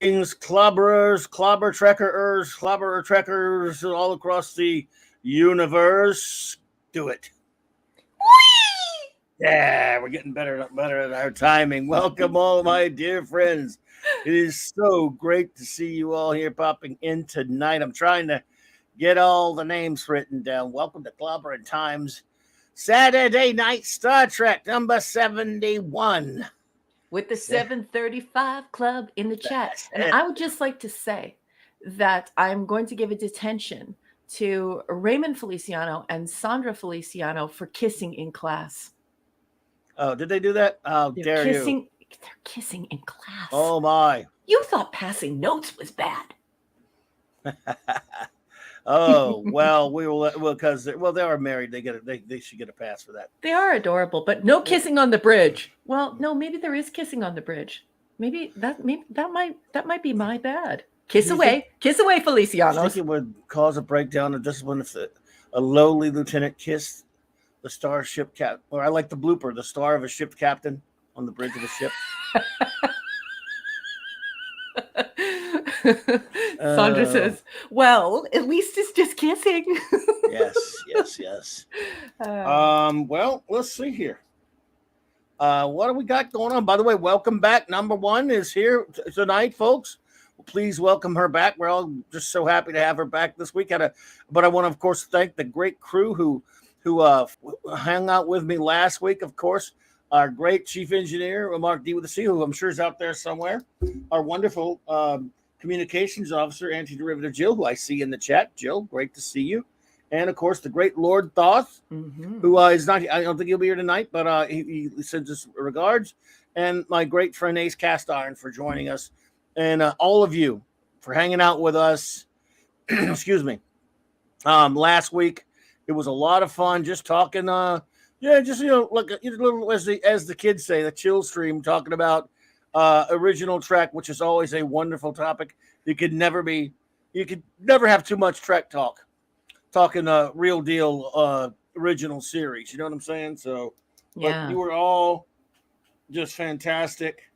Greetings, clobberers, clobberer trekkers all across the universe. Do it. Yeah, we're getting better at our timing. Welcome, all my dear friends. It is so great to see you all here popping in tonight. I'm trying to get all the names written down. Welcome to Clobberin Times, Saturday Night Star Trek number 71. With the 735 Club in the chat. And I would just like to say that I'm going to give a detention to Raymond Feliciano and Sandra Feliciano for kissing in class. Oh, did they do that? How dare you? They're kissing in class. Oh, my. You thought passing notes was bad. Oh, well, because they are married. They should get a pass for that. They are adorable, but no kissing on the bridge. Well, no, maybe there is kissing on the bridge. Maybe that might be my bad. Kiss away, Felicianos. I think it would cause a breakdown of discipline if a lowly lieutenant kissed the starship captain, or I like the blooper, the star of a ship captain on the bridge of a ship. Sandra says, well, at least it's just kissing. Yes. Well, let's see here. What do we got going on? By the way, welcome back. Number one is here tonight, folks. Please welcome her back. We're all just so happy to have her back this week. But I want to, of course, thank the great crew who hung out with me last week, of course. Our great chief engineer, Mark D with a C, who I'm sure is out there somewhere. Our wonderful communications officer, Anti-Derivative Jill, who I see in the chat. Jill, great to see you. And, of course, the great Lord Thoth, who is not, I don't think he'll be here tonight, but he sends us regards. And my great friend Ace Cast Iron for joining us. And all of you for hanging out with us. Excuse me. Last week, it was a lot of fun just talking. Just, like a little, as the kids say, the chill stream, talking about original Trek, which is always a wonderful topic. You could never have too much Trek talk. Talking real deal original series. You know what I'm saying? So, yeah. But you were all just fantastic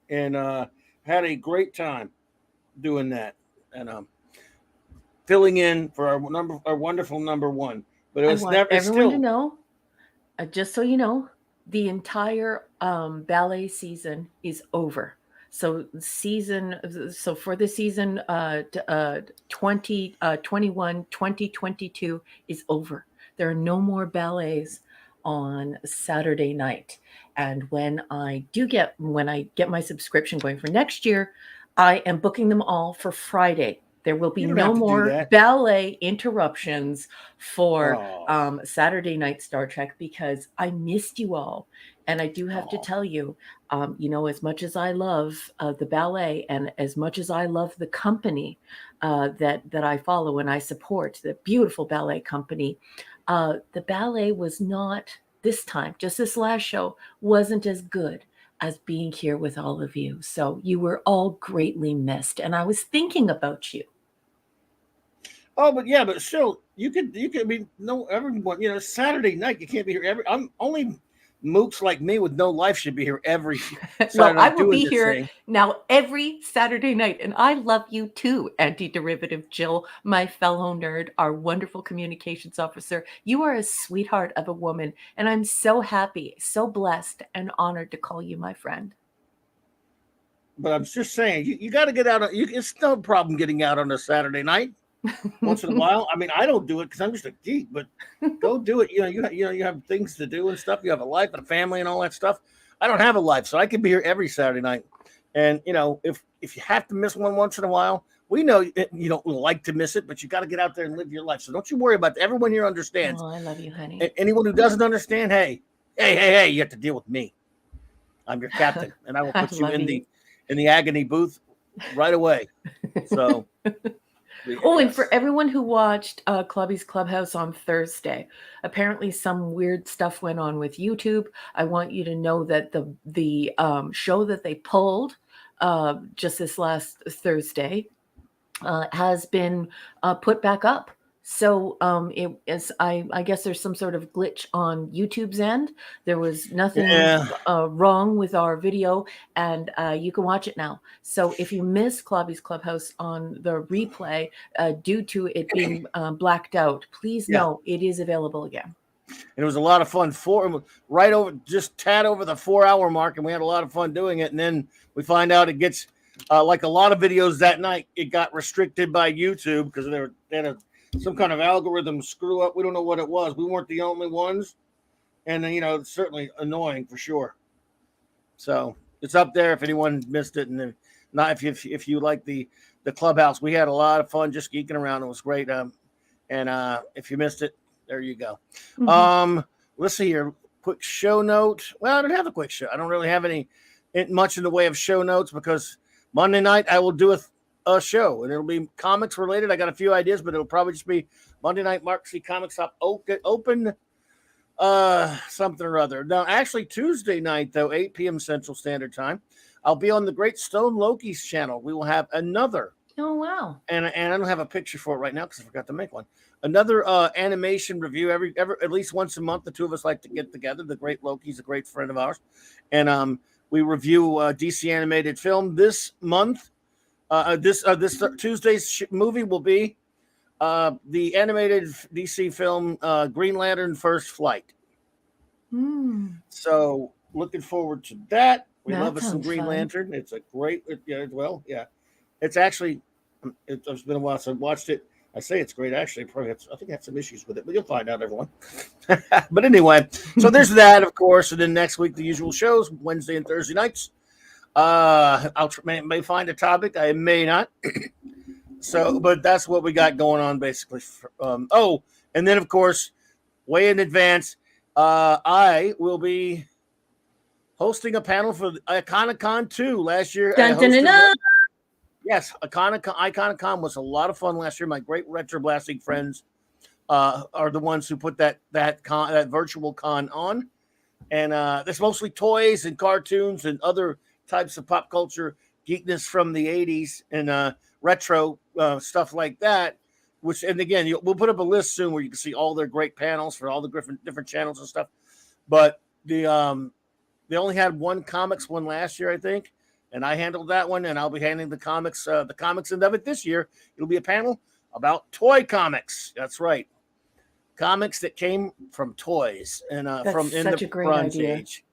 and had a great time doing that. And filling in for our wonderful number one. But it was everyone to know, just so you know, the entire ballet season is over. So for the season 2021-2022 is over. There are no more ballets on Saturday night. And when I get my subscription going for next year, I am booking them all for Friday. There will be no more ballet interruptions for Saturday Night Star Trek because I missed you all. And I do have to tell you, as much as I love the ballet and as much as I love the company that I follow and I support, the beautiful ballet company, the ballet was not this time, just this last show, wasn't as good as being here with all of you. So you were all greatly missed. And I was thinking about you. Oh, but still, you could everyone, Saturday night, you can't be here I'm only mooks like me with no life should be here every Saturday night. I will be here now every Saturday night. And I love you too, Anti-Derivative Jill, my fellow nerd, our wonderful communications officer. You are a sweetheart of a woman. And I'm so happy, so blessed and honored to call you my friend. But I'm just saying, you got to get out. It's no problem getting out on a Saturday night. Once in a while. I mean, I don't do it because I'm just a geek, but go do it. You have things to do and stuff. You have a life and a family and all that stuff. I don't have a life, so I can be here every Saturday night. And if you have to miss one once in a while, we know you don't like to miss it, but you got to get out there and live your life. So don't you worry about that. Everyone here understands. Oh, I love you, honey. Anyone who doesn't understand, hey, you have to deal with me. I'm your captain, and I will put you in the agony booth right away. So. Oh, and for everyone who watched Clubby's Clubhouse on Thursday, apparently some weird stuff went on with YouTube. I want you to know that the show that they pulled just this last Thursday has been put back up. So it is. I guess there's some sort of glitch on YouTube's end. There was nothing wrong with our video, and you can watch it now. So if you miss Clobby's Clubhouse on the replay due to it being blacked out, please know it is available again. It was a lot of fun. Right over, just tad over the 4-hour mark, and we had a lot of fun doing it. And then we find out it gets like a lot of videos that night. It got restricted by YouTube because they had some kind of algorithm screw up. We don't know what it was. We weren't the only ones, and it's certainly annoying for sure. So it's up there if anyone missed it, and then not if you like the Clubhouse. We had a lot of fun just geeking around. It was great. And if you missed it, there you go. Mm-hmm. Let's see here. Quick show note. Well, I don't have a quick show. I don't really have much in the way of show notes because Monday night I will do a show, and it'll be comics related. I got a few ideas, but it'll probably just be Monday night Mark C Comics Shop open something or other. Now, actually Tuesday night though, 8 p.m. Central Standard Time, I'll be on the Great Stone Loki's channel. We will have another. Oh wow! And I don't have a picture for it right now because I forgot to make one. Another animation review every at least once a month. The two of us like to get together. The Great Loki's a great friend of ours, and we review DC animated film this month. This Tuesday's movie will be the animated DC film Green Lantern First Flight. So looking forward to that. We love us some Green Lantern. It's a great, It's actually, it's been a while since I watched it. I say it's great. Actually, I think I had some issues with it, but you'll find out, everyone. But anyway, so there's that, of course. And then next week, the usual shows, Wednesday and Thursday nights. I'll may find a topic. I may not. So, but that's what we got going on, basically. And then, of course, way in advance, I will be hosting a panel for Iconicon 2 last year. Yes, Iconicon was a lot of fun last year. My great retro blasting friends are the ones who put that virtual con on, and there's mostly toys and cartoons and other types of pop culture geekness from the 80s and retro stuff like that. And again, we'll put up a list soon where you can see all their great panels for all the different channels and stuff. But they only had one comics one last year, I think. And I handled that one, and I'll be handling the comics end of it this year. It'll be a panel about toy comics. That's right, comics that came from toys and from in the Bronze Age.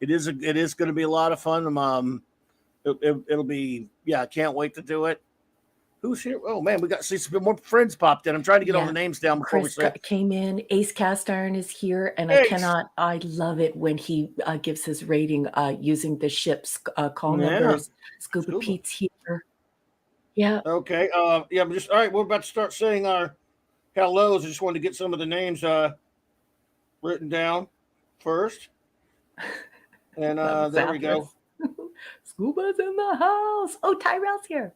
It is going to be a lot of fun. It'll be I can't wait to do it. Who's here? Oh man, we got some more friends popped in. I'm trying to get all the names down before Chris came in. Ace Cast Iron is here, and I love it when he gives his rating using the ship's call numbers. Scuba Pete's here. Yeah. Okay. All right. We're about to start saying our hellos. I just wanted to get some of the names written down first. And there we go. Scuba's in the house. Oh, Tyrell's here.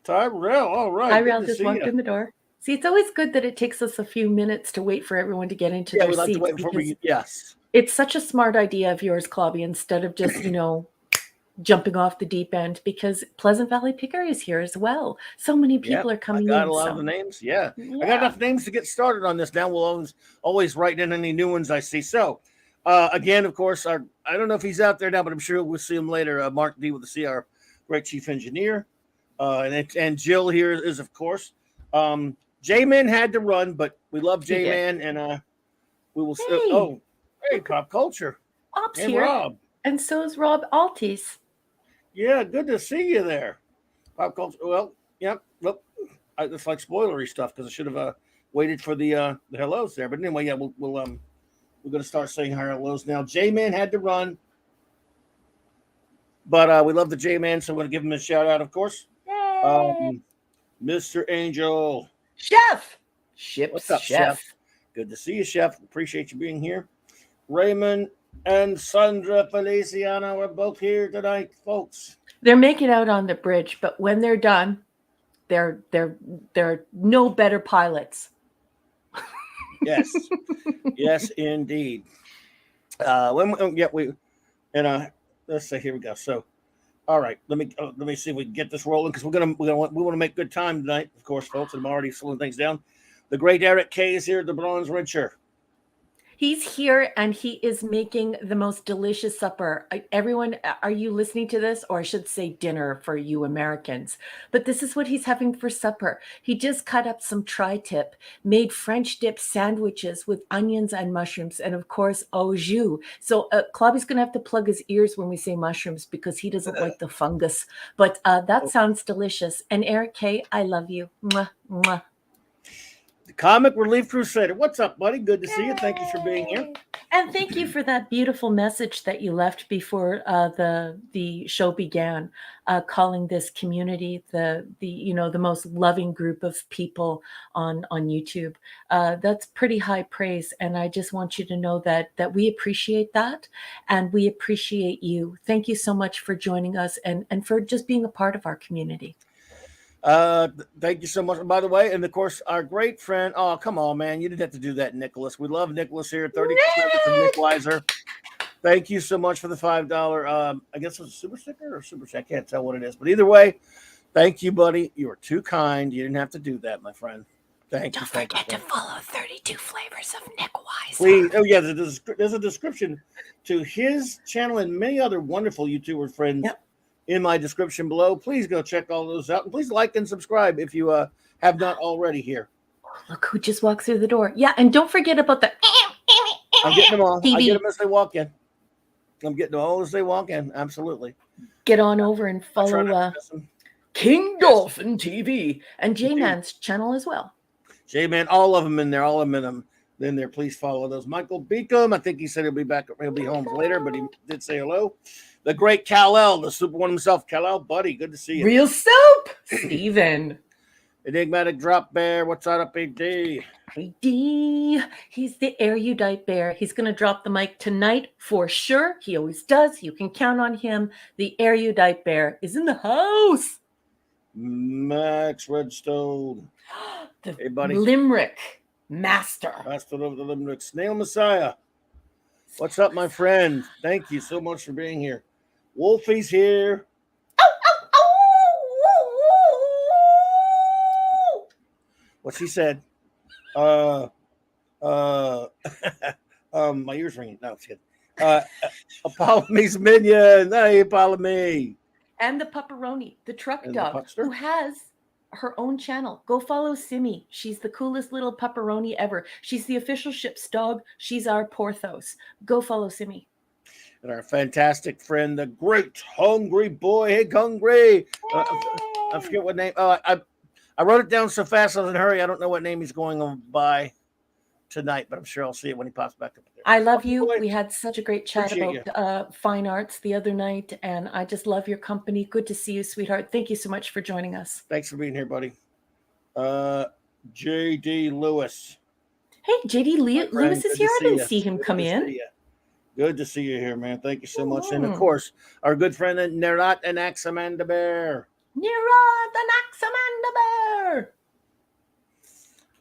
Tyrell, all right. Tyrell just walked in the door. See, it's always good that it takes us a few minutes to wait for everyone to get into their seats. Like to wait yes. It's such a smart idea of yours, Clobby, instead of just, jumping off the deep end, because Pleasant Valley Picker is here as well. So many people are coming in. I got a lot of the names. Yeah. I got enough names to get started on this. Now we'll always write in any new ones I see. So, again, of course, I don't know if he's out there now, but I'm sure we'll see him later. Mark D with the CR, great chief engineer. And Jill here is, of course. J-Man had to run, but we love J-Man, and we will. Hey, Pop Culture. Bob's here. Rob. And so is Rob Altis. Yeah, good to see you there. Pop Culture. Well, yep. It's like spoilery stuff because I should have waited for the hellos there. But anyway, we're going to start saying our hellos now. J-Man had to run, but we love the J-Man, so I'm going to give him a shout out, of course. Mr. Angel. Chef. What's up, Chef? Good to see you, Chef. Appreciate you being here. Raymond and Sandra Feliciana are both here tonight, folks. They're making out on the bridge, but when they're done, they're no better pilots. Yes. Yes, indeed. Let's say here we go. So all right, let me see if we can get this rolling because we want to make good time tonight, of course, folks. And I'm already slowing things down. The great Eric K is here, the Bronze Red Shirt. He's here and he is making the most delicious supper. Everyone, are you listening to this? Or I should say dinner for you Americans. But this is what he's having for supper. He just cut up some tri-tip, made French dip sandwiches with onions and mushrooms, and of course, au jus. So Clobby's going to have to plug his ears when we say mushrooms because he doesn't like the fungus. But that sounds delicious. And Eric K, I love you. Mwah, mwah. Comic Relief Crusader. What's up, buddy? Good to see you. Thank you for being here. And thank you for that beautiful message that you left before the show began, calling this community the most loving group of people on YouTube. That's pretty high praise, and I just want you to know that we appreciate that, and we appreciate you. Thank you so much for joining us and for just being a part of our community. Thank you so much. And by the way, and of course, our great friend. Oh, come on, man! You didn't have to do that, Nicholas. We love Nicholas here. 30% from Nick Weiser. Thank you so much for the $5. I guess it was a super sticker or super chat. I can't tell what it is, but either way, thank you, buddy. You were too kind. You didn't have to do that, my friend. Thank you. Don't forget to follow 32 Flavors of Nick Weiser. Please. Oh yeah, there's a description to his channel and many other wonderful YouTuber friends. Yep. In my description below. Please go check all those out. And please like and subscribe if you have not already here. Look who just walked through the door. Yeah, and don't forget about the I'm getting them all. TV. I get them as they walk in. I'm getting them all as they walk in. Absolutely. Get on over and follow King Dolphin TV and J-Man's channel as well. J-Man, all of them in there. All of them in them. Then there, please follow those. Michael Beacom, I think he said he'll be back. He'll be home later, but he did say hello. The great Kal-El, the super one himself. Kal-El, buddy, good to see you. Real soap, Steven. Enigmatic Drop Bear, what's up, AD? AD, he's the erudite bear. He's going to drop the mic tonight for sure. He always does. You can count on him. The erudite bear is in the house. Max Redstone. The hey, buddy. Limerick Master. Master of the Limerick. Snail Messiah. What's up, my friend? Thank you so much for being here. Wolfie's here. What she said? My ears ringing. No, it's good. Apollo Me's minion. Hey, Apollo Me. And the Pepperoni, the truck dog, who has her own channel. Go follow Simi. She's the coolest little pepperoni ever. She's the official ship's dog. She's our Porthos. Go follow Simi. And our fantastic friend, the great Hungry Boy. Hey, Hungry. I forget what name. I wrote it down so fast I was in a hurry. I don't know what name he's going on by tonight, but I'm sure I'll see it when he pops back up there. I love you. We had such a great chat about fine arts the other night, and I just love your company. Good to see you, sweetheart. Thank you so much for joining us. Thanks for being here, buddy. J.D. Lewis. Hey, J.D. Lewis is here. I didn't see him come in. Good to see you here, man. Thank you so much. And, of course, our good friend, Nerat and Axamanda Bear. Nerat and Axamanda Bear.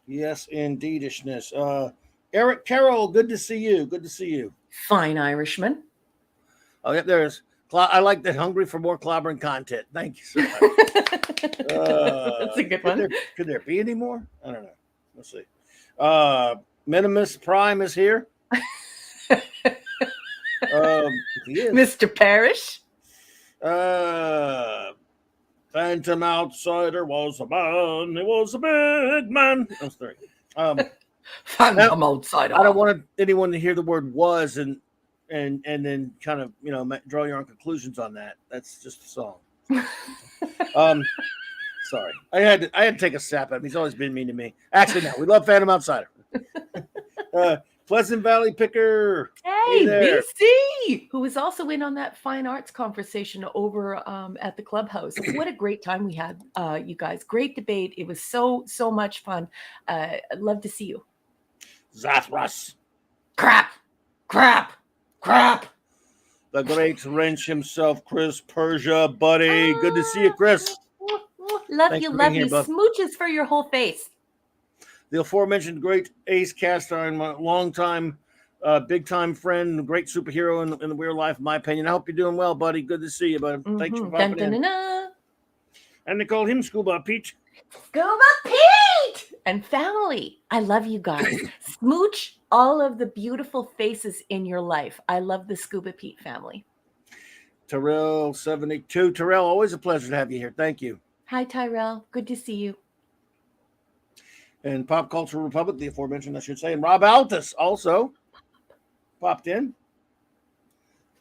Yes, indeedishness. Eric Carroll, good to see you. Good to see you. Fine Irishman. Oh, yeah, there's. I like that. Hungry for more clobbering content. Thank you so much. That's a good one. Could there be any more? I don't know. Let's see. Minimus Prime is here. He is. Mr. Parrish. Phantom Outsider was a man. He was a big man. I'm sorry. Phantom Outsider. I don't want anyone to hear the word "was" and then kind of draw your own conclusions on that. That's just a song. Sorry, I had to take a sap at him. He's always been mean to me. Actually, no, we love Phantom Outsider. Pleasant Valley Picker. Hey, BC, who was also in on that fine arts conversation over at the clubhouse. What a great time we had, you guys. Great debate. It was so much fun. I'd love to see you. Zathras. Crap. The great wrench himself, Chris Persia, buddy. Good to see you, Chris. Love you. Smooches for your whole face. The aforementioned great Ace Caster, and my longtime, big-time friend, great superhero in the real life, in my opinion. I hope you're doing well, buddy. Good to see you, buddy. Thanks for popping in. And they call him Scuba Pete. Scuba Pete! and family. I love you guys. Smooch all of the beautiful faces in your life. I love the Scuba Pete family. Terrell 72. Terrell, always a pleasure to have you here. Thank you. Hi, Tyrell. Good to see you. And Pop Culture Republic, the aforementioned, I should say. And Rob Altus also popped in.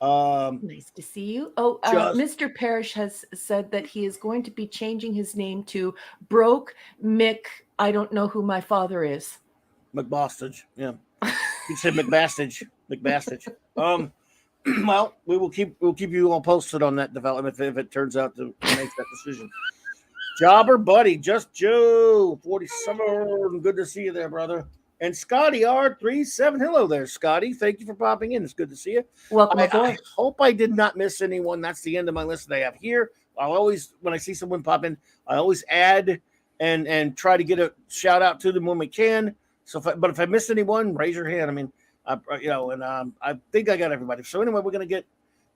Nice to see you. Oh, Mr. Parrish has said that he is going to be changing his name to Broke Mick. I don't know who my father is. McBostage. Yeah. He said McBastage. McBastage. Well, we'll keep you all posted on that development if it turns out to make that decision. Jobber Buddy, Just Joe, 47. Good to see you there, brother. And Scotty R37. Hello there, Scotty. Thank you for popping in. It's good to see you. Welcome aboard. I hope I did not miss anyone. That's the end of my list that I have here. I'll always, when I see someone pop in, I always add and try to get a shout out to them when we can. So, but if I missed anyone, raise your hand. I mean, I think I got everybody. So anyway, we're gonna get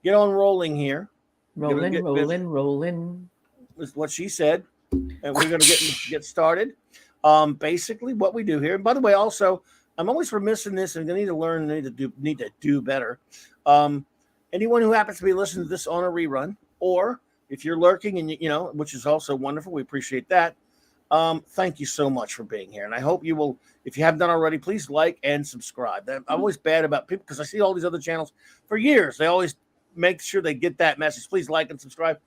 on rolling here. Rolling. Is what she said, and we're gonna get started. Basically, what we do here. And by the way, also, I'm always remiss in this, and I need to learn. Need to do better. Anyone who happens to be listening to this on a rerun, or if you're lurking, and which is also wonderful, we appreciate that. Thank you so much for being here, and I hope you will. If you haven't done already, please like and subscribe. I'm always bad about people because I see all these other channels for years. They always make sure they get that message. Please like and subscribe.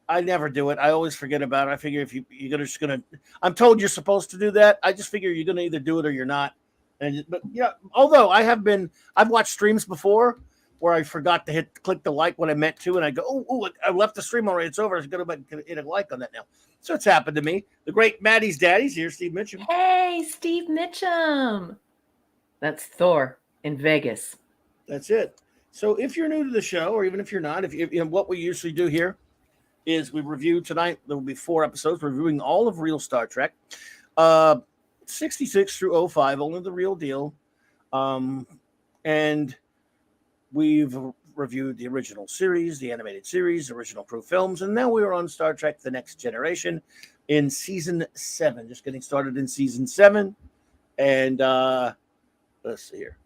I never do it. I always forget about it. I figure if you're just gonna, I'm told you're supposed to do that. I just figure you're gonna either do it or you're not. But although I've watched streams before where I forgot to click the like when I meant to, and I go, oh, I left the stream already. It's over. I was gonna hit a like on that now. So it's happened to me. The great Maddie's daddy's here, Steve Mitchum. Hey, Steve Mitchum. That's Thor in Vegas. That's it. So if you're new to the show, or even if you're not, what we usually do here is we review tonight. There will be 4 episodes reviewing all of real Star Trek, 66 through 05, only the real deal. And we've reviewed the original series, the animated series, original crew films, and now we are on Star Trek: The Next Generation in season 7. Just getting started in season 7, and let's see here.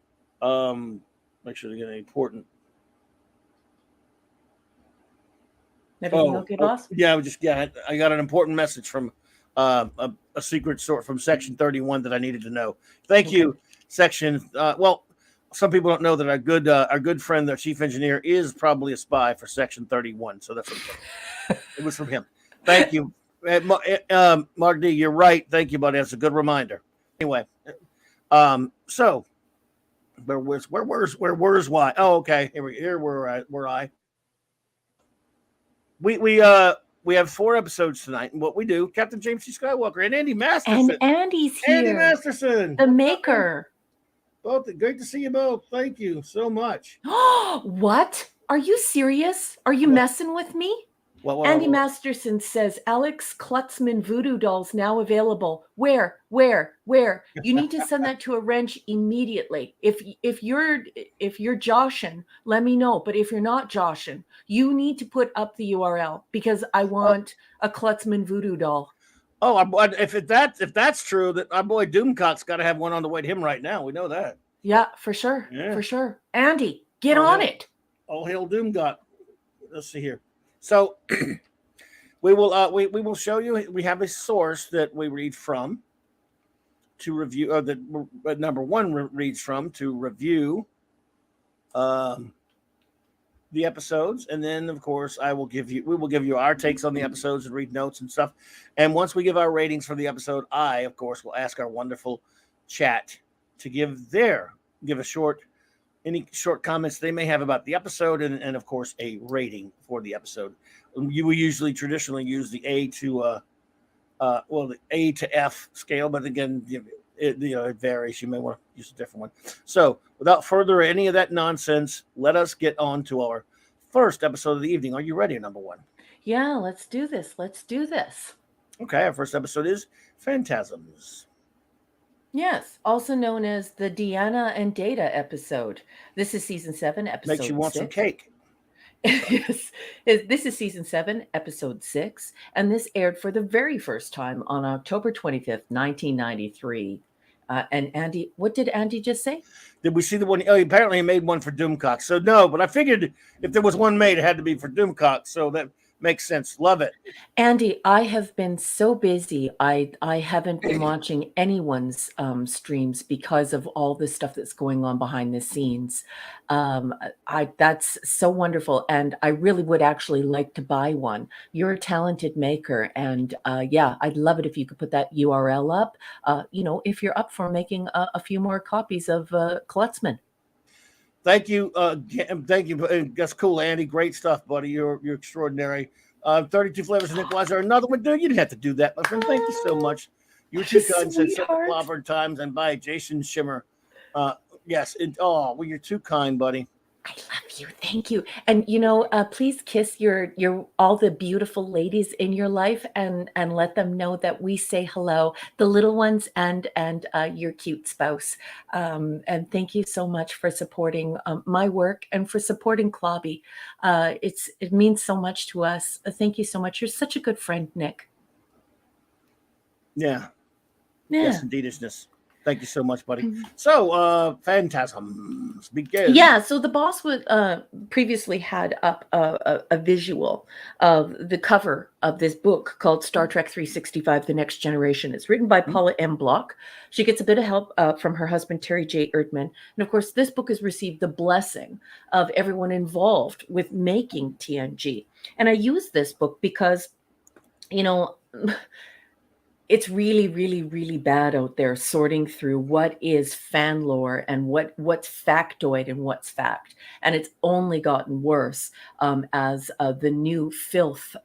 Make sure to get an important. Yeah, I got an important message from a secret sort from Section 31 that I needed to know. Thank you, Section. Some people don't know that our good friend, the chief engineer, is probably a spy for Section 31. So that's okay. It was from him. Thank you, Mark D. You're right. Thank you, buddy. That's a good reminder. Anyway, so where's why? Oh, okay. Here where I. We have 4 episodes tonight, and what we do, Captain James C. Skywalker and Andy Masterson. And Andy's here. Andy Masterson, the maker. Both great to see you both. Thank you so much. What? Are you serious? Are you messing with me? Andy Masterson says Alex Klutzman voodoo dolls now available. Where? You need to send that to a wrench immediately. If you're joshing, let me know. But if you're not joshing, you need to put up the URL because I want a Klutzman voodoo doll. Oh, if that's true, that our boy Doomcock's got to have one on the way to him right now. We know that. Yeah, for sure. Andy, get on it. All hail Doomcock. Let's see here. So we will show you. We have a source that we read from to review. That number 1 reads from to review the episodes, and then of course we will give you our takes on the episodes and read notes and stuff. And once we give our ratings for the episode, I of course will ask our wonderful chat to give any short comments they may have about the episode, and of course a rating for the episode. You will usually traditionally use the A to the A to F scale, but again, it varies. You may want to use a different one. So without further any of that nonsense, let us get on to our first episode of the evening. Are you ready, number 1? Yeah, let's do this. Okay, our first episode is Phantasms. Yes, also known as the Deanna and Data episode. This is season 7, episode 6. Makes you want some cake. Yes, this is season 7, episode 6, and this aired for the very first time on October 25th, 1993. And Andy, what did Andy just say? Did we see the one? Oh, apparently he made one for Doomcock. So no, but I figured if there was one made, it had to be for Doomcock. So that makes sense. Love it. Andy, I have been so busy. I haven't been watching anyone's streams because of all the stuff that's going on behind the scenes. That's so wonderful, and I really would actually like to buy one. You're a talented maker, and yeah, I'd love it if you could put that URL up. If you're up for making a few more copies of Klutzman. Thank you. Thank you. That's cool, Andy. Great stuff, buddy. You're extraordinary. 32 flavors of Nick Weiser. Another one, dude. You didn't have to do that, my friend. Thank you so much. You were too kind. Said so clobbering times and by Jason Shimmer. Yes. Well, you're too kind, buddy. I love you. Thank you. And please kiss your all the beautiful ladies in your life and let them know that we say hello, the little ones and your cute spouse. And thank you so much for supporting my work and for supporting Clobby. It means so much to us. Thank you so much. You're such a good friend, Nick. Yeah. Yes, indeedishness. Thank you so much, buddy. So, Phantasms begin. Yeah, so the boss would previously had up a visual of the cover of this book called Star Trek 365: The Next Generation. It's written by Paula M. Block. She gets a bit of help from her husband, Terry J. Erdman. And of course, this book has received the blessing of everyone involved with making TNG. And I use this book because, it's really, really, really bad out there sorting through what is fan lore and what's factoid and what's fact. And it's only gotten worse as the new filth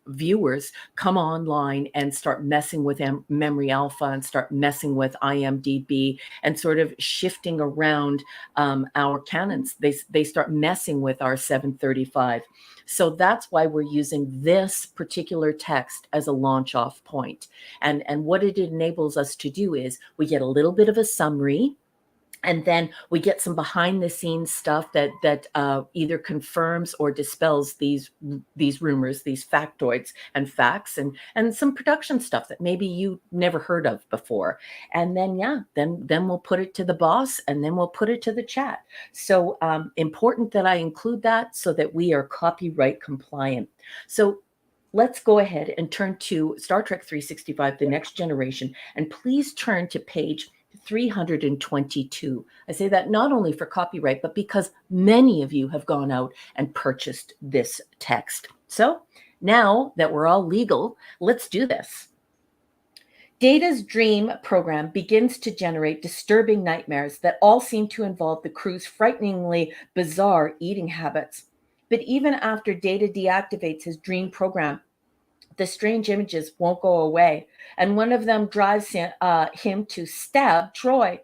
viewers come online and start messing with Memory Alpha and start messing with IMDb and sort of shifting around our canons. They start messing with our 735. So that's why we're using this particular text as a launch off point. And what it enables us to do is we get a little bit of a summary, and then we get some behind the scenes stuff that either confirms or dispels these rumors, these factoids and facts, and some production stuff that maybe you never heard of before. And then, then we'll put it to the boss, and then we'll put it to the chat. So important that I include that so that we are copyright compliant. So let's go ahead and turn to Star Trek 365, The Next Generation, and please turn to page 322. I say that not only for copyright, but because many of you have gone out and purchased this text. So now that we're all legal, let's do this. Data's dream program begins to generate disturbing nightmares that all seem to involve the crew's frighteningly bizarre eating habits. But even after Data deactivates his dream program, the strange images won't go away, and one of them drives him to stab Troy.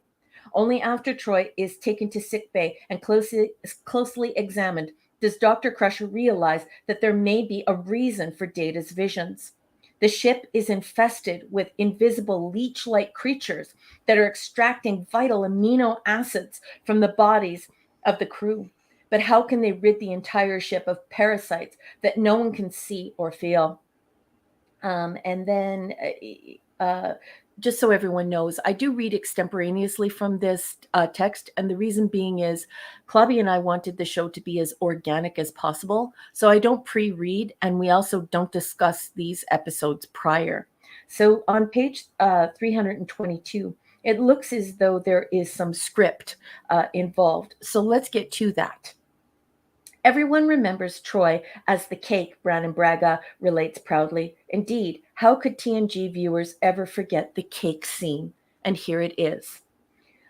Only after Troy is taken to sickbay and closely examined does Dr. Crusher realize that there may be a reason for Data's visions. The ship is infested with invisible leech-like creatures that are extracting vital amino acids from the bodies of the crew. But how can they rid the entire ship of parasites that no one can see or feel? And then just so everyone knows, I do read extemporaneously from this text. And the reason being is Clobby and I wanted the show to be as organic as possible. So I don't pre-read, and we also don't discuss these episodes prior. So on page 322, it looks as though there is some script involved. So let's get to that. Everyone remembers Troy as the cake, Brannon Braga relates proudly. Indeed, how could TNG viewers ever forget the cake scene? And here it is.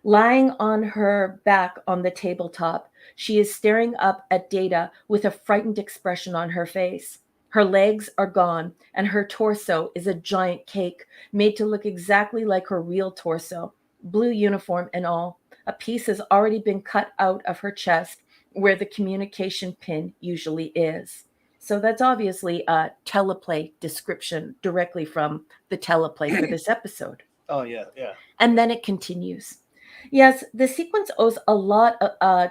Lying on her back on the tabletop, she is staring up at Data with a frightened expression on her face. Her legs are gone, and her torso is a giant cake made to look exactly like her real torso, blue uniform and all. A piece has already been cut out of her chest, where the communication pin usually is. So that's obviously a teleplay description directly from the teleplay for this episode. Oh, yeah, yeah. And then it continues. Yes, the sequence owes a lot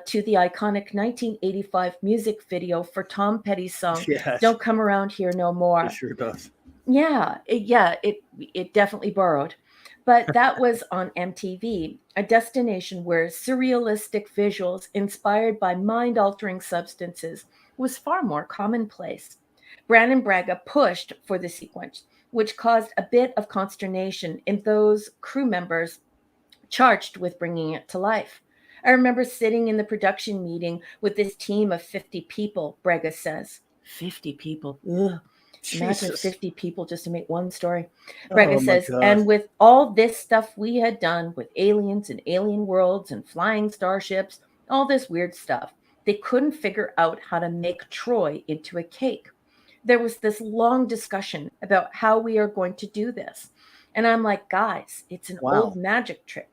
to the iconic 1985 music video for Tom Petty's song Yes, "Don't Come Around Here No it More." sure does. It definitely borrowed. But that was on MTV, a destination where surrealistic visuals inspired by mind-altering substances was far more commonplace. Brannon Braga pushed for the sequence, which caused a bit of consternation in those crew members charged with bringing it to life. I remember sitting in the production meeting with this team of 50 people, Braga says. 50 people. Ugh. Imagine Jesus. 50 people just to make one story. Braga Oh my says, God. and with all this stuff we had done with aliens and alien worlds and flying starships, all this weird stuff, they couldn't figure out how to make Troy into a cake. There was this long discussion about how we are going to do this. And I'm like, guys, it's an old Wow. magic trick.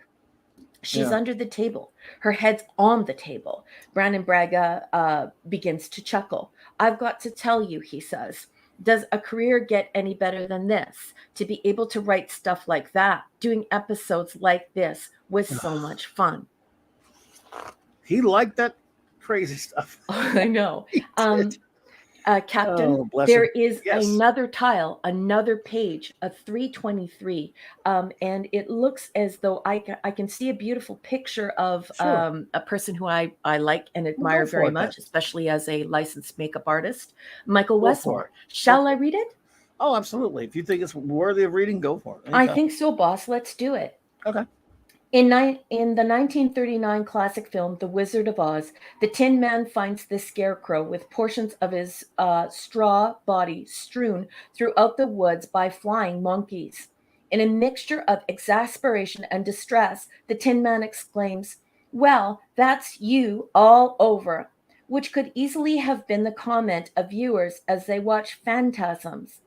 She's Yeah. under the table. Her head's on the table. Brandon Braga begins to chuckle. I've got to tell you, he says, does a career get any better than this? To be able to write stuff like that, doing episodes like this was so much fun. He liked that crazy stuff. I know. He Um, did. Captain, Oh, bless there him. is Yes. another tile, another page, a 323, and it looks as though I can see a beautiful picture of Sure. a person who I like and Well, admire go for very it then. much, especially as a licensed makeup artist, Michael Go for Westmore. it. Go Shall I for it. read it? Oh, absolutely. If you think it's worthy of reading, go for it. I Anytime. think so, boss. Let's do it. Okay. In the 1939 classic film The Wizard of Oz, the Tin Man finds the Scarecrow with portions of his straw body strewn throughout the woods by flying monkeys. In a mixture of exasperation and distress, the Tin Man exclaims, "Well, that's you all over," which could easily have been the comment of viewers as they watch Phantasms.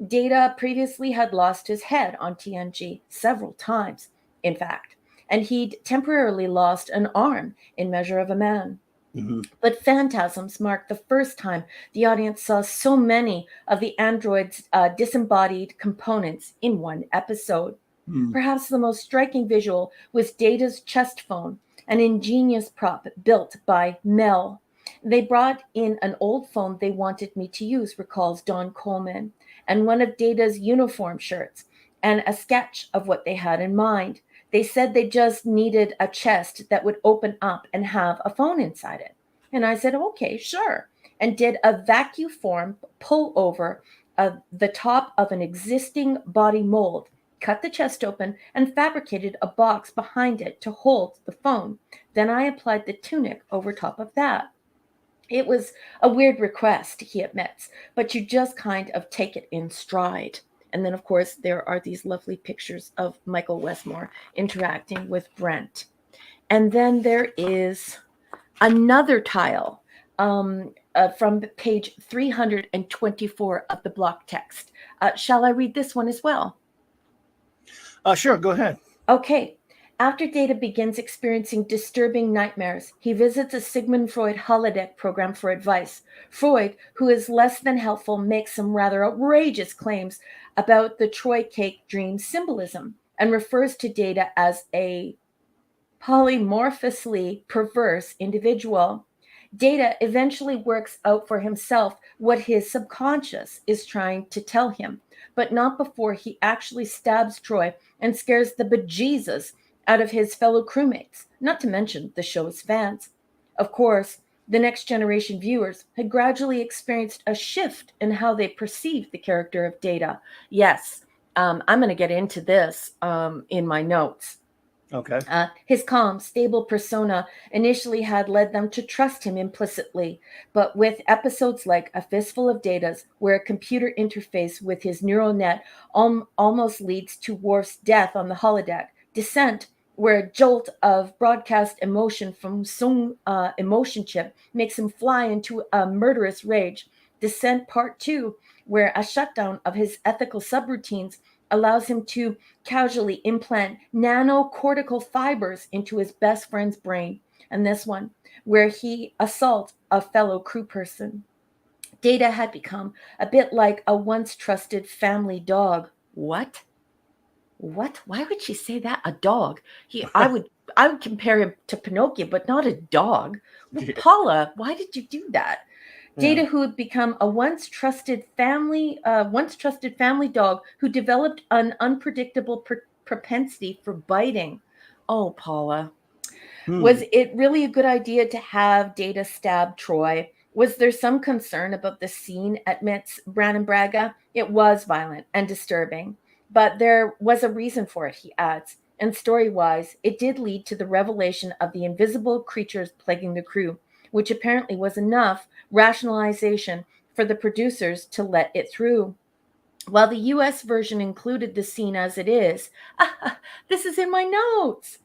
Data previously had lost his head on TNG several times, in fact, and he'd temporarily lost an arm in Measure of a Man. Mm-hmm. But Phantasms marked the first time the audience saw so many of the android's disembodied components in one episode. Mm. Perhaps the most striking visual was Data's chest phone, an ingenious prop built by Mel. They brought in an old phone they wanted me to use, recalls Don Coleman, and one of Data's uniform shirts, and a sketch of what they had in mind. They said they just needed a chest that would open up and have a phone inside it. And I said, okay, sure. And did a vacuum form pull over the top of an existing body mold, cut the chest open, and fabricated a box behind it to hold the phone. Then I applied the tunic over top of that. It was a weird request, he admits, but you just kind of take it in stride. And then, of course, there are these lovely pictures of Michael Westmore interacting with Brent. And then there is another tile from page 324 of the block text. Shall I read this one as well? Sure, go ahead. Okay. After Data begins experiencing disturbing nightmares, he visits a Sigmund Freud holodeck program for advice. Freud, who is less than helpful, makes some rather outrageous claims about the Troy cake dream symbolism and refers to Data as a polymorphously perverse individual. Data eventually works out for himself what his subconscious is trying to tell him, but not before he actually stabs Troy and scares the bejesus out of his fellow crewmates, not to mention the show's fans. Of course, the next generation viewers had gradually experienced a shift in how they perceived the character of Data. Yes, I'm going to get into this in my notes. Okay. His calm, stable persona initially had led them to trust him implicitly, but with episodes like A Fistful of Datas, where a computer interface with his neural net almost leads to Worf's death on the holodeck, Descent, where a jolt of broadcast emotion from Sung emotion chip makes him fly into a murderous rage, Descent Part 2, where a shutdown of his ethical subroutines allows him to casually implant nanocortical fibers into his best friend's brain. And this one, where he assaults a fellow crew person. Data had become a bit like a once trusted family dog. What? Why would she say that? A dog? I would compare him to Pinocchio, but not a dog. Well, Paula, why did you do that? Data, who had become a once trusted family dog who developed an unpredictable propensity for biting. Oh, Paula. Was it really a good idea to have Data stab Troy? Was there some concern about the scene, admits Brannon Braga? It was violent and disturbing, but there was a reason for it, he adds. And story-wise, it did lead to the revelation of the invisible creatures plaguing the crew, which apparently was enough rationalization for the producers to let it through. While the US version included the scene as it is, this is in my notes.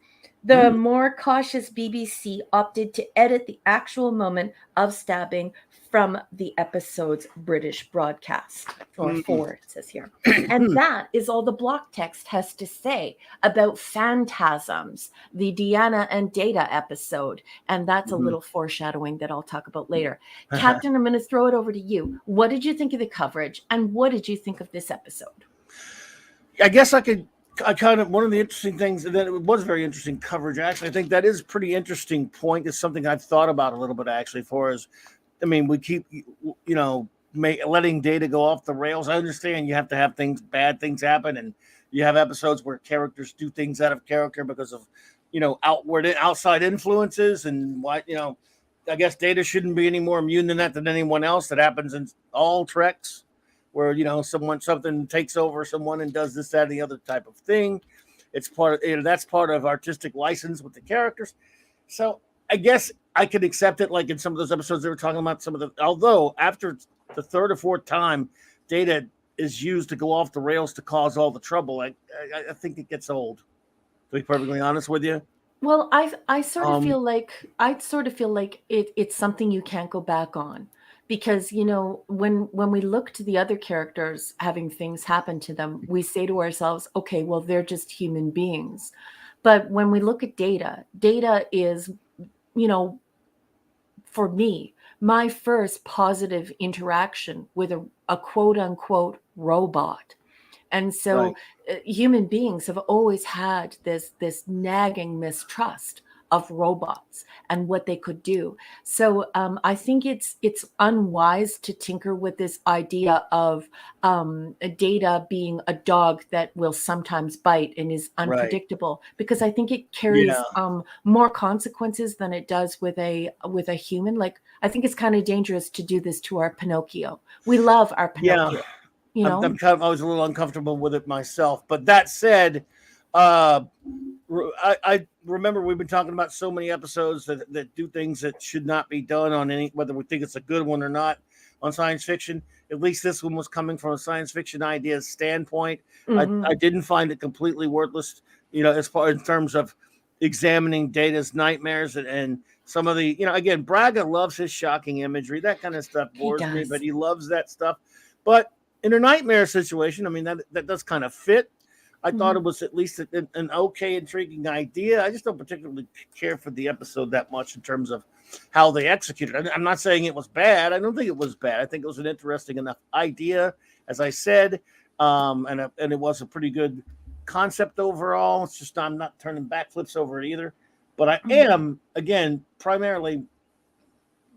The more cautious BBC opted to edit the actual moment of stabbing from the episode's British broadcast, or four, it says here. And that is all the block text has to say about Phantasms, the Deanna and Data episode. And that's a little foreshadowing that I'll talk about later. Captain, I'm going to throw it over to you. What did you think of the coverage, and what did you think of this episode? I guess I kind of, one of the interesting things, and then it was very interesting coverage, actually. I think that is a pretty interesting point. It's something I've thought about a little bit, actually, we keep, letting Data go off the rails. I understand you have to have bad things happen, and you have episodes where characters do things out of character because of, outside influences, and I guess Data shouldn't be any more immune than anyone else. That happens in all Treks, where something takes over someone and does this, that, and the other type of thing. It's part of that's part of artistic license with the characters. So I guess I could accept it, like in some of those episodes they were talking about. Although after the third or fourth time Data is used to go off the rails to cause all the trouble, I think it gets old. To be perfectly honest with you. Well, I sort of feel like it's something you can't go back on. Because, when we look to the other characters having things happen to them, we say to ourselves, okay, well, they're just human beings. But when we look at Data is, for me, my first positive interaction with a quote unquote robot. And so human beings have always had this nagging mistrust of robots and what they could do. So I think it's unwise to tinker with this idea of Data being a dog that will sometimes bite and is unpredictable, because I think it carries more consequences than it does with a human. Like, I think it's kind of dangerous to do this to our Pinocchio. We love our Pinocchio. I'm kind of always a little uncomfortable with it myself. But that said, I remember we've been talking about so many episodes that do things that should not be done on whether we think it's a good one or not on science fiction. At least this one was coming from a science fiction idea standpoint. I didn't find it completely worthless, as far in terms of examining Data's nightmares and some of the, again, Braga loves his shocking imagery. That kind of stuff bores me, but he loves that stuff. But in a nightmare situation, that does kind of fit. I thought it was at least an okay, intriguing idea. I just don't particularly care for the episode that much in terms of how they executed it. I'm not saying it was bad. I don't think it was bad. I think it was an interesting enough idea, as I said, and it was a pretty good concept overall. It's just I'm not turning backflips over it either. But I am, again, primarily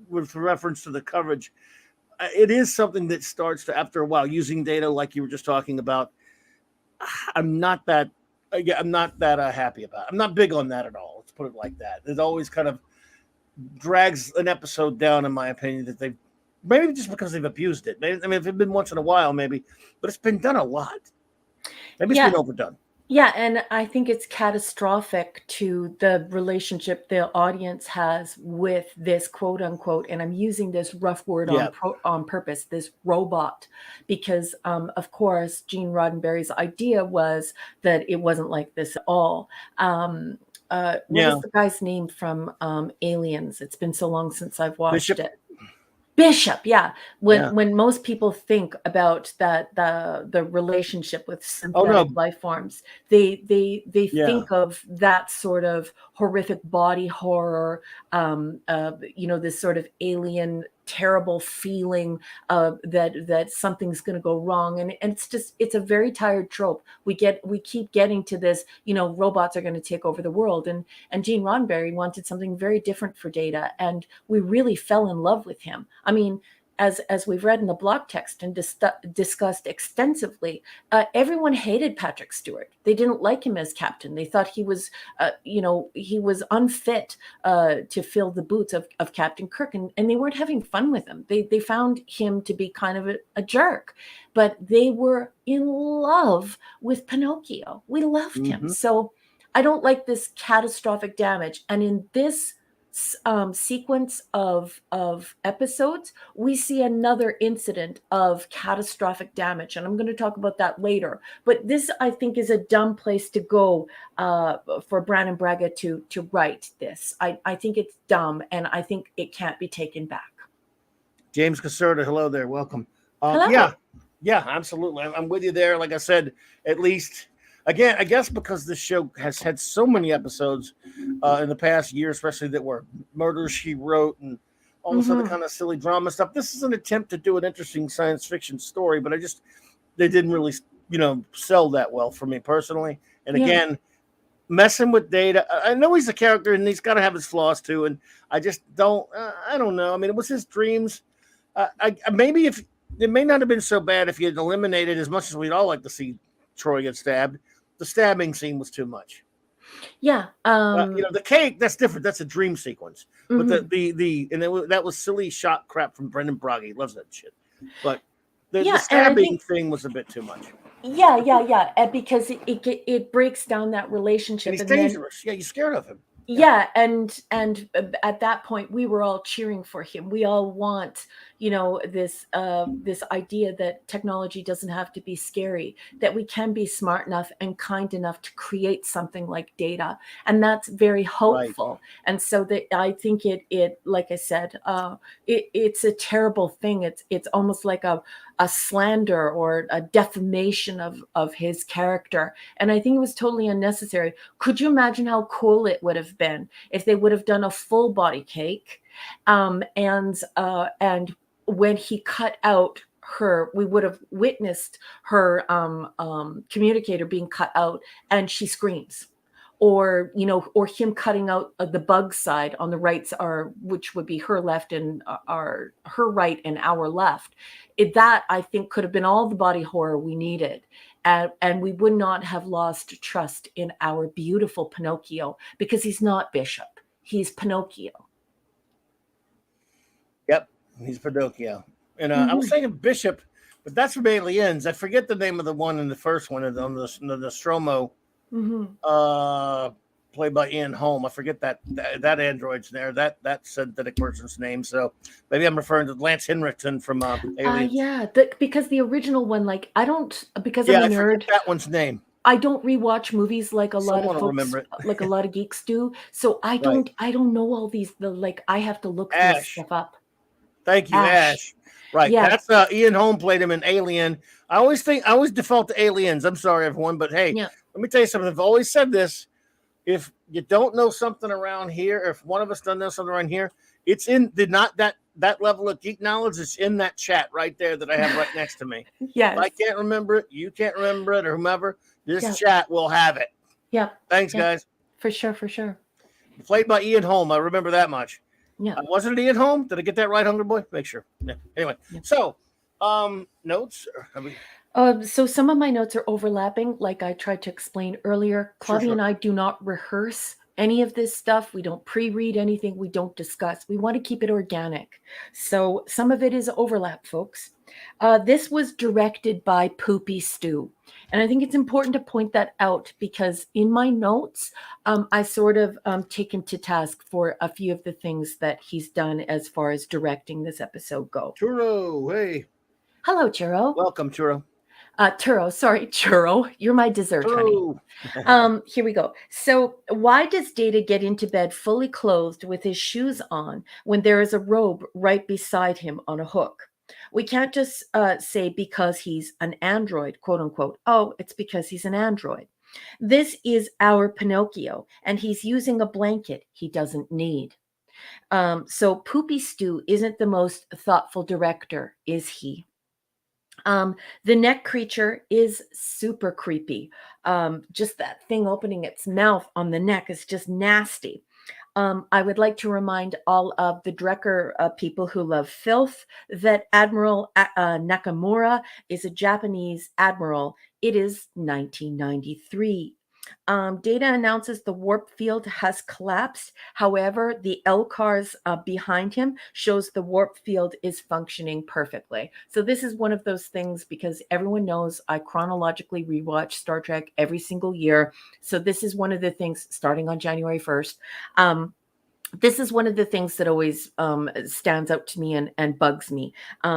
with reference to the coverage, it is something that starts to, after a while, using Data like you were just talking about. I'm not that happy about it. I'm not big on that at all. Let's put it like that. It always kind of drags an episode down, in my opinion, that they've, maybe just because they've abused it. Maybe, if it's been once in a while, maybe, but it's been done a lot. Maybe it's been overdone. Yeah, and I think it's catastrophic to the relationship the audience has with this quote unquote, and I'm using this rough word on purpose, this robot, because of course Gene Roddenberry's idea was that it wasn't like this at all. What was the guy's name from Aliens? It's been so long since I've watched it. Bishop, yeah. When most people think about the relationship with synthetic life forms, they think of that sort of horrific body horror, this sort of alien terrible feeling that something's going to go wrong, and it's a very tired trope. We keep getting to this, robots are going to take over the world, and Gene Roddenberry wanted something very different for Data, and we really fell in love with him. I mean, as we've read in the blog text and discussed extensively, everyone hated Patrick Stewart. They didn't like him as captain. They thought he was, he was unfit to fill the boots of Captain Kirk, and they weren't having fun with him. They found him to be kind of a jerk, but they were in love with Pinocchio. We loved him. So I don't like this catastrophic damage. And in this sequence of episodes, we see another incident of catastrophic damage, and I'm going to talk about that later. But this, I think, is a dumb place to go for Brannon Braga to write this. I think it's dumb, and I think it can't be taken back. James Caserta, hello there, welcome. Hello. Yeah, absolutely. I'm with you there. Like I said, at least. Again, I guess because this show has had so many episodes in the past year, especially that were Murders, She Wrote, and all this other kind of silly drama stuff. This is an attempt to do an interesting science fiction story, but they didn't really, sell that well for me personally. And again, messing with Data. I know he's a character and he's got to have his flaws too. And I just don't, I don't know. I mean, it was his dreams. Maybe if it may not have been so bad if you had eliminated, as much as we'd all like to see Troy get stabbed, the stabbing scene was too much. Yeah. The cake, that's different. That's a dream sequence. But that was silly shot crap from Brendan Braga. He loves that shit. But the stabbing thing was a bit too much. Yeah. Because it breaks down that relationship. And he's dangerous. You're scared of him. Yeah, and at that point we were all cheering for him. We all want, this idea that technology doesn't have to be scary, that we can be smart enough and kind enough to create something like Data, and that's very hopeful. Right. And so that I think it like I said, it's a terrible thing. It's almost like a slander or a defamation of his character, and I think it was totally unnecessary. Could you imagine how cool it would have been if they would have done a full body cake, and when he cut out her, we would have witnessed her communicator being cut out, and she screams, or him cutting out the bug side on the right, which would be her left and her right and our left. That I think could have been all the body horror we needed. And we would not have lost trust in our beautiful Pinocchio, because he's not Bishop. He's Pinocchio. Yep, he's Pinocchio. And I was saying Bishop, but that's from Aliens. I forget the name of the one in the first one, on the Nostromo, played by Ian Holm. I forget that android's there. That synthetic person's name. So maybe I'm referring to Lance Henriksen from Aliens. Because the original one, like I'm a nerd. Forget that one's name. I don't rewatch movies like a lot of folks, like a lot of geeks do. So I don't know all these. I have to look this stuff up. Thank you, Ash. Right. Yeah. That's Ian Holm played him in Alien. I always default to Aliens. I'm sorry, everyone, but hey, let me tell you something. I've always said this. If you don't know something around here, or if one of us doesn't know something around here, it's in that level of geek knowledge. It's in that chat right there that I have right next to me. Yes. If I can't remember it, you can't remember it, or whomever, this chat will have it. Yeah. Thanks, guys. For sure. Played by Ian Holm. I remember that much. Yeah. Wasn't it Ian Holm? Did I get that right, Hungry Boy? Make sure. Yeah. Anyway, so notes. So some of my notes are overlapping, like I tried to explain earlier. Claudia and I do not rehearse any of this stuff. We don't pre-read anything. We don't discuss. We want to keep it organic. So some of it is overlap, folks. This was directed by Poopy Stew. And I think it's important to point that out, because in my notes, I sort of taken to task for a few of the things that he's done as far as directing this episode go. Churro, hey. Hello, Churro. Welcome, Churro. Churro. You're my dessert, honey. Here we go. So why does Data get into bed fully clothed with his shoes on when there is a robe right beside him on a hook? We can't just say because he's an android, quote unquote. Oh, it's because he's an android. This is our Pinocchio, and he's using a blanket he doesn't need. So Poopy Stew isn't the most thoughtful director, is he? The neck creature is super creepy. Just that thing opening its mouth on the neck is just nasty. I would like to remind all of the Drecker people who love filth that Admiral Nakamura is a Japanese admiral. It is 1993. Data announces the warp field has collapsed. However, the LCARS behind him shows the warp field is functioning perfectly. So this is one of those things, because everyone knows I chronologically rewatch Star Trek every single year. So this is one of the things starting on January 1st. This is one of the things that always stands out to me and bugs me.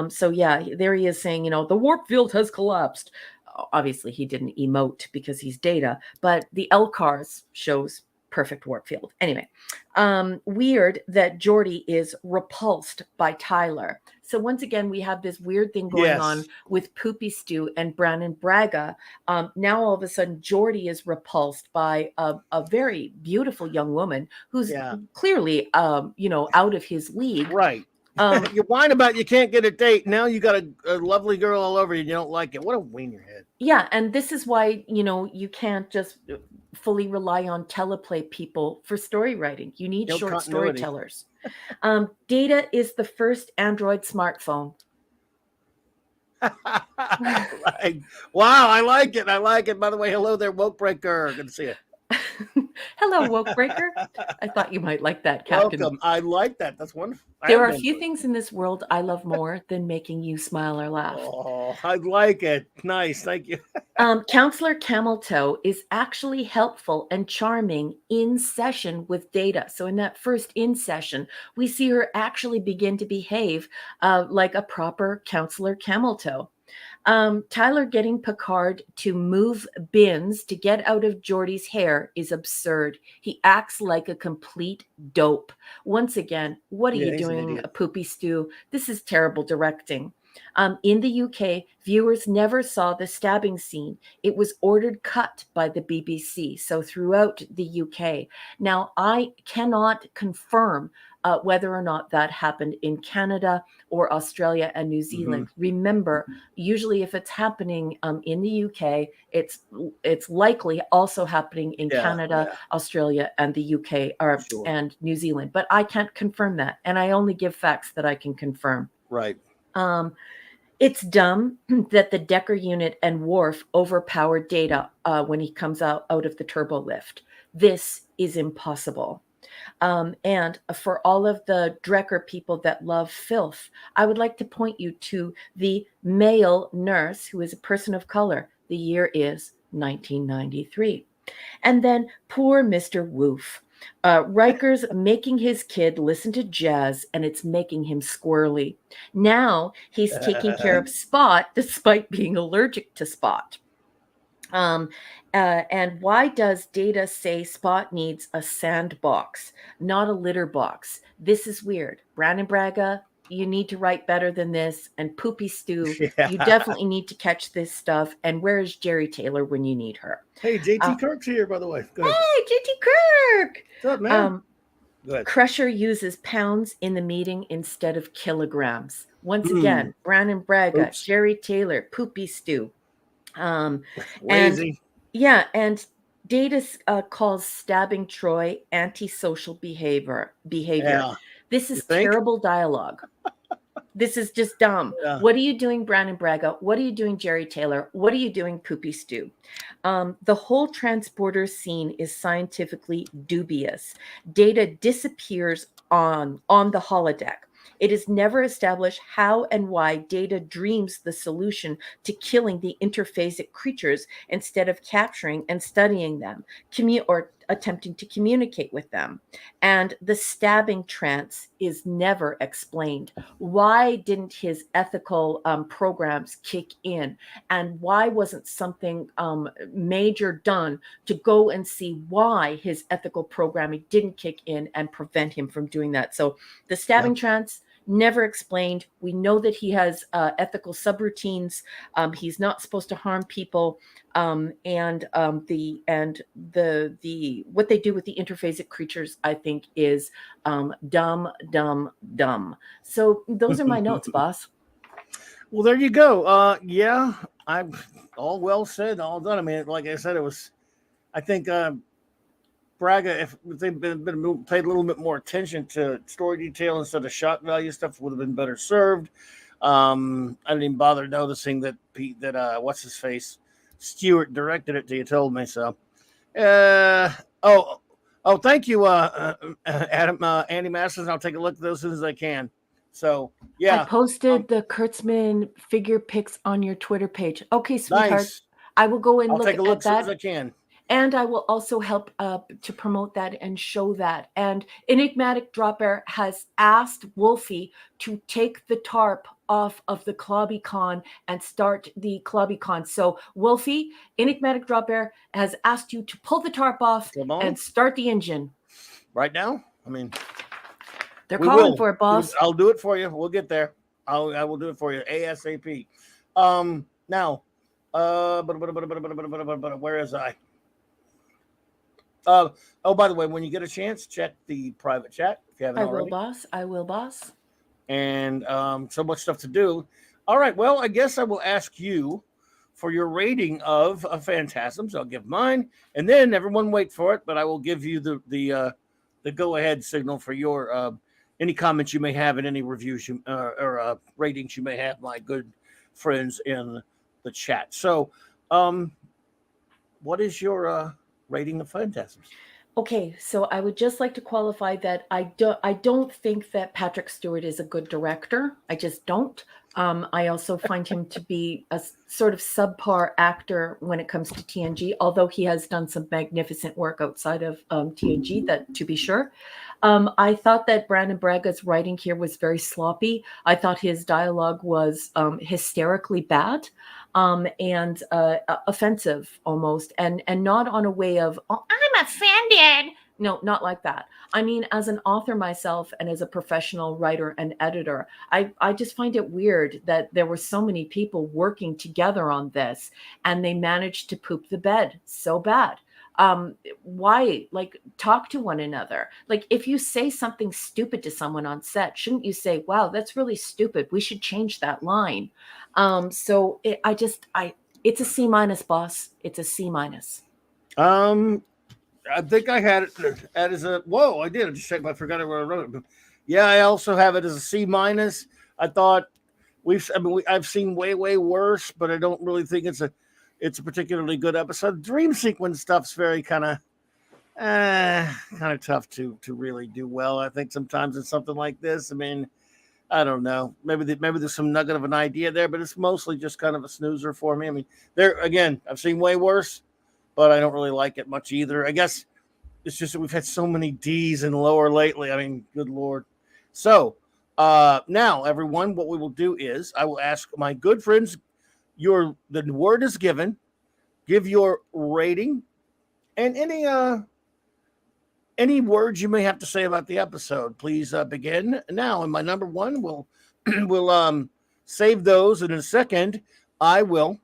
So yeah, there he is saying, the warp field has collapsed. Obviously, he didn't emote because he's Data, but the LCARS shows perfect warp field. Anyway, weird that Geordi is repulsed by Tyler. So once again, we have this weird thing going on with Poopy Stew and Brannon Braga. Now all of a sudden, Geordi is repulsed by a very beautiful young woman who's clearly, out of his league. Right. You whine about you can't get a date. Now you got a lovely girl all over you and you don't like it. What a wiener head. Yeah, and this is why, you can't just fully rely on teleplay people for story writing. You need short storytellers. Data is the first Android smartphone. Right. Wow, I like it. I like it. By the way, hello there, Woke Breaker. Good to see you. Hello, Woke Breaker. I thought you might like that, Captain. Welcome. I like that. That's wonderful. There are a few things in this world I love more than making you smile or laugh. Oh, I like it. Nice. Thank you. Counselor Cameltoe is actually helpful and charming in session with Data. So in that first in session, we see her actually begin to behave like a proper Counselor Cameltoe. Tyler getting Picard to move bins to get out of Geordi's hair is absurd. He acts like a complete dope. Once again, what are you doing, Poopy Stew? This is terrible directing. In the UK, viewers never saw the stabbing scene. It was ordered cut by the BBC, so throughout the UK. Now, I cannot confirm whether or not that happened in Canada or Australia and New Zealand. Remember, usually if it's happening in the UK, it's likely also happening in Canada, Australia, and the UK and New Zealand. But I can't confirm that, and I only give facts that I can confirm. Right. It's dumb that the Decker unit and Worf overpowered Data when he comes out of the turbo lift. This is impossible. And for all of the Drecker people that love filth, I would like to point you to the male nurse who is a person of color. The year is 1993. And then poor Mr. Woof. Riker's making his kid listen to jazz, and it's making him squirrely. Now he's taking care of Spot despite being allergic to Spot. And why does Data say Spot needs a sandbox, not a litter box? This is weird. Brannon Braga, you need to write better than this. And Poopy Stew, you definitely need to catch this stuff. And where is Jerry Taylor when you need her? Hey, JT Kirk's here, by the way. Hey, JT Kirk! What's up, man? Crusher uses pounds in the meeting instead of kilograms. Once again, Brannon Braga, Jerry Taylor, Poopy Stew. Lazy. And Data calls stabbing Troy antisocial behavior. Yeah. This is terrible dialogue. This is just dumb. Yeah. What are you doing, Brannon Braga? What are you doing, Jerry Taylor? What are you doing, Poopy Stew? The whole transporter scene is scientifically dubious. Data disappears on the holodeck. It is never established how and why Data dreams the solution to killing the interphasic creatures instead of capturing and studying them, or attempting to communicate with them. And the stabbing trance is never explained. Why didn't his ethical programs kick in? And why wasn't something major done to go and see why his ethical programming didn't kick in and prevent him from doing that? So the stabbing trance never explained. We know that he has ethical subroutines. He's not supposed to harm people. And the what they do with the interphasic creatures, I think, is dumb, dumb, dumb. So those are my notes, boss. Well, there you go. Yeah, I'm all well said, all done. I mean, like I said, it was. I think Braga, if they'd been paid a little bit more attention to story detail instead of shock value stuff, would have been better served. I didn't even bother noticing that what's his face, Stewart directed it till you told me so. Thank you, Adam, Andy Masters. I'll take a look at those as soon as I can. So yeah, I posted the Kurtzman figure pics on your Twitter page. Okay, sweetheart. Nice. I will go and I'll look take a look at that. as soon as I can. And I will also help to promote that and show that. And Enigmatic Dropper has asked Wolfie to take the tarp off of the CLOBBERIN and start the CLOBBERIN. So Wolfie, Enigmatic Dropper has asked you to pull the tarp off and start the engine. Right now? I mean, they're calling for it, boss. I'll do it for you. We'll get there. I will do it for you ASAP. Now, where is I? By the way, when you get a chance, check the private chat if you haven't already. I will, boss. And so much stuff to do. All right. Well, I guess I will ask you for your rating of Phantasms. I'll give mine, and then everyone wait for it. But I will give you the go ahead signal for your any comments you may have and any reviews or ratings you may have, my good friends in the chat. So, what is your rating of Phantasms? Okay, so I would just like to qualify that I don't think that Patrick Stewart is a good director. I just don't. I also find him to be a sort of subpar actor when it comes to TNG, although he has done some magnificent work outside of TNG, that to be sure. I thought that Brandon Braga's writing here was very sloppy. I thought his dialogue was hysterically bad. And offensive almost, and not on a way of, oh, I'm offended. No, not like that. I mean, as an author myself and as a professional writer and editor, I just find it weird that there were so many people working together on this and they managed to poop the bed so bad. Why? Like, talk to one another. Like, if you say something stupid to someone on set, shouldn't you say, wow, that's really stupid, we should change that line? So it's a C-, boss. It's a C-. I think I had it as a, whoa, I did. I just checked. I forgot where I wrote it. But yeah, I also have it as a C-. I thought I've seen way worse, but I don't really think it's a particularly good episode. Dream sequence stuff's very kind of tough to really do well. I think sometimes it's something like this. I mean, I don't know. Maybe there's some nugget of an idea there, but it's mostly just kind of a snoozer for me. I mean, I've seen way worse, but I don't really like it much either. I guess it's just that we've had so many D's and lower lately. I mean, good Lord. So now, everyone, what we will do is I will ask my good friends, the word is given, give your rating and any words you may have to say about the episode. Please begin now. And my number one will save those, and in a second I will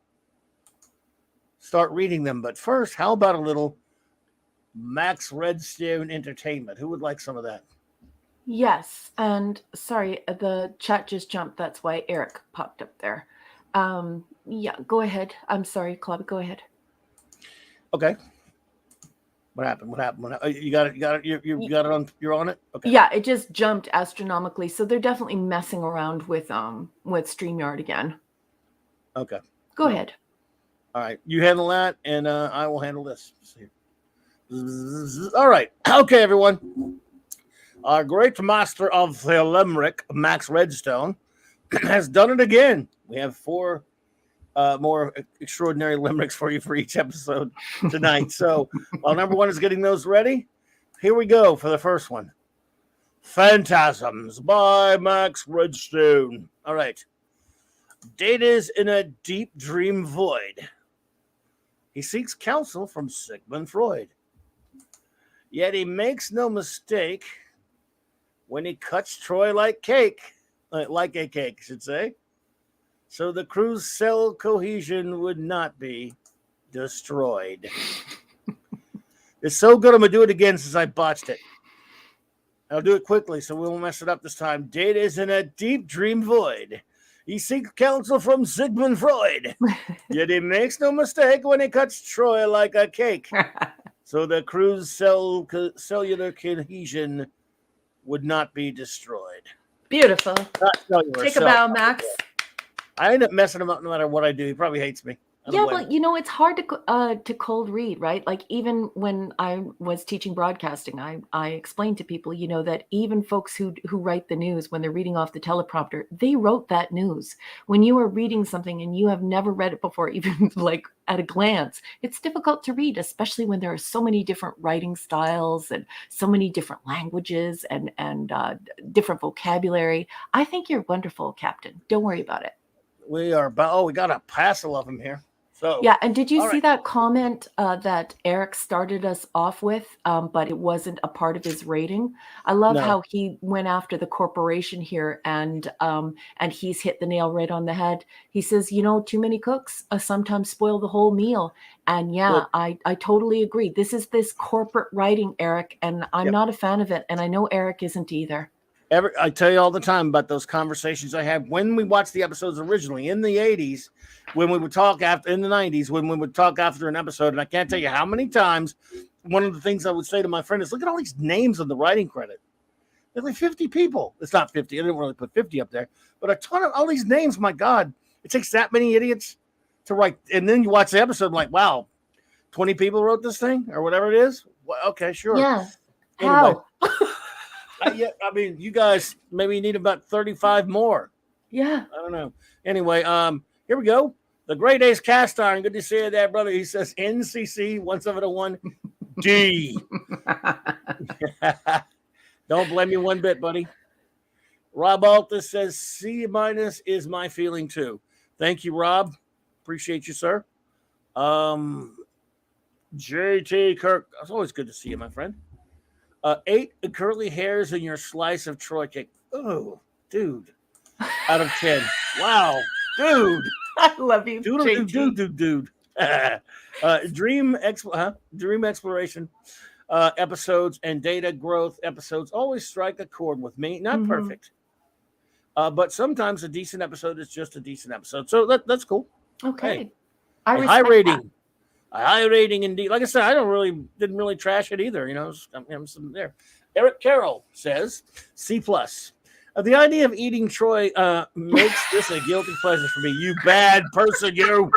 start reading them. But first, how about a little Max Redstone entertainment? Who would like some of that? Yes, and sorry, the chat just jumped. That's why Eric popped up there. Yeah, go ahead. I'm sorry, Club. Go ahead. Okay. What happened? You got it. You got it on. You're on it. Okay. Yeah, it just jumped astronomically. So they're definitely messing around with StreamYard again. Okay. Go ahead. All right, you handle that, and I will handle this. All right. Okay, everyone. Our great master of the limerick, Max Redstone, has done it again. We have 4 more extraordinary limericks for you for each episode tonight. So while number one is getting those ready, here we go for the first one. Phantasms by Max Redstone. All right. Data's in a deep dream void. He seeks counsel from Sigmund Freud. Yet he makes no mistake when he cuts Troy like cake. like a cake, I should say. So the crew's cell cohesion would not be destroyed. It's so good, I'm going to do it again since I botched it. I'll do it quickly so we won't mess it up this time. Data is in a deep dream void. He seeks counsel from Sigmund Freud. Yet he makes no mistake when he cuts Troy like a cake. So the crew's cellular cohesion would not be destroyed. Beautiful. Take a bow, Max. I end up messing him up no matter what I do. He probably hates me. Yeah, but you know, it's hard to cold read, right? Like even when I was teaching broadcasting, I explained to people, you know, that even folks who write the news, when they're reading off the teleprompter, they wrote that news. When you are reading something and you have never read it before, even like at a glance, it's difficult to read, especially when there are so many different writing styles and so many different languages and different vocabulary. I think you're wonderful, Captain. Don't worry about it. We are about, we got a passel of them here. So, yeah, and did you see that comment that Eric started us off with, but it wasn't a part of his rating? I love how he went after the corporation here, and he's hit the nail right on the head. He says, you know, too many cooks sometimes spoil the whole meal. And yeah, I totally agree. This is this corporate writing, Eric, and I'm not a fan of it. And I know Eric isn't either. I tell you all the time about those conversations I had when we watched the episodes originally in the 80s, when we would talk after in the 90s, when we would talk after an episode. And I can't tell you how many times one of the things I would say to my friend is, look at all these names on the writing credit. There's like 50 people. It's not 50. I didn't really put 50 up there, but a ton of all these names. My God, it takes that many idiots to write. And then you watch the episode like, wow, 20 people wrote this thing or whatever it is. Well, okay, sure. Yeah. Anyway. I mean, you guys maybe need about 35 more. Yeah. I don't know. Anyway, here we go. The Great Ace Cast Iron. Good to see you there, brother. He says NCC 1701 D. Don't blame me one bit, buddy. Rob Altus says C- is my feeling too. Thank you, Rob. Appreciate you, sir. JT Kirk. It's always good to see you, my friend. 8 curly hairs in your slice of Troy cake. Oh, dude. Out of 10. Wow, dude. I love you, JT. Dude. Dream exploration episodes and data growth episodes always strike a chord with me. Not perfect. But sometimes a decent episode is just a decent episode. So that's cool. Okay. Hey, high rating. A high rating indeed. Like I said, I didn't really trash it either. You know, I'm there. Eric Carroll says C+. The idea of eating Troy makes this a guilty pleasure for me. You bad person, you.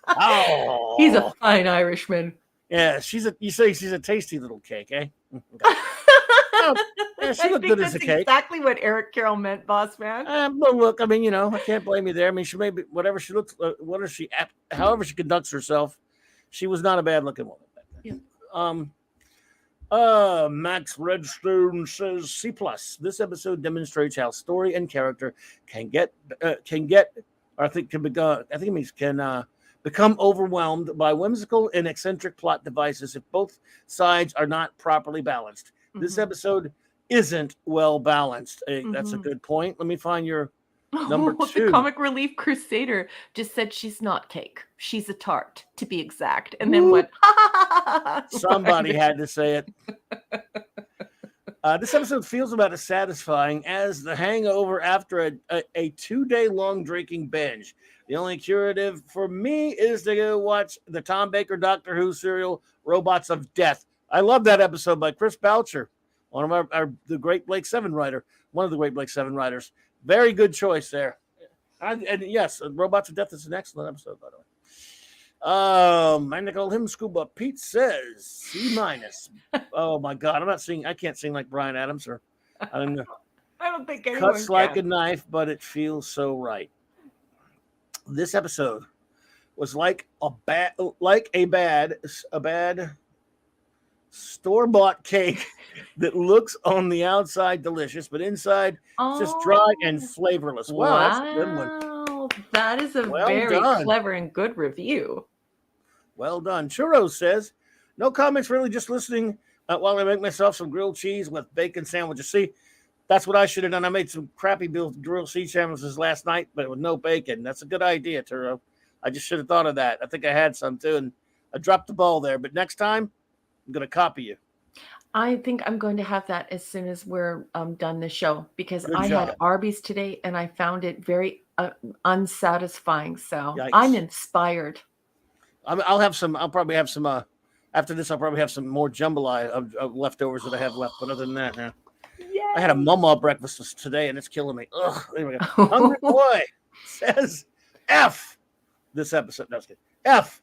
Oh, he's a fine Irishman. Yeah, you say she's a tasty little cake, eh? Yeah, she looked good as a cake. Exactly what Eric Carroll meant, boss man. But look, I mean, you know, I can't blame you there. I mean, she may be whatever she looks, however she conducts herself. She was not a bad-looking woman back then. Yeah. Max Redstone says C+. This episode demonstrates how story and character can become overwhelmed by whimsical and eccentric plot devices if both sides are not properly balanced. This episode isn't well balanced. That's a good point. Let me find your number 2. The Comic Relief Crusader just said she's not cake. She's a tart, to be exact. And then went, somebody had to say it. This episode feels about as satisfying as the hangover after a 2-day-long drinking binge. The only curative for me is to go watch the Tom Baker Doctor Who serial, Robots of Death. I love that episode by Chris Boucher, one of the Great Blake 7 writer, one of the Great Blake 7 writers. Very good choice there. And yes, Robots of Death is an excellent episode, by the way. I call him Scuba. Pete says C-. Oh my God, I can't sing like Bryan Adams or I don't know. I don't think anyone Cuts like a knife, but it feels so right. This episode was like a bad store-bought cake that looks on the outside delicious, but inside just dry and flavorless. Wow, that's a good one. That is a very clever and good review. Well done. Churro says, no comments really, just listening while I make myself some grilled cheese with bacon sandwiches. See, That's what I should have done. I made some crappy grilled sea sandwiches last night, but with no bacon. That's a good idea, Turo. I just should have thought of that. I think I had some too, and I dropped the ball there. But next time, I'm going to copy you. I think I'm going to have that as soon as we're done the show, because Good I job. had Arby's today and I found it very unsatisfying. So Yikes. I'm inspired. I'll have some. I'll probably have some. After this, I'll probably have some more jambalaya of leftovers that I have left. But other than that, I had a mama breakfast today, and it's killing me. Ugh. Anyway, Hungry Boy says F. This episode, no, F.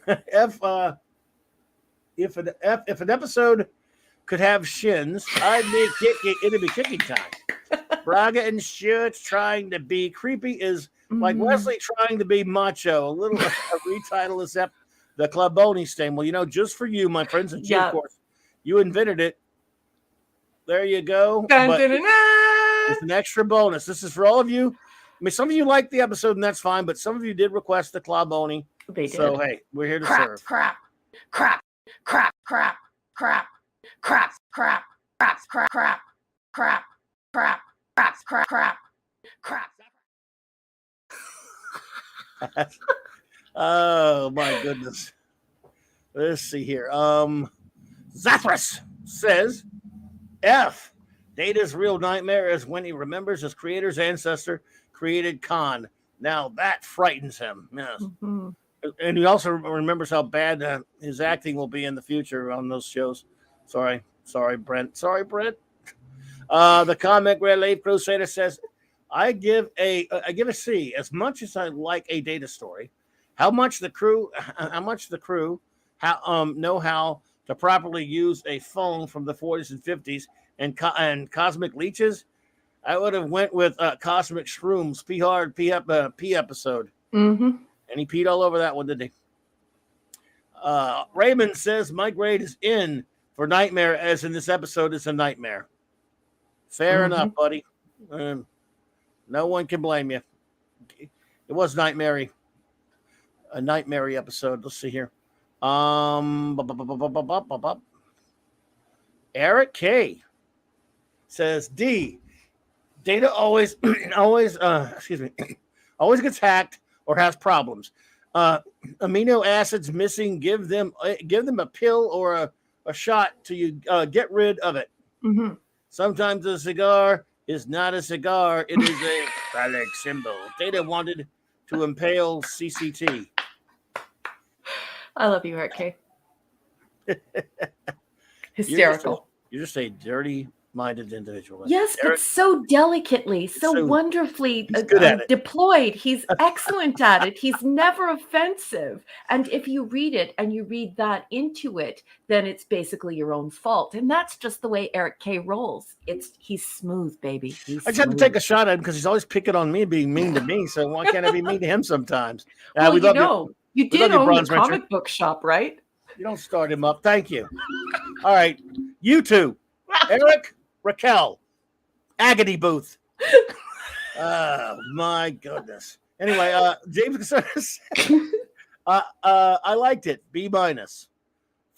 F. If an episode could have shins, I'd be kicking. It'd be kicking time. Braga and Schutz trying to be creepy is like Wesley trying to be macho. A retitle is the Clubboni stain. Well, just for you, my friends, and of course, you invented it. There you go. But it's an extra bonus. This is for all of you. I mean, some of you liked the episode, and that's fine, but some of you did request the Clubboni. They did. So, hey, we're here to serve. Crap. Oh, my goodness. Let's see here. Zathras says, F. Data's real nightmare is when he remembers his creator's ancestor created Khan. Now that frightens him. Yes. Mm-hmm. And he also remembers how bad his acting will be in the future on those shows. Sorry, Brent. The comic Relief Crusader says, I give a C. As much as I like a Data story, how much the crew know how to properly use a phone from the 40s and 50s and cosmic leeches, I would have went with Cosmic Shrooms, P episode. Mm-hmm. And he peed all over that one, didn't he? Raymond says, my grade is in for Nightmare, as in this episode is a nightmare. Fair enough, buddy. No one can blame you. It was a nightmare episode. Let's see here. Eric K says, D. Data always gets hacked or has problems. Amino acids missing. Give them a pill or a shot till you get rid of it. Mm-hmm. Sometimes a cigar is not a cigar. It is a phallic symbol. Data wanted to impale CCT. I love you, Eric K. Hysterical. You're just a dirty-minded individual. Yes, Eric, but so delicately, so wonderfully deployed. He's excellent at it. He's never offensive. And if you read it and you read that into it, then it's basically your own fault. And that's just the way Eric K rolls. He's smooth, baby. I just had to take a shot at him because he's always picking on me, being mean to me. So why can't I be mean to him sometimes? Well, you did own the comic book shop, right? You don't start him up. Thank you. All right. You two. Eric, Raquel, Agony Booth. Oh, my goodness. Anyway, James says, I liked it. B-.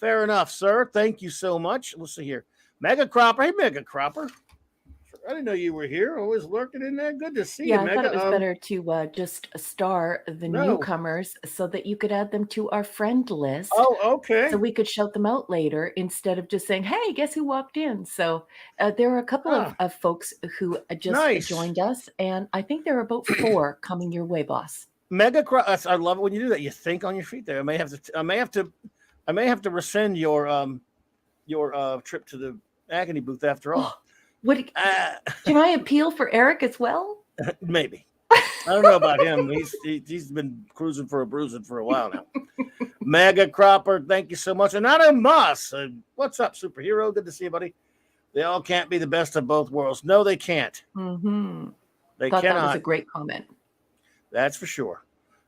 Fair enough, sir. Thank you so much. Let's see here. Mega Cropper. Hey, Mega Cropper. I didn't know you were here. Always lurking in there. Good to see you, Mega. I thought it was better to just star the newcomers so that you could add them to our friend list. Oh, okay. So we could shout them out later instead of just saying, hey, guess who walked in? So there are a couple of folks who just joined us, and I think there are about 4 coming your way, boss. Mega Cropper. I love it when you do that. You think on your feet there. I may have to rescind your trip to the Agony Booth after all. Can I appeal for Eric as well? Maybe. I don't know about him. He's been cruising for a bruising for a while now. Mega Cropper, thank you so much. And Adam Moss, what's up, superhero? Good to see you, buddy. They all can't be the best of both worlds. No, they can't. Mm-hmm. They cannot. That was a great comment. That's for sure.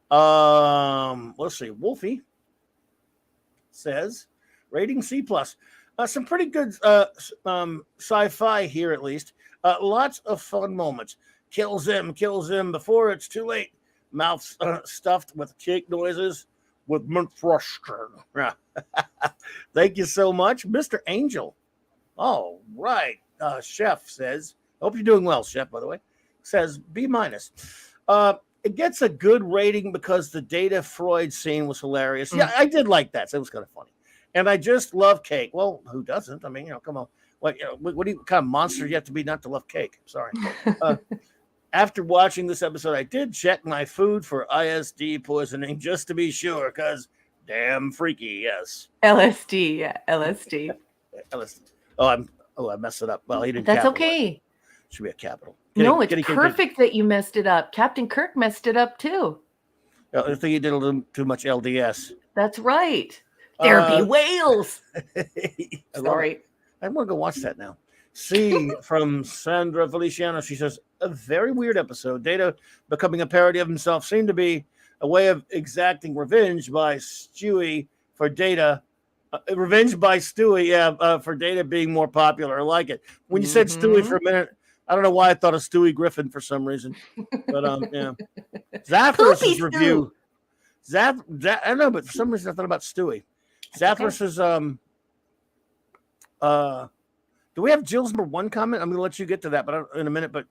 Let's see. Wolfie says, rating C+. Some pretty good sci-fi here, at least. Lots of fun moments. Kills him before it's too late. Mouth stuffed with cake noises with mint frosting. Thank you so much, Mr. Angel. All right. Chef says, Hope you're doing well, Chef, by the way. Says B minus. It gets a good rating because the Data Freud scene was hilarious. Yeah, I did like that. So it was kind of funny. And I just love cake. Well, who doesn't? I mean, come on. What kind of monster do you have to be not to love cake? Sorry. After watching this episode, I did check my food for ISD poisoning just to be sure, because damn freaky, yes. LSD, yeah, LSD. LSD. I messed it up. Well, he didn't. That's okay. Should be a capital. It's perfect that you messed it up. Captain Kirk messed it up too. I think he did a little too much LDS. That's right. There be whales. Sorry. I want to go watch that now. C from Sandra Feliciano. She says, a very weird episode. Data becoming a parody of himself seemed to be a way of exacting revenge by Stewie for Data. Revenge by Stewie, for Data being more popular. I like it. When you said Stewie for a minute, I don't know why I thought of Stewie Griffin for some reason. But yeah. Zathras' review. I don't know, but for some reason I thought about Stewie. Zathras is do we have Jill's number 1 comment? I'm gonna let you get to that in a minute, but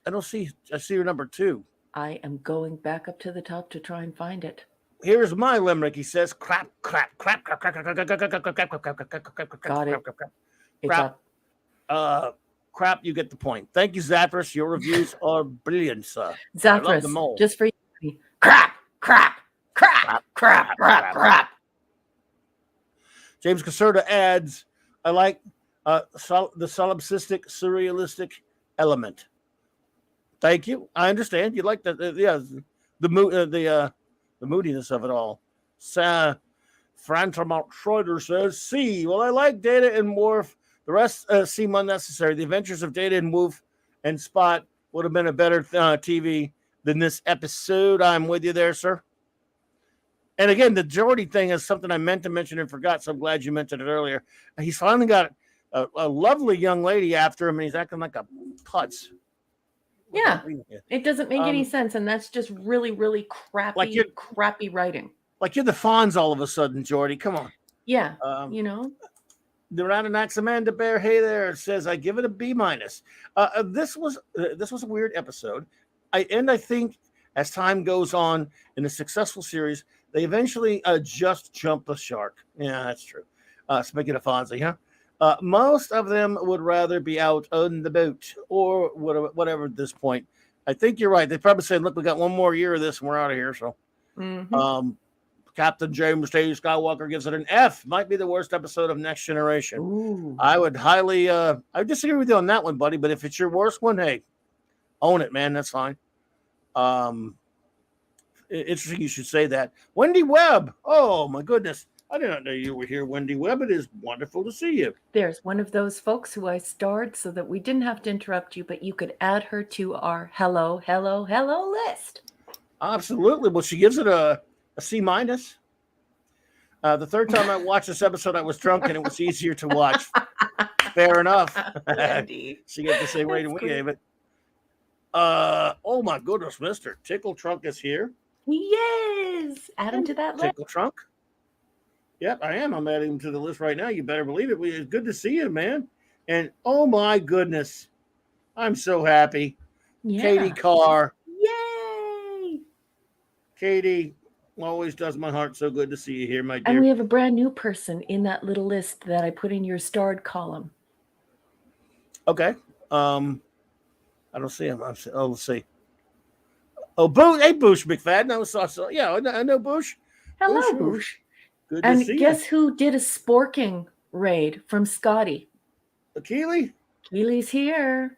I see your number 2. I am going back up to the top to try and find it. Here's my limerick. He says, crap, crap, crap, crap, crap, crap, crap, crap, crap, crap, crap, got it. Crap. Crap, you get the point. Thank you, Zathras. Your reviews are brilliant, sir. Zathras, just for you. Crap, crap, crap, crap, crap, crap. James Caserta adds, I like the solipsistic, surrealistic element. Thank you. I understand. You like the moodiness of it all. Frantamont Schroeder says, C. Well, I like Data and Worf. The rest seem unnecessary. The adventures of Data and Worf and Spot would have been a better TV than this episode. I'm with you there, sir. And again, the Geordie thing is something I meant to mention and forgot, so I'm glad you mentioned it earlier. He's finally got a lovely young lady after him, and he's acting like a putz. Yeah, it doesn't make any sense, and that's just really, really crappy, crappy writing. Like you're the Fonz all of a sudden, Geordie. Come on. Yeah, The Randanax Amanda Bear, hey there, says I give it a B minus. This was a weird episode. I think as time goes on in a successful series, they eventually just jump the shark. Yeah, that's true. Speaking of Fonzie, huh? Most of them would rather be out on the boat or whatever at this point. I think you're right. They probably said, look, we got one more year of this and we're out of here. So Captain James T. Skywalker gives it an F. Might be the worst episode of Next Generation. Ooh. I would highly I disagree with you on that one, buddy, but if it's your worst one, hey, own it, man. That's fine. Interesting you should say that. Wendy Webb. Oh, my goodness. I did not know you were here, Wendy Webb. It is wonderful to see you. There's one of those folks who I starred so that we didn't have to interrupt you, but you could add her to our hello list. Absolutely. Well, she gives it a C minus. The third time I watched this episode, I was drunk and it was easier to watch. Fair enough. She gets the same rating we gave it. Oh my goodness, Mr. Tickle Trunk is here. Yes. Add him to that list. Tickle Trunk. Yep, I am. I'm adding him to the list right now. You better believe it. It's good to see you, man. And oh my goodness, I'm so happy. Yeah. Katie Carr. Yay! Katie, always does my heart so good to see you here, my dear. And we have a brand new person in that little list that I put in your starred column. Okay. I don't see him. Let's see. Oh, Boosh. Hey, Boosh McFadden. Yeah, I know Boosh. Hello, Boosh. Good to see you. And guess who did a sporking raid from Scotty? Keely? Keely's here.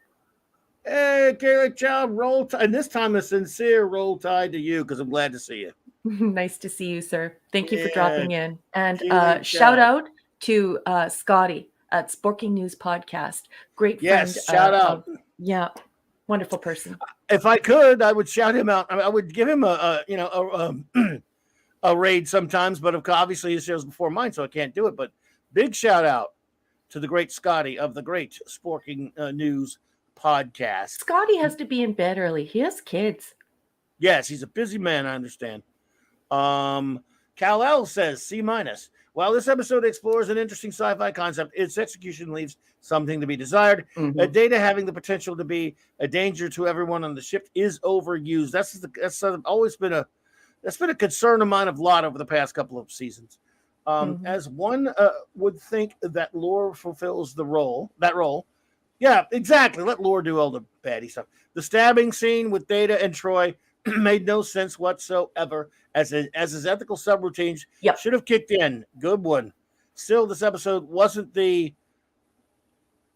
Hey, Keely, child, roll tide. And this time a sincere roll tide to you because I'm glad to see you. Nice to see you, sir. Thank you for dropping in. And shout out to Scotty at Sporking News Podcast. Great friend. Yes, shout out. Yeah, wonderful person. If I could, I would shout him out. I would give him a raid sometimes, but obviously his show's before mine, so I can't do it. But big shout out to the great Scotty of the great Sporking News Podcast. Scotty has to be in bed early. He has kids. Yes, he's a busy man, I understand. Kal-El says C-. While this episode explores an interesting sci-fi concept, its execution leaves something to be desired. Data having the potential to be a danger to everyone on the ship is overused. That's always been a concern of mine a lot over the past couple of seasons. As one would think that Lore fulfills that role. Yeah, exactly. Let Lore do all the baddie stuff. The stabbing scene with Data and Troy made no sense whatsoever, as his ethical subroutines should have kicked in. Good one. Still, this episode wasn't the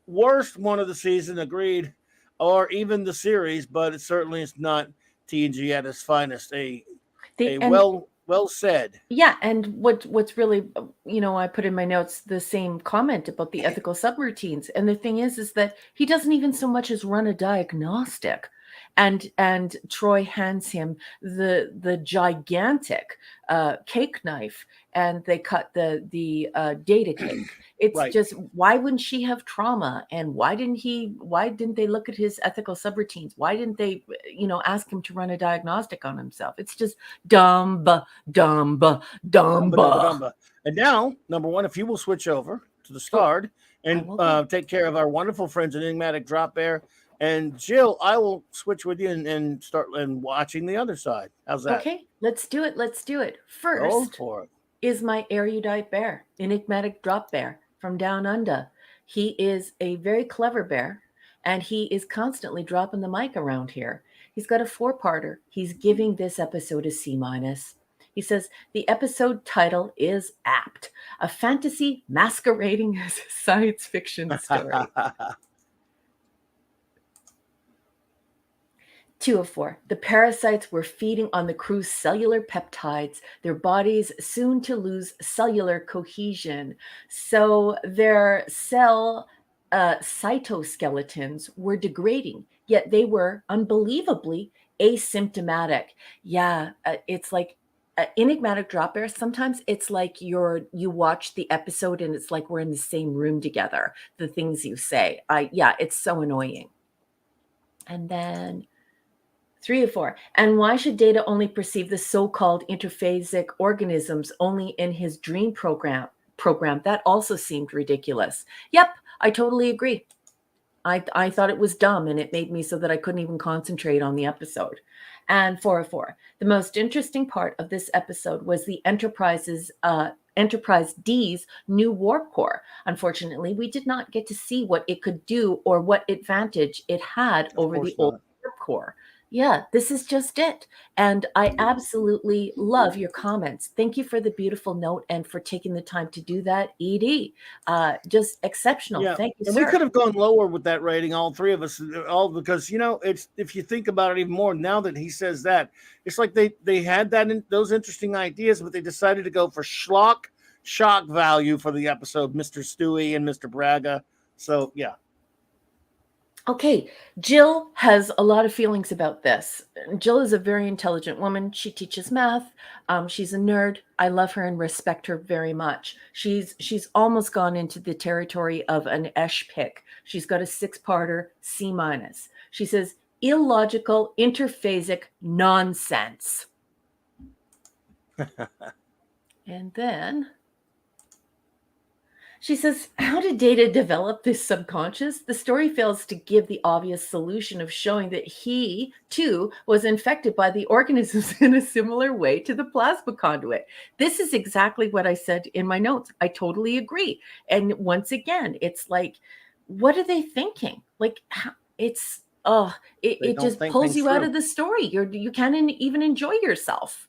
worst one of the season, agreed, or even the series, but it certainly is not TNG at its finest. Well said. Yeah, and what's really, I put in my notes the same comment about the ethical subroutines, and the thing is that he doesn't even so much as run a diagnostic, and Troy hands him the gigantic cake knife, and they cut the data cake. It's just, why wouldn't she have trauma? And why didn't they look at his ethical subroutines? Why didn't they, ask him to run a diagnostic on himself? It's just dumb. And now, number one, if you will switch over to the Stard and take care of our wonderful friends in Enigmatic Drop Bear. And Jill, I will switch with you and start watching the other side. How's that? Okay, let's do it. First is my erudite bear, Enigmatic Drop Bear from Down Under. He is a very clever bear, and he is constantly dropping the mic around here. He's got a 4-parter. He's giving this episode a C-. He says, the episode title is apt. A fantasy masquerading as a science fiction story. 2 of 4. The parasites were feeding on the crew's cellular peptides, their bodies soon to lose cellular cohesion. So their cell cytoskeletons were degrading, yet they were unbelievably asymptomatic. Yeah, it's like Enigmatic Drop Bear. Sometimes it's like you watch the episode and it's like we're in the same room together. The things you say, it's so annoying. And then 3 of 4. And why should Data only perceive the so-called interphasic organisms only in his dream program? That also seemed ridiculous. Yep, I totally agree. I thought it was dumb, and it made me so that I couldn't even concentrate on the episode. And 4 of 4. The most interesting part of this episode was the Enterprise D's new warp core. Unfortunately, we did not get to see what it could do or what advantage it had over the old warp core. Yeah, this is just it. And I absolutely love your comments. Thank you for the beautiful note and for taking the time to do that, Edie. Just exceptional. Yeah. Thank you, and sir. We could have gone lower with that rating, all 3 of us, all because, it's, if you think about it even more, now that he says that, it's like they had those interesting ideas, but they decided to go for shock value for the episode, Mr. Stewie and Mr. Braga. So, yeah. Okay, Jill has a lot of feelings about this. Jill is a very intelligent woman. She teaches math. She's a nerd. I love her and respect her very much. She's almost gone into the territory of an Esh pick. She's got a 6-parter C-. She says, illogical, interphasic nonsense. And then she says, how did Data develop this subconscious? The story fails to give the obvious solution of showing that he, too, was infected by the organisms in a similar way to the plasma conduit. This is exactly what I said in my notes. I totally agree. And once again, it's like, what are they thinking? Like, it just pulls you out of the story. You can't even enjoy yourself.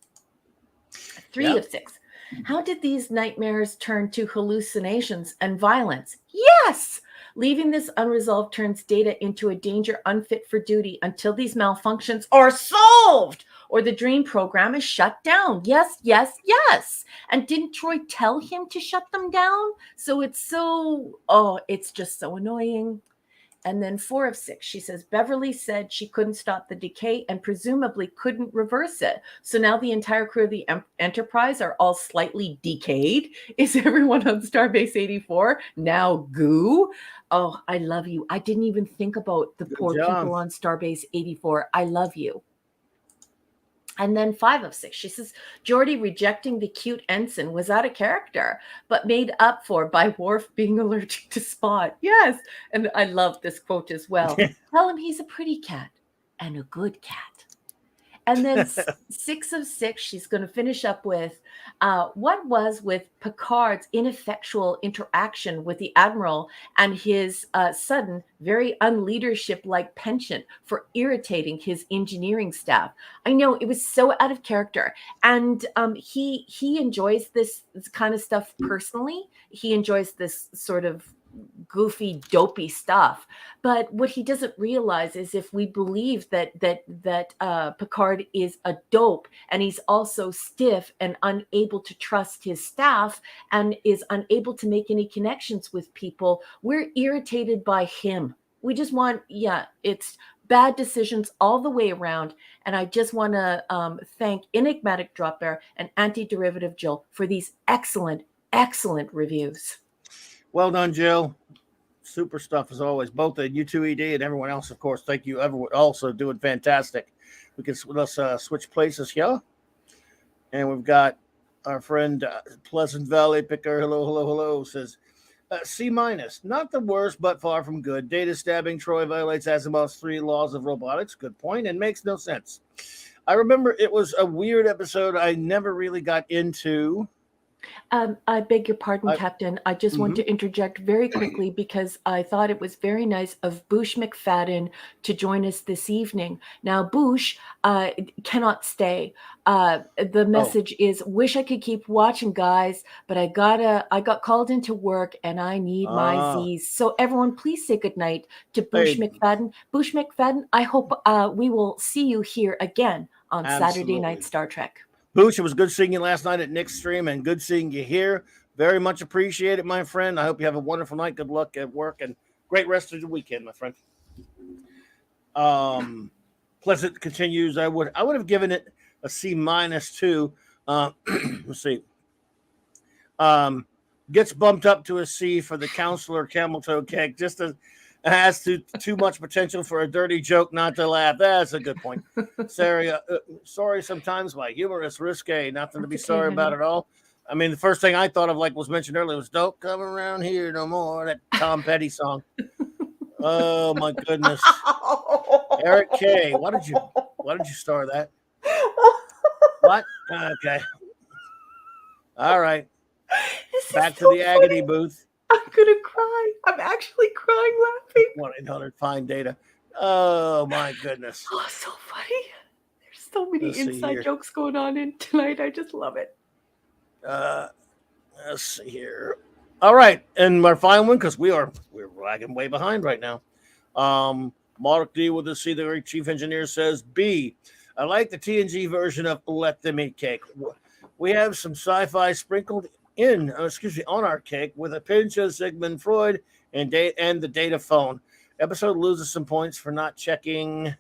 3 of 6. How did these nightmares turn to hallucinations and violence? Yes! Leaving this unresolved turns Data into a danger unfit for duty until these malfunctions are solved or the dream program is shut down. Yes. And didn't Troy tell him to shut them down? So it's just so annoying. And then 4 of 6, she says, Beverly said she couldn't stop the decay and presumably couldn't reverse it. So now the entire crew of the Enterprise are all slightly decayed. Is everyone on Starbase 84 now goo? Oh, I love you. I didn't even think about the poor people on Starbase 84. I love you. And then 5 of 6, she says, Geordie rejecting the cute ensign was out of character, but made up for by Worf being allergic to Spot. Yes. And I love this quote as well. Tell him he's a pretty cat and a good cat. And then 6 of 6, she's going to finish up with what was with Picard's ineffectual interaction with the Admiral and his sudden, very unleadership-like penchant for irritating his engineering staff. I know it was so out of character. And he enjoys this kind of stuff personally. He enjoys this sort of goofy, dopey stuff. But what he doesn't realize is if we believe that Picard is a dope and he's also stiff and unable to trust his staff and is unable to make any connections with people, we're irritated by him. We just want, it's bad decisions all the way around. And I just want to thank Enigmatic Drop Bear and Anti-Derivative Jill for these excellent, excellent reviews. Well done, Jill. Super stuff as always. Both the U2ED and everyone else, of course. Thank you, everyone. Also doing fantastic. Let's switch places here, and we've got our friend Pleasant Valley Picker. Hello. Says C-, not the worst, but far from good. Data stabbing Troy violates Asimov's 3 laws of robotics. Good point, and makes no sense. I remember it was a weird episode. I never really got into. I beg your pardon, Captain. I just want to interject very quickly because I thought it was very nice of Boosh McFadden to join us this evening. Now, Boosh cannot stay. The message is, wish I could keep watching, guys, but I got called into work and I need my Z's. So everyone, please say goodnight to Boosh McFadden. Boosh McFadden, I hope we will see you here again on Saturday Night Star Trek. Boosh, it was good seeing you last night at Nick's stream and good seeing you here. Very much appreciate it, my friend. I hope you have a wonderful night. Good luck at work and great rest of the weekend, my friend. Pleasant continues. I would have given it a C- too. Let's see. Gets bumped up to a C for the counselor camel toe cake. Just as has too much potential for a dirty joke not to laugh. That's a good point. Sarah, sorry sometimes my humor is risque. Nothing to be sorry about at all. I mean, the first thing I thought of, like was mentioned earlier, was "Don't Come Around Here No More," that Tom Petty song. Oh my goodness. Eric K, why did you star that? What? Okay. All right. Back to the agony booth. I'm gonna cry. I'm actually crying laughing. 1-800-FIND-DATA. Oh my goodness. Oh, so funny. There's so many inside jokes going on in tonight. I just love it. Let's see here. All right, and our final one, because we're lagging way behind right now. Mark D with the C, the great chief engineer, says B. I like the TNG version of Let Them Eat Cake. We have some sci-fi sprinkled on our cake with a pinch of Sigmund Freud and the data phone. Episode loses some points for not checking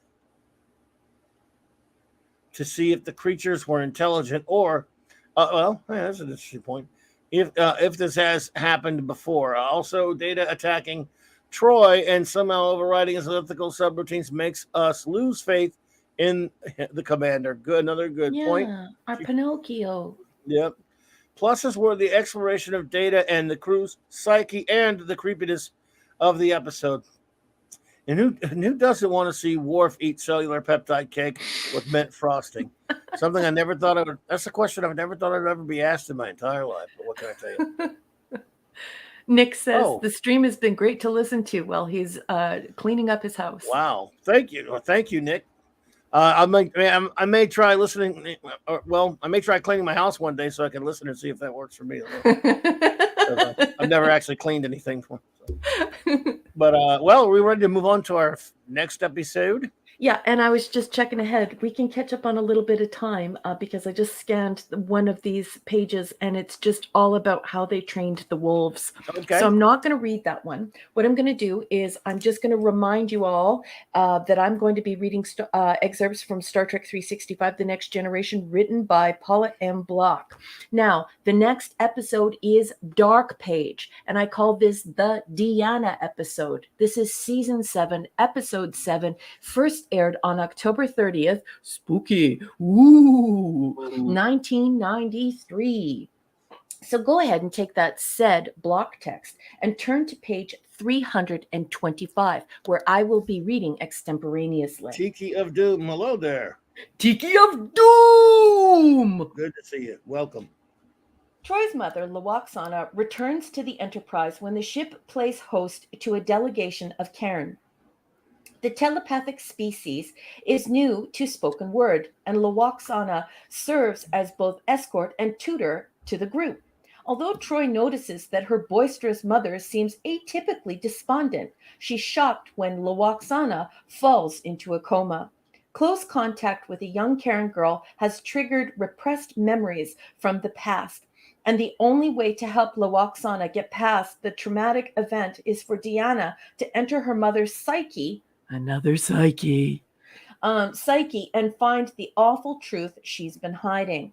to see if the creatures were intelligent or, that's an interesting point. If this has happened before. Also, data attacking Troy and somehow overriding his elliptical subroutines makes us lose faith in the commander. Another good point. Our Pinocchio. Yep. Pluses were the exploration of data and the crew's psyche and the creepiness of the episode. And who doesn't want to see Worf eat cellular peptide cake with mint frosting? Something I never thought I would. That's a question I've never thought I'd ever be asked in my entire life. But what can I tell you? Nick says the stream has been great to listen to while he's cleaning up his house. Wow. Thank you, Nick. I may try listening. I may try cleaning my house one day so I can listen and see if that works for me. I've never actually cleaned anything for. But are we ready to move on to our next episode? Yeah, and I was just checking ahead. We can catch up on a little bit of time because I just scanned one of these pages and it's just all about how they trained the wolves. Okay. So I'm not going to read that one. What I'm going to do is I'm just going to remind you all that I'm going to be reading excerpts from Star Trek 365, The Next Generation, written by Paula M. Block. Now, the next episode is Dark Page, and I call this the Deanna episode. This is Season 7, Episode 7, first aired on October 30th, spooky, 1993. So go ahead and take that said block text and turn to page 325, where I will be reading extemporaneously. Tiki of Doom, hello there. Tiki of Doom! Good to see you. Welcome. Troy's mother, Lwaxana, returns to the Enterprise when the ship plays host to a delegation of Cairn. The telepathic species is new to spoken word, and Lwaxana serves as both escort and tutor to the group. Although Troy notices that her boisterous mother seems atypically despondent, she's shocked when Lwaxana falls into a coma. Close contact with a young Cairn girl has triggered repressed memories from the past, and the only way to help Lwaxana get past the traumatic event is for Deanna to enter her mother's psyche, another psyche, and find the awful truth she's been hiding.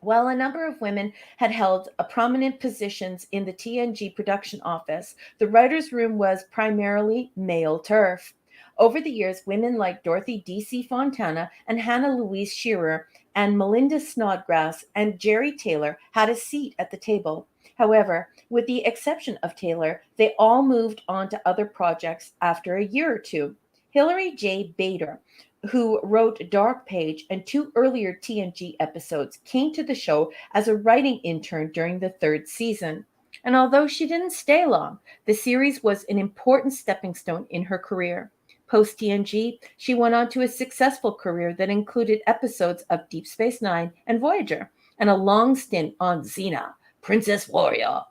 While a number of women had held prominent positions in the TNG production office, the writer's room was primarily male turf. Over the years, women like Dorothy D.C. Fontana and Hannah Louise Shearer and Melinda Snodgrass and Jerry Taylor had a seat at the table. However, with the exception of Taylor, they all moved on to other projects after a year or two. Hilary J. Bader, who wrote Dark Page and 2 earlier TNG episodes, came to the show as a writing intern during the 3rd season. And although she didn't stay long, the series was an important stepping stone in her career. Post TNG, she went on to a successful career that included episodes of Deep Space Nine and Voyager, and a long stint on Xena, Princess Warrior.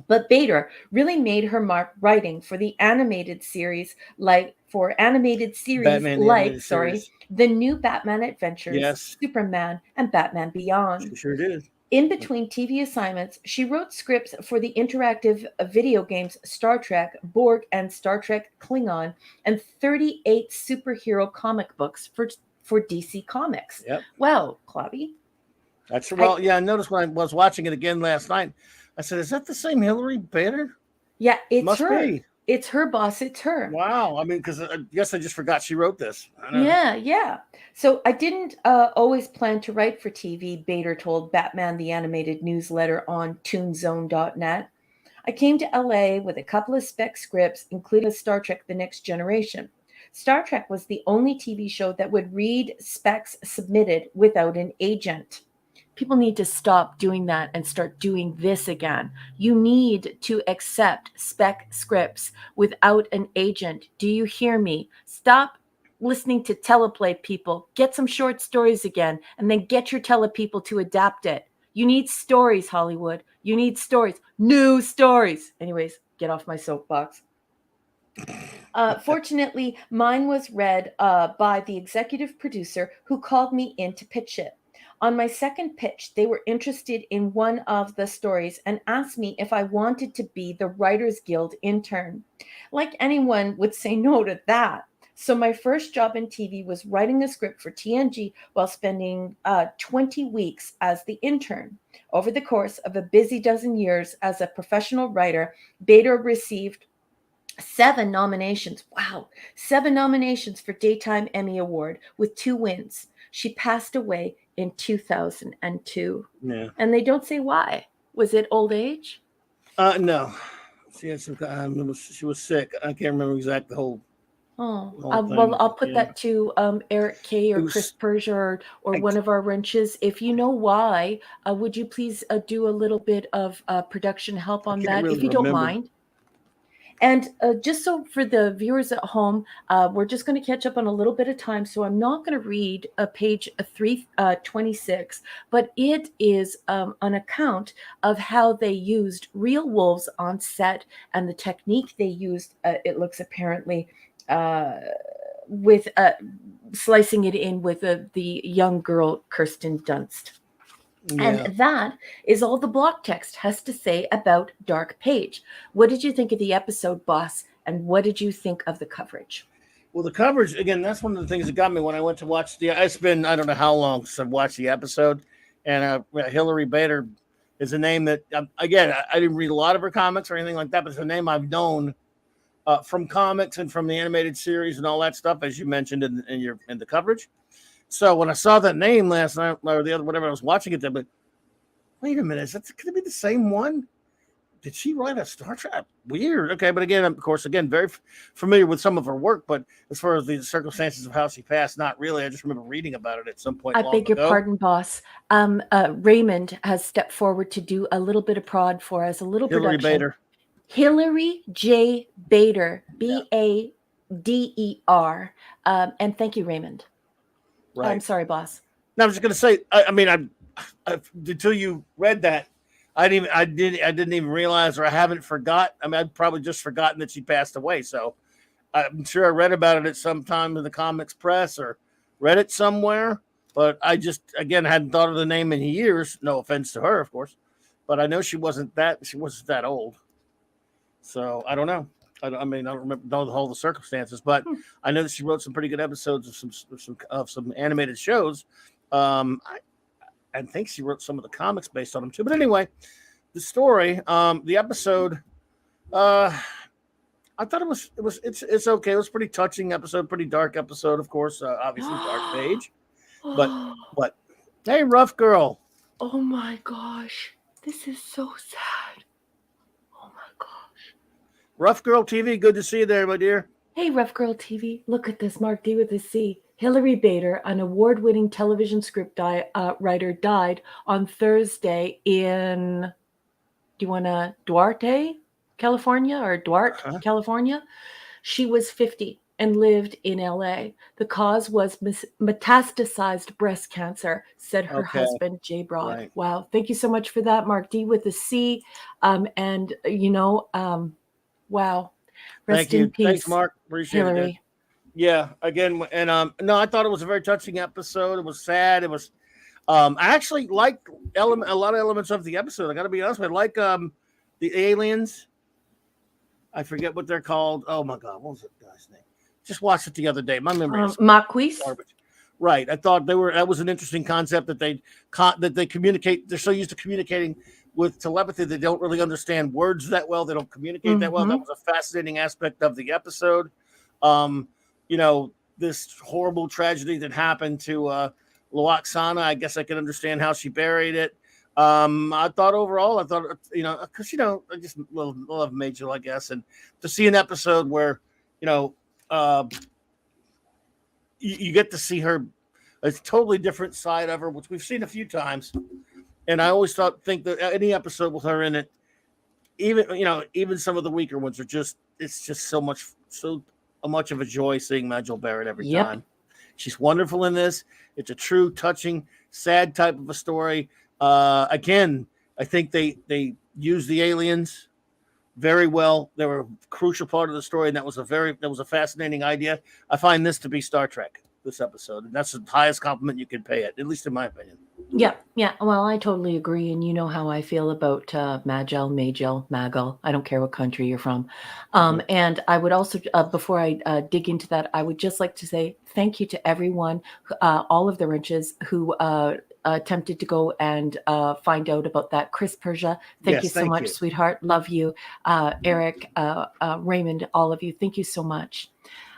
But Bader really made her mark writing for the animated series, the new Batman Adventures, yes. Superman, and Batman Beyond. She sure did. In between TV assignments, she wrote scripts for the interactive video games Star Trek, Borg, and Star Trek Klingon, and 38 superhero comic books for DC Comics. Yep. Well, Clobby. I noticed when I was watching it again last night, I said, is that the same Hilary Bader? Yeah, it's Must her. Be. It's her, boss. It's her. Wow. I mean, because I guess I just forgot she wrote this. Yeah. So I didn't always plan to write for TV, Bader told Batman the Animated newsletter on toonzone.net. I came to LA with a couple of spec scripts, including Star Trek The Next Generation. Star Trek was the only TV show that would read specs submitted without an agent. People need to stop doing that and start doing this again. You need to accept spec scripts without an agent. Do you hear me? Stop listening to teleplay people. Get some short stories again, and then get your telepeople to adapt it. You need stories, Hollywood. You need stories. New stories. Anyways, get off my soapbox. Fortunately, mine was read by the executive producer who called me in to pitch it. On my second pitch, they were interested in one of the stories and asked me if I wanted to be the Writers Guild intern. Like anyone would say no to that. So my first job in TV was writing a script for TNG while spending 20 weeks as the intern. Over the course of a busy dozen years as a professional writer, Bader received 7 nominations. Wow, 7 nominations for Daytime Emmy Award with 2 wins. She passed away in 2002. Yeah. And they don't say why. Was it old age? No. She had some she was sick. I can't remember exactly the whole. Well, I'll put that to Eric K or Chris Persia or one of our wrenches. If you know why, would you please do a little bit of production help on that, if you don't mind? And just so for the viewers at home, we're just going to catch up on a little bit of time. So I'm not going to read page 326, but it is an account of how they used real wolves on set and the technique they used, it looks apparently, with slicing it in with the young girl, Kirsten Dunst. Yeah. And that is all the block text has to say about Dark Page. What did you think of the episode, boss? And what did you think of the coverage? Well, the coverage, again, that's one of the things that got me when I went to watch it's been, I don't know how long since I've watched the episode. And Hilary Bader is a name that, again, I didn't read a lot of her comics or anything like that, but it's a name I've known from comics and from the animated series and all that stuff, as you mentioned in the coverage. So when I saw that name last night or the other whatever, I was watching it, but wait a minute, could it be the same one? Did she write a Star Trek? Weird. Okay, but again, of course, very familiar with some of her work, but as far as the circumstances of how she passed, not really. I just remember reading about it at some point. I beg your pardon, boss. Raymond has stepped forward to do a little bit of prod for us, a little Hillary production. Bader. Hillary J. Bader, Bader. And thank you, Raymond. Right. I'm sorry, boss. No, I was just going to say, I until you read that, I didn't even realize, or I haven't forgot. I'd probably just forgotten that she passed away. So I'm sure I read about it at some time in the comics press or read it somewhere. But I just, again, hadn't thought of the name in years. No offense to her, of course. But I know she wasn't that old. So I don't know. I don't remember the whole circumstances, but I know that she wrote some pretty good episodes of some animated shows. I think she wrote some of the comics based on them too. But anyway, the story, the episode, I thought it's okay. It was a pretty touching episode, pretty dark episode, of course. Obviously, dark page. But what? Hey, rough girl. Oh my gosh, this is so sad. Oh my gosh. Rough Girl TV, good to see you there, my dear. Hey, Rough Girl TV, look at this, Mark D with a C. Hillary Bader, an award-winning television script writer, died on Thursday in, Duarte, California, or Duarte, California? She was 50 and lived in LA. The cause was metastasized breast cancer, said her husband, Jay Broad. Right. Wow. Thank you so much for that, Mark D with a C. Wow. Rest in peace. Thanks, Mark. Appreciate Hillary. It. Yeah, again, and no, I thought it was a very touching episode. It was sad. It was, I actually liked a lot of elements of the episode. I got to be honest with you. I like the aliens. I forget what they're called. Oh my God, what was that guy's name? Just watched it the other day. My memory is Maquis. Right. I thought that was an interesting concept that they communicate. They're so used to communicating with telepathy, they don't really understand words that well. They don't communicate that well. That was a fascinating aspect of the episode. This horrible tragedy that happened to Loaxana, I guess I can understand how she buried it. I thought overall, because I just love Major, I guess, and to see an episode where, you get to see her a totally different side of her, which we've seen a few times. And I always think that any episode with her in it, even some of the weaker ones it's just so much of a joy seeing Majel Barrett every time. She's wonderful in this. It's a true, touching, sad type of a story. Again, I think they used the aliens very well. They were a crucial part of the story, and that was a fascinating idea. I find this to be Star Trek, this episode, and that's the highest compliment you could pay it, at least in my opinion. Yeah. Well, I totally agree, and you know how I feel about Magel. I don't care what country you're from. And I would also, before I dig into that, I would just like to say thank you to everyone, all of the wrenches who attempted to go and find out about that. Chris Persia, thank you so much, sweetheart. Love you. Eric, Raymond, all of you. Thank you so much.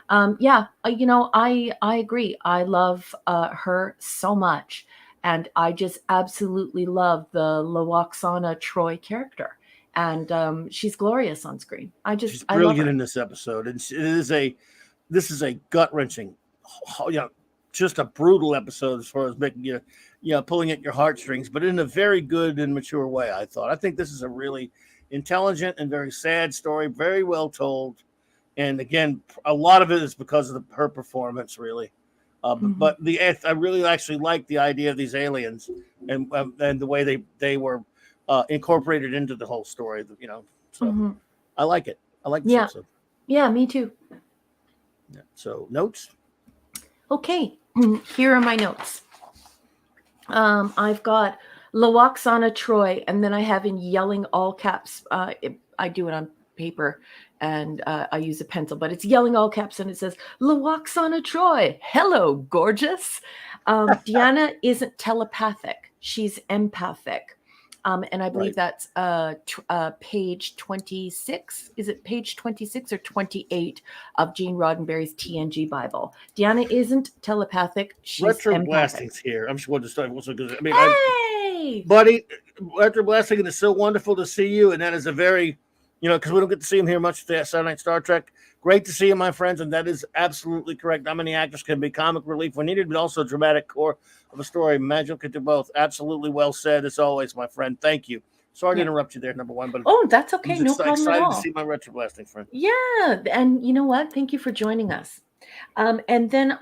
I agree. I love her so much. And I just absolutely love the Loaxana Troy character. And she's glorious on screen. She's brilliant in this episode. And this is a gut-wrenching, just a brutal episode as far as making you, pulling at your heartstrings, but in a very good and mature way, I thought. I think this is a really intelligent and very sad story, very well told. And again, a lot of it is because of her performance, really. But I really actually like the idea of these aliens and the way they were incorporated into the whole story. So I like it. I like this episode. Yeah, me too. Yeah. So notes. Okay, here are my notes. I've got Loaxana Troy, and then I have in yelling all caps. I do it on paper. And I use a pencil, but it's yelling all caps, and it says, Loaxana Troy, hello, gorgeous. Deanna isn't telepathic. She's empathic. And I believe Right. that's page 26. Is it page 26 or 28 of Gene Roddenberry's TNG Bible? Deanna isn't telepathic. She's Retro empathic. Blasting's here. I'm just going to start also because I mean, Hey! buddy, Retro Blasting, it is so wonderful to see you, and that is a very, because we don't get to see him here much today at Saturday Night Star Trek. Great to see you, my friends, and that is absolutely correct. Not many actors can be comic relief when needed, but also dramatic core of a story. Magic can do both. Absolutely well said, as always, my friend. Thank you. Sorry to Yeah. interrupt you there, number one, but Oh, that's I'm okay. just No problem at excited to all. see my Retro Blasting friend. Yeah. And you know what? Thank you for joining us. And then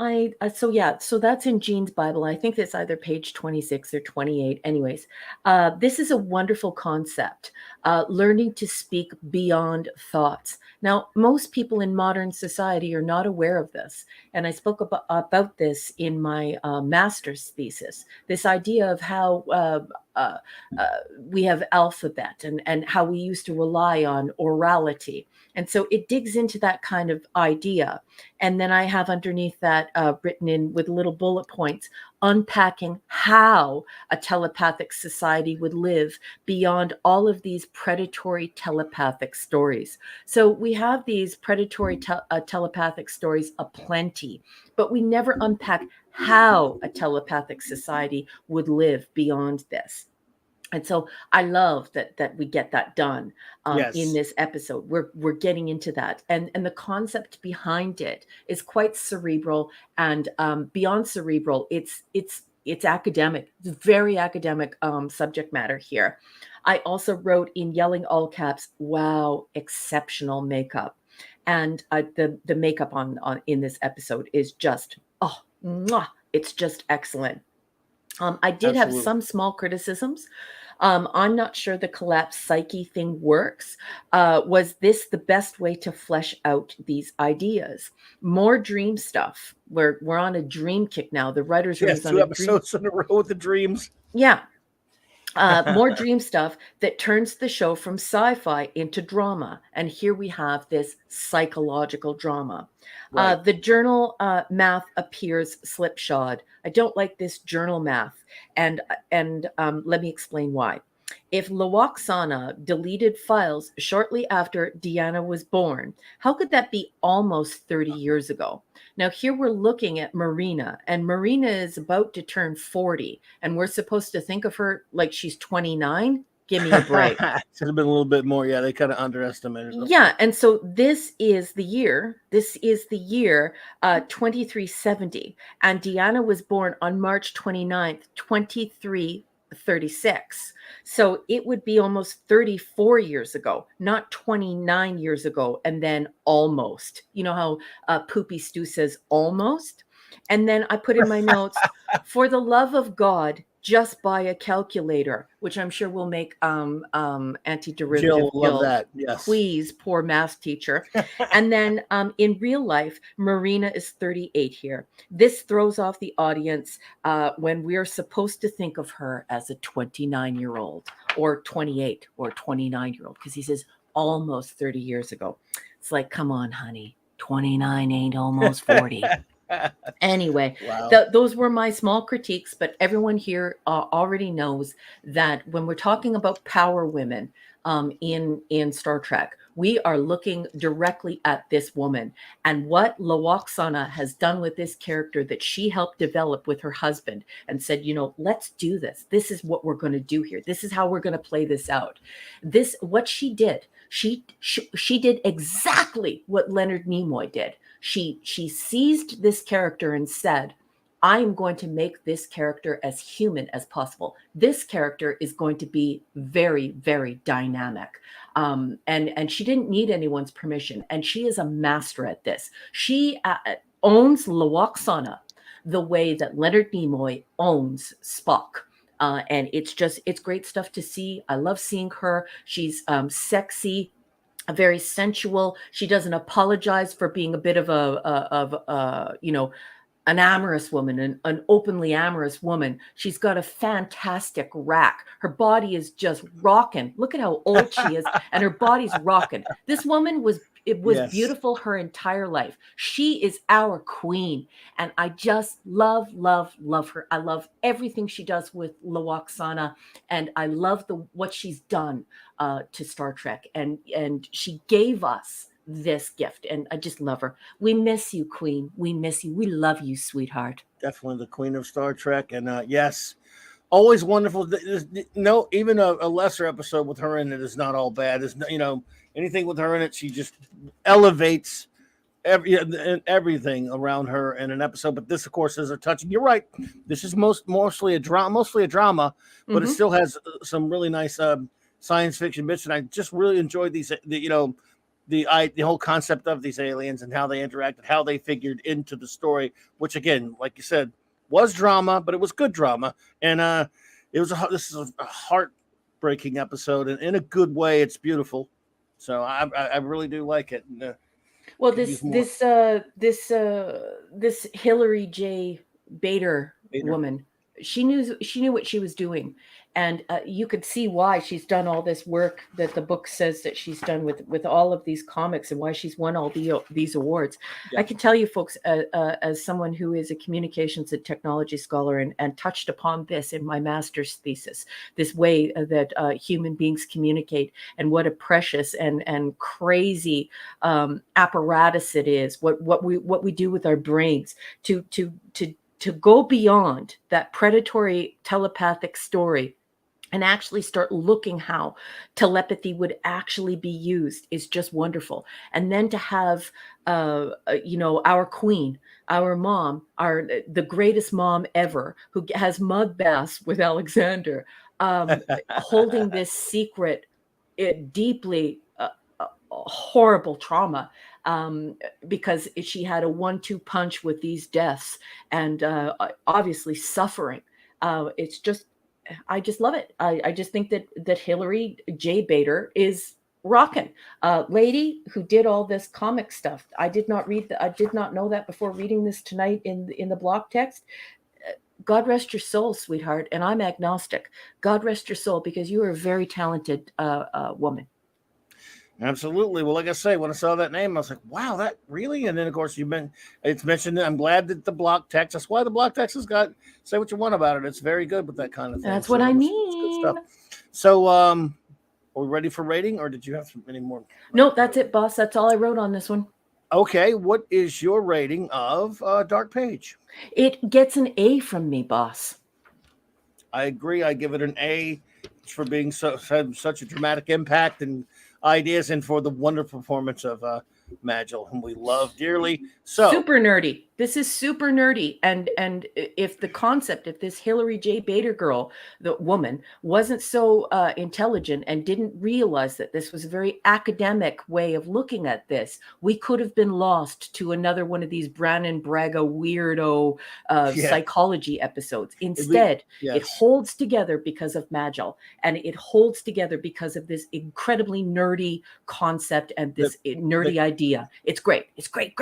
so that's in Gene's Bible. I think it's either page 26 or 28. Anyways, this is a wonderful concept, learning to speak beyond thoughts. Now, most people in modern society are not aware of this. And I spoke about this in my master's thesis, this idea of how we have alphabet and how we used to rely on orality. And so it digs into that kind of idea. And then I have underneath that written in with little bullet points, unpacking how a telepathic society would live beyond all of these predatory telepathic stories. So we have these predatory telepathic stories aplenty, but we never unpack how a telepathic society would live beyond this. And so I love that we get that done in this episode. We're getting into that, and the concept behind it is quite cerebral, and beyond cerebral, it's academic. It's very academic subject matter here. I also wrote in yelling all caps, "Wow, exceptional makeup," and the makeup on in this episode is just it's just excellent. I did have some small criticisms. I'm not sure the collapsed psyche thing works. Was this the best way to flesh out these ideas? More dream stuff. We're on a dream kick now. The writers' room is on 2 a episodes in a row with the dreams. Yeah. More dream stuff that turns the show from sci-fi into drama. And here we have this psychological drama. Right. The journal math appears slipshod. I don't like this journal math. And let me explain why. If Lawaksana deleted files shortly after Deanna was born, how could that be almost 30 years ago? Now, here we're looking at Marina, and Marina is about to turn 40, and we're supposed to think of her like she's 29. Give me a break. Should have been a little bit more. Yeah, they kind of underestimated them. Yeah, and so this is the year 2370, and Deanna was born on March 29th, 2336. So it would be almost 34 years ago, not 29 years ago, and then almost. You know how Poopy Stew says almost? And then I put in my notes, for the love of God, just buy a calculator, which I'm sure will make antiderivative Jill love that. Yes. Please, poor math teacher. And then in real life, Marina is 38 here. This throws off the audience when we're supposed to think of her as a 29-year-old or 28 or 29-year-old, because he says almost 30 years ago. It's like, come on, honey, 29 ain't almost 40. Anyway, Wow. Those were my small critiques, but everyone here already knows that when we're talking about power women in Star Trek, we are looking directly at this woman and what Lawaksana has done with this character that she helped develop with her husband and said, let's do this. This is what we're going to do here. This is how we're going to play this out. What she did, she did exactly what Leonard Nimoy did. She seized this character and said, I am going to make this character as human as possible. This character is going to be very, very dynamic. And she didn't need anyone's permission. And she is a master at this. She owns Lawaksana the way that Leonard Nimoy owns Spock. And it's great stuff to see. I love seeing her. She's sexy, very sensual. She doesn't apologize for being a bit of an amorous woman, an openly amorous woman. She's got a fantastic rack. Her body is just rocking. Look at how old she is, and her body's rocking. This woman it was beautiful her entire life. She is our queen, and I just love her. I love everything she does with Lawaksana, and I love what she's done to Star Trek, and she gave us this gift, and I just love her. We miss you, Queen. We miss you. We love you, sweetheart. Definitely the queen of Star Trek, and yes, always wonderful. No, even a lesser episode with her in it is not all bad. Is anything with her in it, she just elevates everything around her in an episode. But this, of course, is a touching. You're right. This is mostly a drama, but it still has some really nice science fiction bits, and I just really enjoyed these. The whole concept of these aliens and how they interacted, how they figured into the story, which again, like you said, was drama, but it was good drama, and this is a heartbreaking episode, and in a good way. It's beautiful, so I really do like it. Well, this Hillary J. Bader woman, she knew what she was doing, and you could see why she's done all this work that the book says that she's done with all of these comics, and why she's won all these awards. Yeah. I can tell you, folks, as someone who is a communications and technology scholar, and touched upon this in my master's thesis, this way that human beings communicate, and what a precious and crazy apparatus it is, what we do with our brains to go beyond that predatory telepathic story and actually start looking how telepathy would actually be used is just wonderful. And then to have, our queen, our mom, the greatest mom ever, who has mud baths with Alexander, holding this secret, deeply horrible trauma, because she had a 1-2 punch with these deaths, and obviously suffering. It's just, I just love it. I just think that Hillary J. Bader is rocking. Lady who did all this comic stuff. I did not know that before reading this tonight in the block text. God rest your soul, sweetheart. And I'm agnostic. God rest your soul, because you are a very talented woman. Absolutely. Well, like I say, when I saw that name, I was like, wow, that really? And then, of course, it's mentioned. I'm glad that the block text, that's why the block text has got, say what you want about it. It's very good with that kind of thing. That's what I mean. It's good stuff. So, are we ready for rating, or did you have any more? No, that's it, boss. That's all I wrote on this one. Okay. What is your rating of Dark Page? It gets an A from me, boss. I agree. I give it an A for being had such a dramatic impact and ideas, and for the wonderful performance of Magil, whom we love dearly. So super nerdy. This is super nerdy. And if this Hillary J. Bader girl, the woman, wasn't so intelligent and didn't realize that this was a very academic way of looking at this, we could have been lost to another one of these Brannon Braga weirdo psychology episodes. Instead, it holds together because of Magil, and it holds together because of this incredibly nerdy concept and this nerdy idea. It's great. It's great.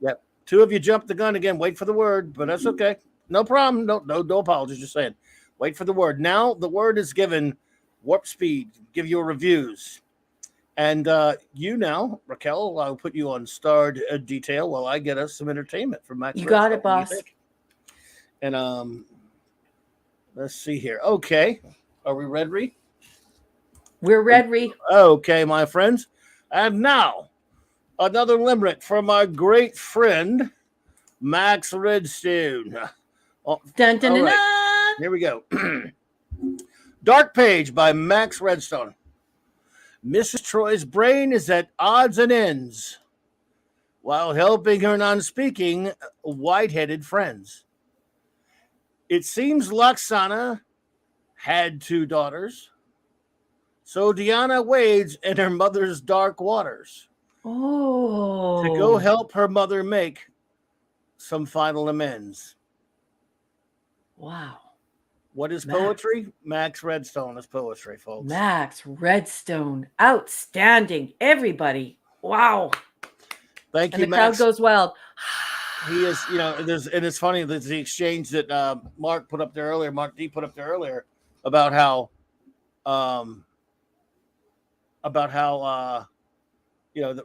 Yep. Two of you jumped the gun again. Wait for the word, but that's okay. No problem. No apologies. Just saying. Wait for the word. Now the word is given. Warp speed. Give your reviews. And you now, Raquel, I'll put you on starred detail while I get us some entertainment from Max. You got it, boss. And let's see here. Okay. Are we ready? We're ready. Okay, my friends. And now, another limerick from our great friend, Max Redstone. Dun, dun, dun, right. dun. Here we go. Dark Page by Max Redstone. Mrs. Troy's brain is at odds and ends while helping her non-speaking white-headed friends. It seems Laksana had 2 daughters, so Deanna wades in her mother's dark waters. Oh. To go help her mother make some final amends. Wow. What is poetry? Max Redstone is poetry, folks. Max Redstone. Outstanding. Everybody. Wow. Thank you, the Max. Crowd goes wild. He is, and it's funny, there's the exchange that Mark D put up there earlier about how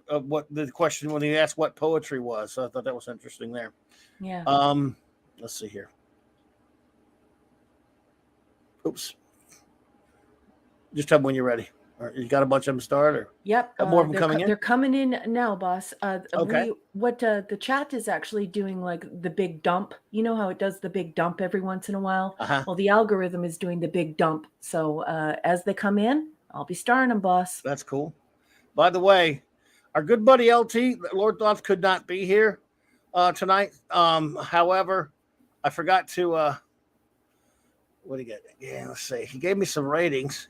what the question when he asked what poetry was. So I thought that was interesting there. Yeah. Let's see here. Oops. Just tell me when you're ready. You got a bunch of them started? Yep. More of them coming in? They're coming in now, boss. Okay. The chat is actually doing like the big dump. You know how it does the big dump every once in a while? Uh-huh. Well, the algorithm is doing the big dump. So as they come in, I'll be starring them, boss. That's cool. By the way, our good buddy LT, Lord Thoth, could not be here tonight. However, I forgot to what did he get? Yeah, let's see. He gave me some ratings.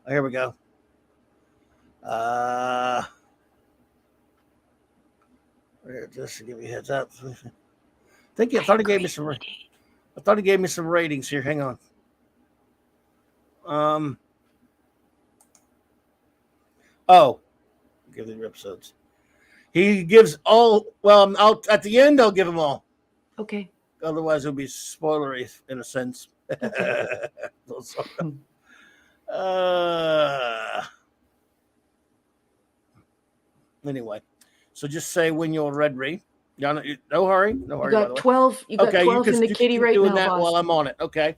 Oh, here we go. Just to give you a heads up. I thought he gave me some. I thought he gave me some ratings here. Hang on. Oh, give the episodes. He gives all. Well, at the end I'll give them all. Okay. Otherwise, it'll be spoilery in a sense. Okay. Anyway, so just say when you're ready. No hurry. No hurry. You got 12. You got 12 in the kitty right doing now, that boss. while I'm on it. Okay.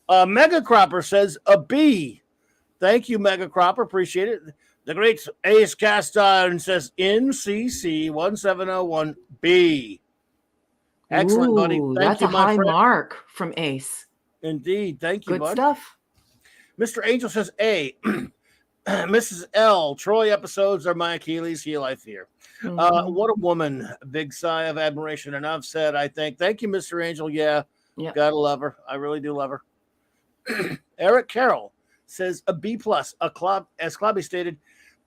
Mega Cropper says a B. Thank you, Mega Cropper. Appreciate it. The great Ace Cast Iron says NCC 1701B. Excellent, buddy. That's a high mark from Ace. Indeed. Thank you, Good bud. stuff. Mr. Angel says A. Mrs. L. Troy episodes are my Achilles heel, I fear. What a woman. Big sigh of admiration. Enough said, I think. Thank you, Mr. Angel. Yeah. Gotta love her. I really do love her. Eric Carroll says a B+. As Klobby stated,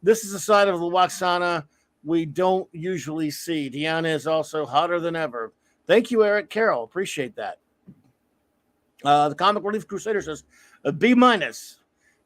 this is a side of Luoxana we don't usually see. Deanna is also hotter than ever. Thank you, Eric Carroll. Appreciate that. The Comic Relief Crusader says a B-.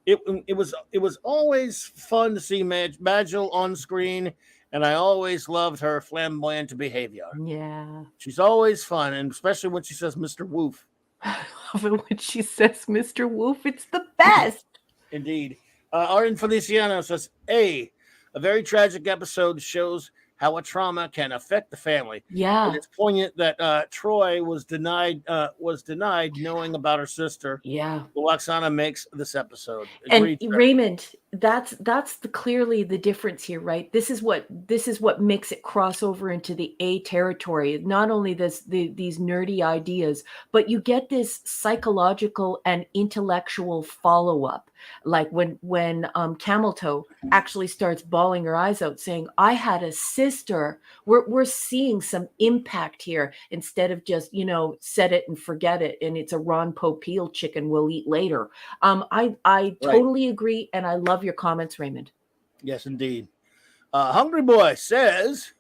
It was always fun to see Magil on screen, and I always loved her flamboyant behavior. Yeah. She's always fun, and especially when she says Mr. Woof. I love it when she says Mr. Woof. It's the best. Indeed. Arden Feliciano says A very tragic episode shows how a trauma can affect the family. Yeah. And it's poignant that Troy was denied knowing about her sister. Yeah. Luoxana makes this episode. Agreed, and Raymond, that's clearly the difference here, right? This is what makes it cross over into the A territory. Not only these nerdy ideas, but you get this psychological and intellectual follow-up. Like when Camel Toe actually starts bawling her eyes out saying, I had a sister. We're seeing some impact here instead of just, set it and forget it. And it's a Ron Popeil chicken we'll eat later. I totally agree. And I love your comments, Raymond. Yes, indeed. Hungry Boy says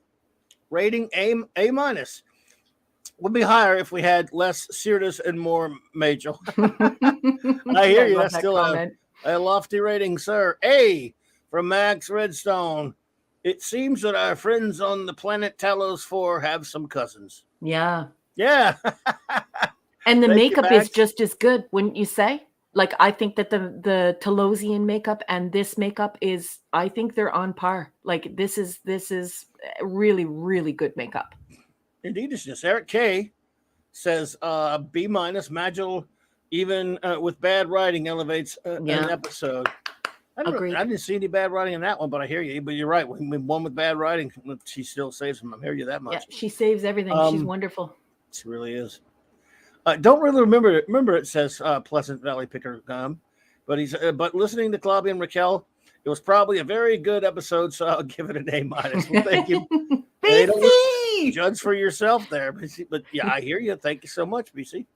rating A-. Would be higher if we had less Sirtis and more Majel. I hear you. That's still a lofty rating, sir. A from Max Redstone. It seems that our friends on the planet Talos 4 have some cousins. Yeah. Yeah. And the makeup is just as good, wouldn't you say? Like, I think that the Talosian makeup and this makeup is, I think they're on par. Like, this is really, really good makeup. Indeed, it's just Eric K says B-. Magil, even with bad writing, elevates an episode. I didn't see any bad writing in that one, but I hear you. But you're right. When one with bad writing, she still saves him. I hear you that much. Yeah, she saves everything. She's wonderful. She really is. Don't really remember it. Remember, it says Pleasant Valley Picker, but listening to Klobby and Raquel, it was probably a very good episode, so I'll give it an A-. Well, thank you. BC! Judge for yourself there, BC. But yeah, I hear you. Thank you so much, BC.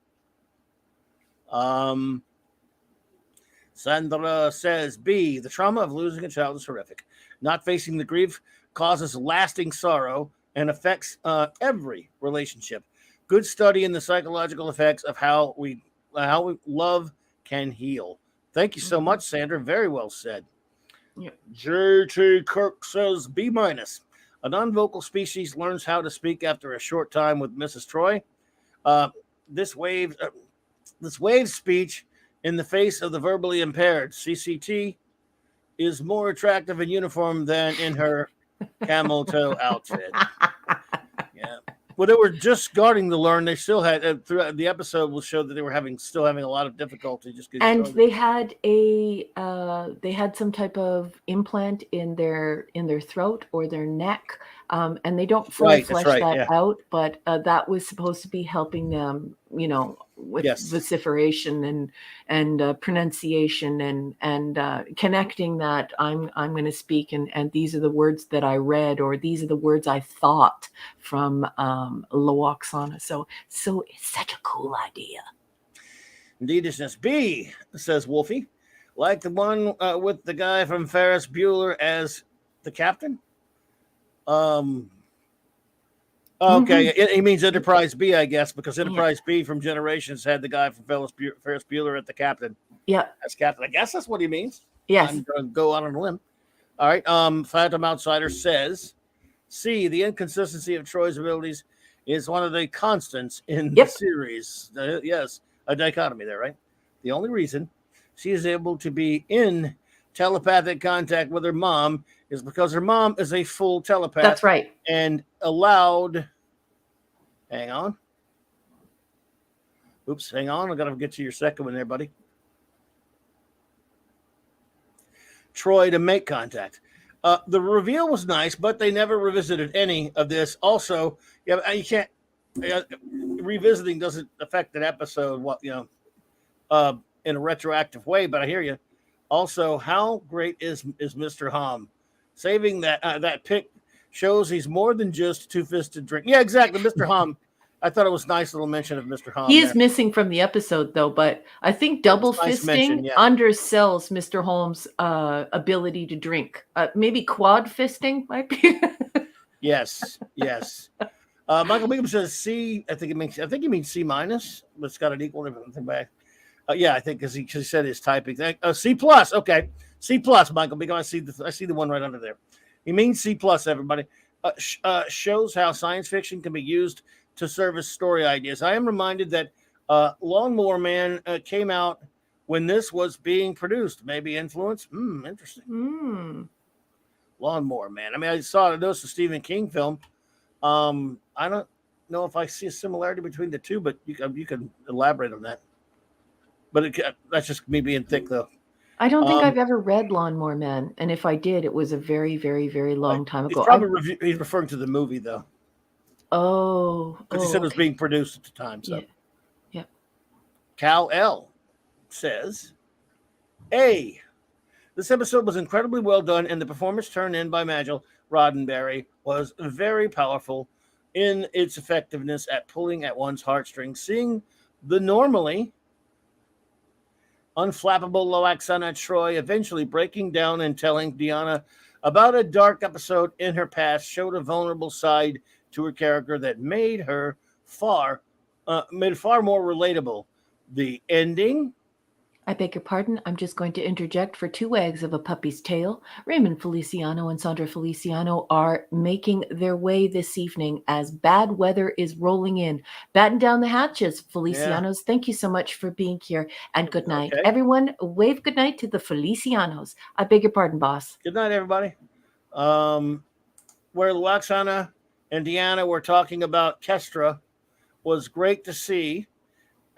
Sandra says B. The trauma of losing a child is horrific. Not facing the grief causes lasting sorrow and affects every relationship. Good study in the psychological effects of how we love can heal. Thank you so much, Sandra. Very well said. Yeah. J.T. Kirk says B-. A non-vocal species learns how to speak after a short time with Mrs. Troy. This wave speech in the face of the verbally impaired. CCT is more attractive in uniform than in her camel toe outfit. Yeah. Well, they were just starting to learn. They still had throughout the episode will show that they were still having a lot of difficulty just getting and started. they had some type of implant in their throat or their neck, and they don't fully flesh that out, but that was supposed to be helping them, with vociferation and pronunciation and connecting that I'm going to speak and these are the words that I read, or these are the words I thought from Loaxana. So it's such a cool idea. Indeed, it's just B, says Wolfie, like the one with the guy from Ferris Bueller as the captain. Okay, he means Enterprise B, I guess, because Enterprise B from Generations had the guy from Ferris Bueller at the captain. Yeah, as captain. I guess that's what he means. Yes, I'm going to go out on a limb. All right. Phantom Outsider says, C, the inconsistency of Troy's abilities is one of the constants in the series. Yes. A dichotomy there, right? The only reason she is able to be in telepathic contact with her mom is because her mom is a full telepath. That's right. And allowed. Hang on. Oops, hang on. I got to get to your second one there, buddy. Troy to make contact. The reveal was nice, but they never revisited any of this. Also, you can't. Revisiting doesn't affect an episode, in a retroactive way. But I hear you. Also, how great is Mr. Hom? Saving that pick shows he's more than just two-fisted drink. Yeah, exactly, Mr. Hom. I thought it was a nice little mention of Mr. Hom. He is missing from the episode, though, but I think double fisting undersells Mr. Holmes' ability to drink. Maybe quad fisting might be. Yes. Michael Bingham says C. I think he means C minus, but it's got an equal everything back. Yeah, I think because he said his typing. C plus. Okay, C plus. Michael Bingham. I see the one right under there. He means C plus. Everybody shows how science fiction can be used to service story ideas. I am reminded that Lawnmower Man came out when this was being produced. Maybe influence. Interesting. Lawnmower Man. I mean, I noticed the Stephen King film. I don't know if I see a similarity between the two, but you can elaborate on that. But that's just me being thick, though. I don't think I've ever read Lawnmower Man, and if I did, it was a very, very, very long time ago. He's referring to the movie, though. Because he said it was being produced at the time. So, yeah. Cal L says, A, this episode was incredibly well done, and the performance turned in by Majel Roddenberry was very powerful in its effectiveness at pulling at one's heartstrings. Seeing the normally unflappable Loaxana Troy eventually breaking down and telling Deanna about a dark episode in her past showed a vulnerable side to her character that made her far more relatable. The ending. I beg your pardon. I'm just going to interject for two wags of a puppy's tail. Raymond Feliciano and Sandra Feliciano are making their way this evening as bad weather is rolling in. Batten down the hatches, Felicianos. Yeah. Thank you so much for being here. And good night. Okay. Everyone, wave good night to the Felicianos. I beg your pardon, boss. Good night, everybody. Where Loaxana and Deanna were talking about Kestra was great to see.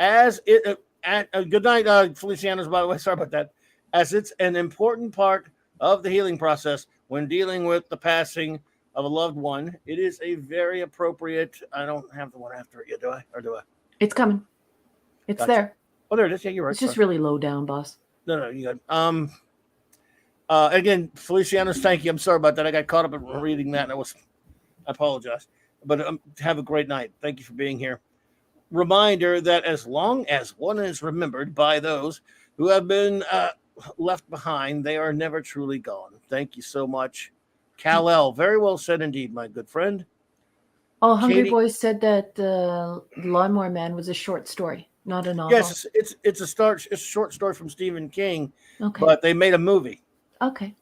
Good night, Felicianos, by the way. Sorry about that. As it's an important part of the healing process when dealing with the passing of a loved one, it is a very appropriate. I don't have the one after it yet, do I? Or do I? It's coming. It's there. Oh, there it is. Yeah, you're right. It's just really low down, boss. No, you got. Again, Felicianos, thank you. I'm sorry about that. I got caught up in reading that, and I apologize. But have a great night. Thank you for being here. Reminder that as long as one is remembered by those who have been left behind, they are never truly gone. Thank you so much. Kal-El, very well said indeed, my good friend. Oh, Hungry Boys said that Lawnmower Man was a short story, not a novel. Yes, it's a short story from Stephen King, but they made a movie. Okay.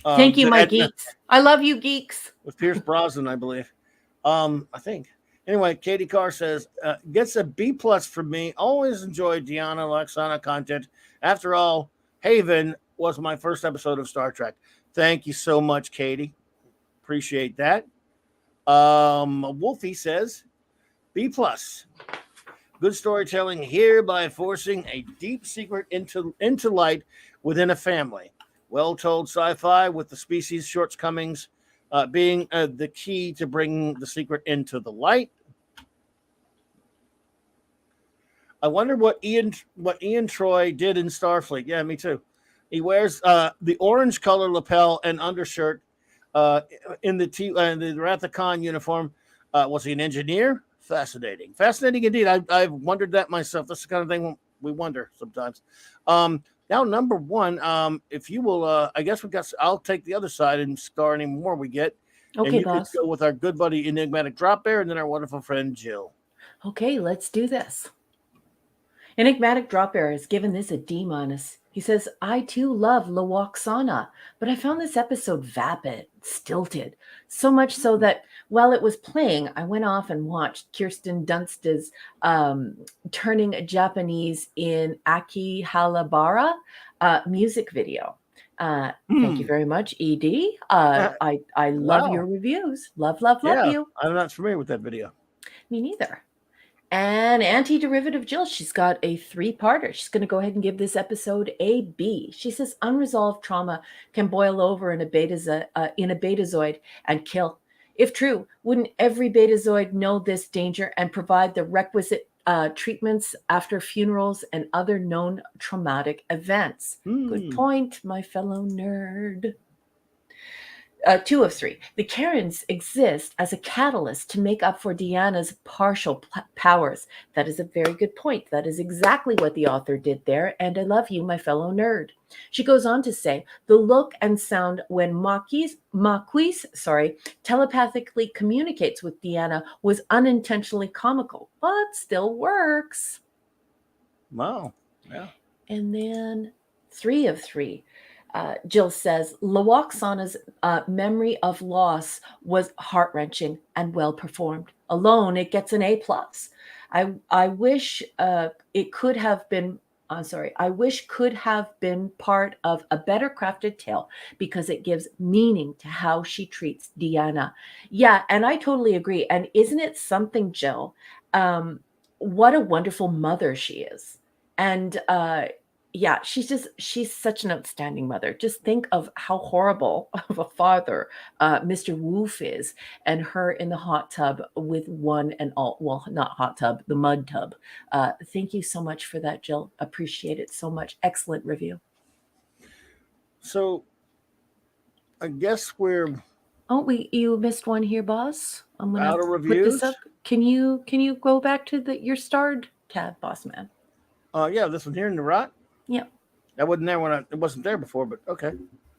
Thank you, my geeks. I love you, geeks. With Pierce Brosnan, I believe. I think. Anyway, Katie Carr says, gets a B plus from me. Always enjoyed Deanna Loaxana content. After all, Haven was my first episode of Star Trek. Thank you so much, Katie. Appreciate that. Wolfie says, B plus. Good storytelling here by forcing a deep secret into light within a family. Well told sci-fi with the species' shortcomings being the key to bringing the secret into the light. I wonder what Ian Troy did in Starfleet. Yeah, me too. He wears the orange color lapel and undershirt in the Wrath of Khan uniform. Was he an engineer? Fascinating indeed. I've wondered that myself. That's the kind of thing we wonder sometimes. Now, number one, if you will, I guess I'll take the other side and star any more we get. Okay, and you boss. could go with our good buddy Enigmatic Drop Bear and then our wonderful friend Jill. Okay, let's do this. Enigmatic Drop Bear has given this a D-. He says, I too love Lawaksana, but I found this episode vapid, stilted, so much so that while it was playing, I went off and watched Kirsten Dunst's Turning Japanese in Akihabara music video. Thank you very much, ED. I love your reviews. Love you. I'm not familiar with that video. Me neither. And Anti-Derivative Jill, she's got a 3-parter. She's going to go ahead and give this episode a B. She says unresolved trauma can boil over in a betazoid and kill. If true, wouldn't every betazoid know this danger and provide the requisite treatments after funerals and other known traumatic events? Good point, my fellow nerd. 2 of 3. The Karens exist as a catalyst to make up for Deanna's partial powers. That is a very good point. That is exactly what the author did there, and I love you, my fellow nerd. She goes on to say, the look and sound when Marquise, telepathically communicates with Deanna was unintentionally comical, but still works. Wow. Yeah. And then 3 of 3. Jill says, Lawaksana's memory of loss was heart-wrenching and well performed. Alone, it gets an A+. I wish it could have been, I wish could have been part of a better crafted tale because it gives meaning to how she treats Deanna. Yeah, and I totally agree. And isn't it something, Jill? What a wonderful mother she is. And yeah, she's such an outstanding mother. Just think of how horrible of a father Mr. Woof is, and her in the hot tub with one and all. Well, not hot tub, the mud tub. Thank you so much for that, Jill. Appreciate it so much. Excellent review. So, I guess we're. Oh, you missed one here, boss. I'm gonna out of put reviews. this up. Can you go back to your starred tab, boss man? Yeah, this one here in the rot. Yeah. That wasn't there it wasn't there before, but okay.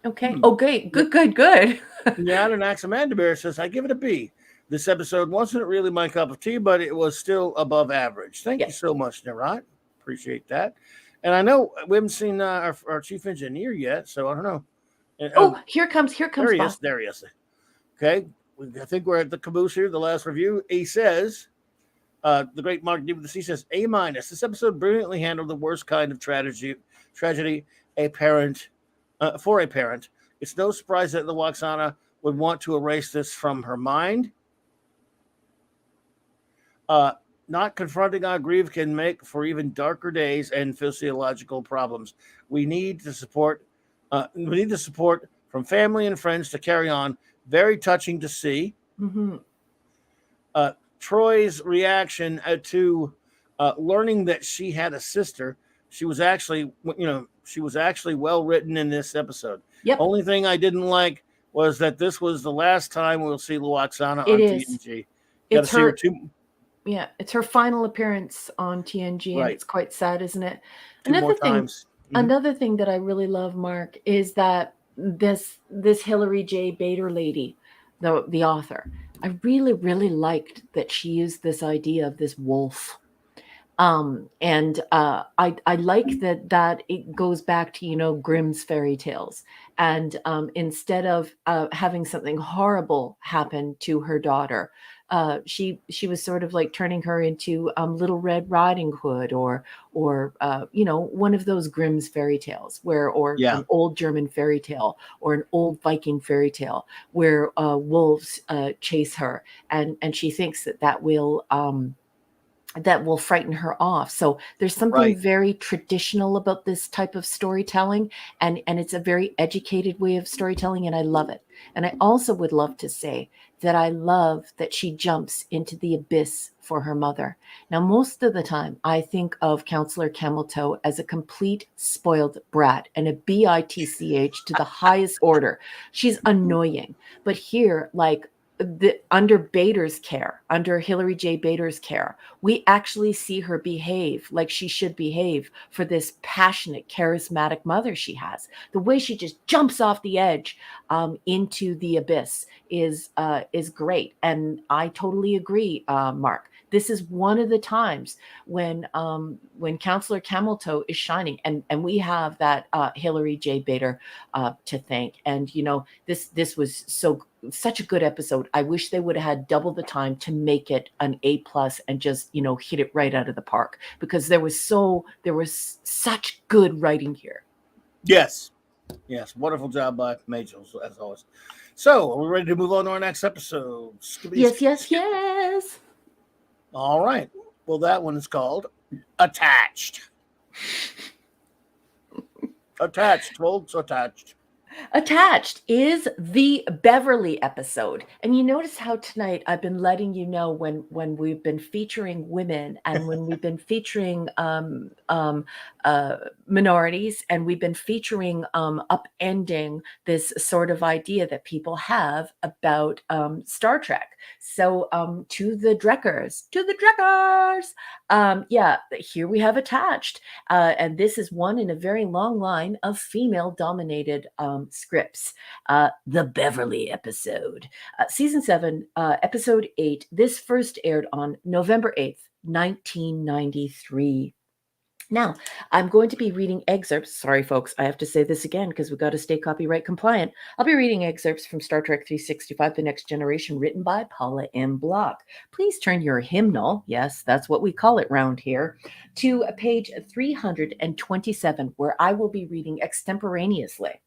Okay. Okay. Good. Yeah, and Axamandabear says, I give it a B. This episode wasn't really my cup of tea, but it was still above average. Thank you so much, Narat. Appreciate that. And I know we haven't seen our chief engineer yet, so I don't know. And, here comes there he is. There he is. Okay. I think we're at the caboose here, the last review. He says, the great Mark D with the C says, A-. This episode brilliantly handled the worst kind of tragedy for a parent. It's no surprise that Lawaksana would want to erase this from her mind. Not confronting our grief can make for even darker days and physiological problems. We need the support from family and friends to carry on. Very touching to see. Mm-hmm. Troy's reaction to learning that she had a sister. She was actually well written in this episode. Yep. Only thing I didn't like was that this was the last time we'll see Lawaksana on TNG. It's her. Yeah, it's her final appearance on TNG, right. And it's quite sad, isn't it? Another thing that I really love, Mark, is that this Hilary J. Bader lady, the author, I really, really liked that she used this idea of this wolf. And I like that it goes back to, Grimm's fairy tales. And instead of having something horrible happen to her daughter, she was sort of like turning her into Little Red Riding Hood, or one of those Grimm's fairy tales, or Yeah. an old German fairy tale, or an old Viking fairy tale where wolves chase her, and she thinks that will frighten her off. So there's something Right. very traditional about this type of storytelling, and it's a very educated way of storytelling, and I love it. And I also would love to say that I love that she jumps into the abyss for her mother. Now, most of the time, I think of Counselor Cameltoe as a complete spoiled brat, and a bitch to the highest order. She's annoying. But here, like, under Bader's care, under Hilary J. Bader's care, we actually see her behave like she should behave for this passionate, charismatic mother she has. The way she just jumps off the edge into the abyss is great, and I totally agree, Mark. This is one of the times when Counselor Cameltoe is shining, and we have that Hilary J. Bader to thank. And this was such a good episode. I wish they would have had double the time to make it an A+ and just hit it right out of the park, because there was such good writing here. Yes. Wonderful job by Major, as always. So, are we ready to move on to our next episode? Yes. All right. Well, that one is called Attached. Attached, folks. Attached is the Beverly episode. And you notice how tonight I've been letting you know when we've been featuring women, and when we've been featuring minorities, and we've been featuring upending this sort of idea that people have about Star Trek. So to the Drekkers, here we have Attached. And this is one in a very long line of female-dominated scripts. The Beverly episode. Season 7, Episode 8. This first aired on November 8th, 1993. Now, I'm going to be reading excerpts. Sorry, folks, I have to say this again because we've got to stay copyright compliant. I'll be reading excerpts from Star Trek 365, The Next Generation, written by Paula M. Block. Please turn your hymnal, yes, that's what we call it round here, to page 327, where I will be reading extemporaneously.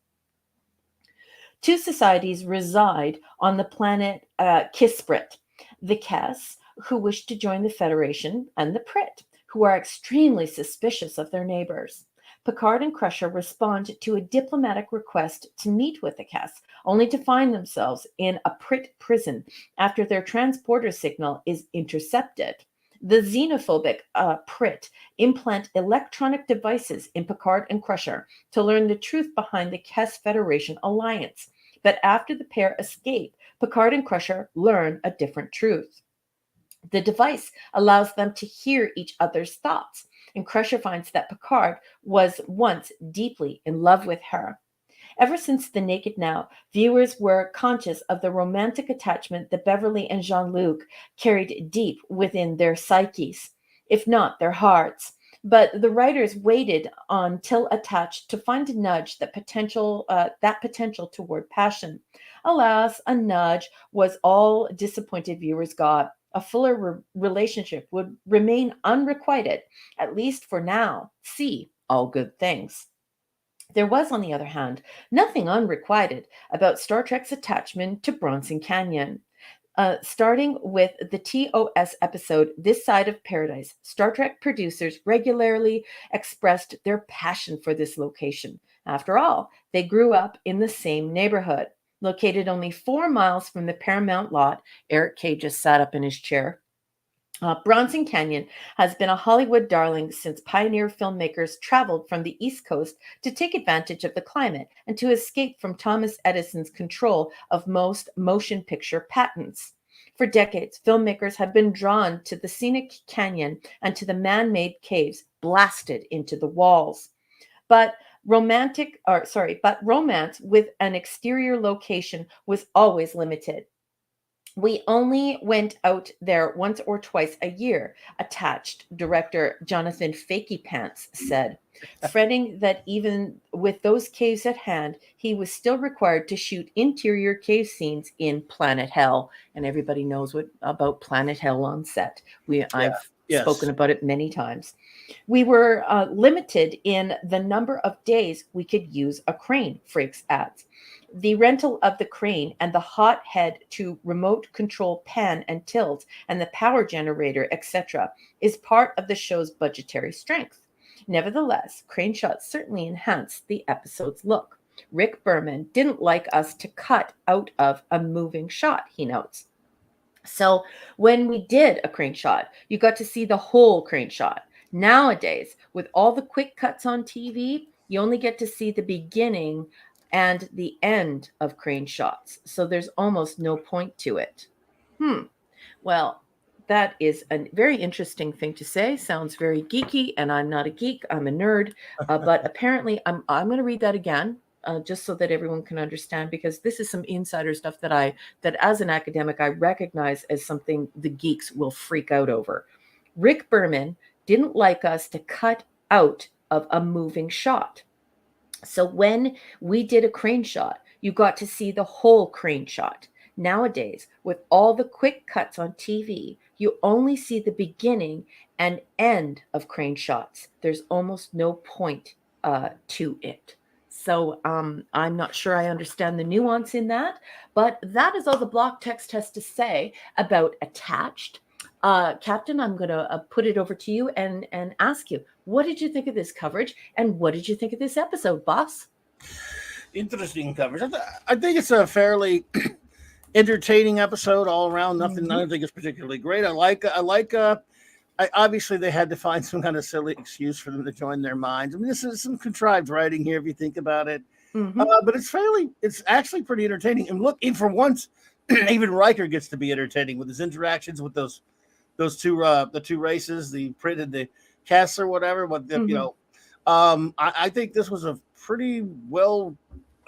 Two societies reside on the planet Kisprit, the Kes, who wish to join the Federation, and the Prit, who are extremely suspicious of their neighbors. Picard and Crusher respond to a diplomatic request to meet with the Kes, only to find themselves in a Prit prison after their transporter signal is intercepted. The xenophobic Prit implant electronic devices in Picard and Crusher to learn the truth behind the Kes Federation alliance. But after the pair escape, Picard and Crusher learn a different truth. The device allows them to hear each other's thoughts, and Crusher finds that Picard was once deeply in love with her. Ever since The Naked Now, viewers were conscious of the romantic attachment that Beverly and Jean-Luc carried deep within their psyches, if not their hearts. But the writers waited until Attached to find a nudge that potential toward passion. Alas, a nudge was all disappointed viewers got. A fuller relationship would remain unrequited, at least for now. See All Good Things. There was, on the other hand, nothing unrequited about Star Trek's attachment to Bronson Canyon. Starting with the TOS episode, This Side of Paradise, Star Trek producers regularly expressed their passion for this location. After all, they grew up in the same neighborhood. Located only 4 miles from the Paramount lot, Eric Kay just sat up in his chair. Bronson Canyon has been a Hollywood darling since pioneer filmmakers traveled from the East Coast to take advantage of the climate and to escape from Thomas Edison's control of most motion picture patents. For decades, filmmakers have been drawn to the scenic canyon and to the man-made caves blasted into the walls. But romance with an exterior location was always limited. We only went out there once or twice a year, attached director Jonathan Fakey Pants said, fretting that even with those caves at hand, he was still required to shoot interior cave scenes in Planet Hell. And everybody knows what about Planet Hell on set. I've spoken Yes. about it many times. We were limited in the number of days we could use a crane, Frakes adds. The rental of the crane and the hot head to remote control pan and tilt and the power generator, etc., is part of the show's budgetary strength. Nevertheless, crane shots certainly enhanced the episode's look. Rick Berman didn't like us to cut out of a moving shot, he notes. So when we did a crane shot, you got to see the whole crane shot. Nowadays, with all the quick cuts on TV, you only get to see the beginning and the end of crane shots. So there's almost no point to it. Well, that is a very interesting thing to say. Sounds very geeky, and I'm not a geek. I'm a nerd. But apparently, I'm going to read that again, just so that everyone can understand, because this is some insider stuff that as an academic, I recognize as something the geeks will freak out over. Rick Berman didn't like us to cut out of a moving shot. So when we did a crane shot, you got to see the whole crane shot. Nowadays, with all the quick cuts on TV, you only see the beginning and end of crane shots. There's almost no point to it. So I'm not sure I understand the nuance in that, but that is all the block text has to say about Attached. Captain, I'm going to put it over to you and ask you, what did you think of this coverage, and what did you think of this episode, boss? Interesting coverage. I think it's a fairly entertaining episode all around. Nothing. I don't think it's particularly great. Obviously, they had to find some kind of silly excuse for them to join their minds. I mean, this is some contrived writing here if you think about it. But it's actually pretty entertaining. And look, for once, even Riker gets to be entertaining with his interactions with those two the two races, the Print and the Cass or whatever. But I think this was a pretty well.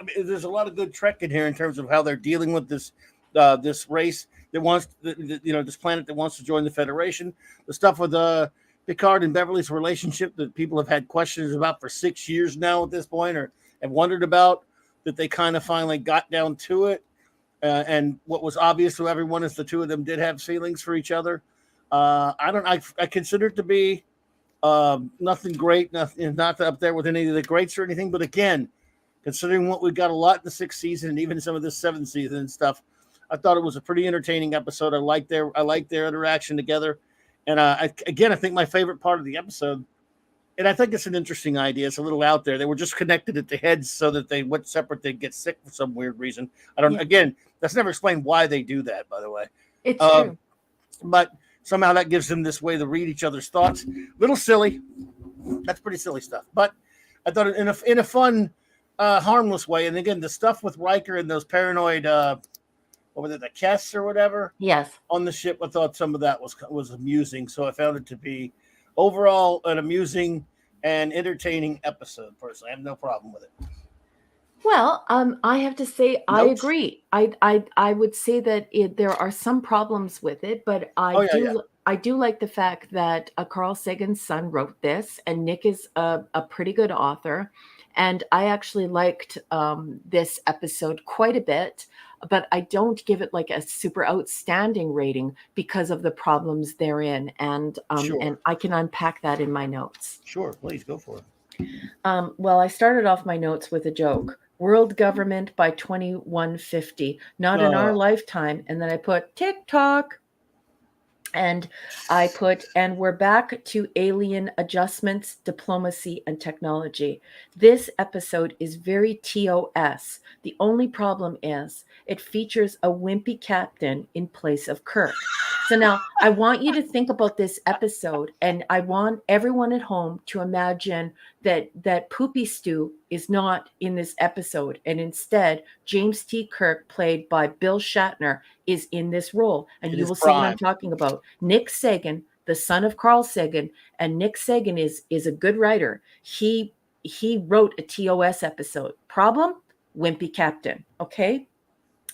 I mean, there's a lot of good Trek in here in terms of how they're dealing with this race that wants this planet that wants to join the Federation. The stuff with Picard and Beverly's relationship that people have had questions about for 6 years now at this point, or have wondered about, that they kind of finally got down to it. And what was obvious to everyone is the two of them did have feelings for each other. I consider it to be nothing great, not up there with any of the greats or anything. But again, considering what we got a lot in the 6th season and even some of the 7th season and stuff, I thought it was a pretty entertaining episode. I like their interaction together. And I think my favorite part of the episode, and I think it's an interesting idea. It's a little out there. They were just connected at the heads so that they went separate. They'd get sick for some weird reason. Again, that's never explained why they do that, by the way. It's true. But somehow that gives them this way to read each other's thoughts. Little silly. That's pretty silly stuff. But I thought in a fun, harmless way. And again, the stuff with Riker and those paranoid, what was it, the Kess or whatever? Yes. On the ship, I thought some of that was amusing. So I found it to be overall an amusing and entertaining episode. Personally, I have no problem with it. Well, I have to say, I agree. I would say that there are some problems with it, but I do like the fact that Carl Sagan's son wrote this, and Nick is a pretty good author. And I actually liked this episode quite a bit, but I don't give it like a super outstanding rating because of the problems therein. And and I can unpack that in my notes. Sure, please go for it. Well, I started off my notes with a joke. World government by 2150, not in our lifetime. And then I put TikTok. And I put, and we're back to alien adjustments, diplomacy, and technology. This episode is very TOS. The only problem is it features a wimpy captain in place of Kirk. So now I want you to think about this episode, and I want everyone at home to imagine that Poopy Stew is not in this episode, and instead James T. Kirk, played by Bill Shatner, is in this role, and you will see what I'm talking about. Nick Sagan, the son of Carl Sagan, and Nick Sagan is a good writer. He wrote a TOS episode. Problem? Wimpy captain. Okay.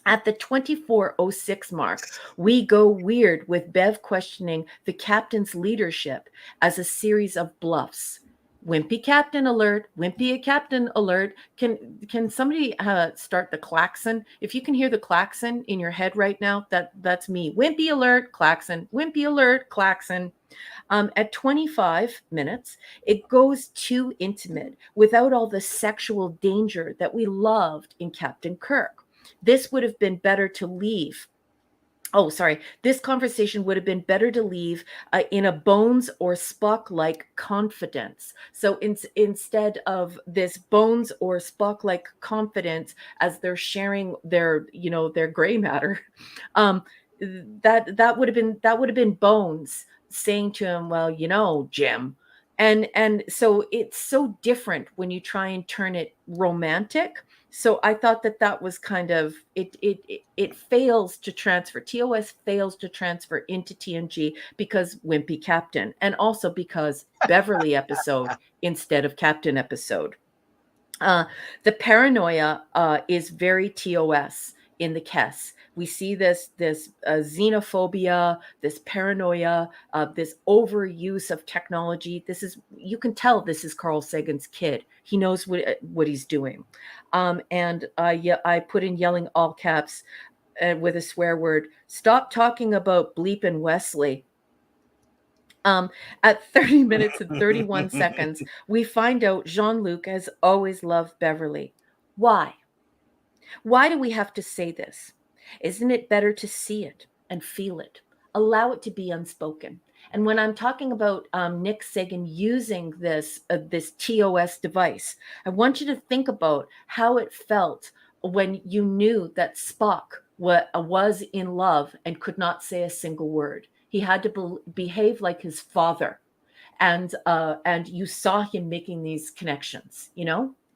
At the 24:06 mark, we go weird with Bev questioning the captain's leadership as a series of bluffs. Wimpy captain alert, wimpy captain alert. Can somebody start the klaxon? If you can hear the klaxon in your head right now, that's me. Wimpy alert, klaxon, wimpy alert, klaxon. At 25 minutes, it goes too intimate without all the sexual danger that we loved in Captain Kirk. This would have been better to leave. Oh, sorry. This conversation would have been better to leave in a Bones or Spock-like confidence. So instead of this Bones or Spock-like confidence as they're sharing their gray matter, that would have been Bones saying to him, "Well, Jim." And so it's so different when you try and turn it romantic. So I thought that was kind of it fails to transfer. TOS fails to transfer into TNG because Wimpy Captain, and also because Beverly episode instead of Captain episode. The paranoia is very TOS in the Kess. We see this xenophobia, this paranoia, this overuse of technology. You can tell this is Carl Sagan's kid. He knows what he's doing. And I put in yelling all caps with a swear word. Stop talking about Bleep and Wesley. At 30 minutes and 31 seconds, we find out Jean-Luc has always loved Beverly. Why? Why do we have to say this? Isn't it better to see it and feel it? Allow it to be unspoken. And when I'm talking about Nick Sagan using this TOS device, I want you to think about how it felt when you knew that Spock was in love and could not say a single word. He had to behave like his father, and you saw him making these connections.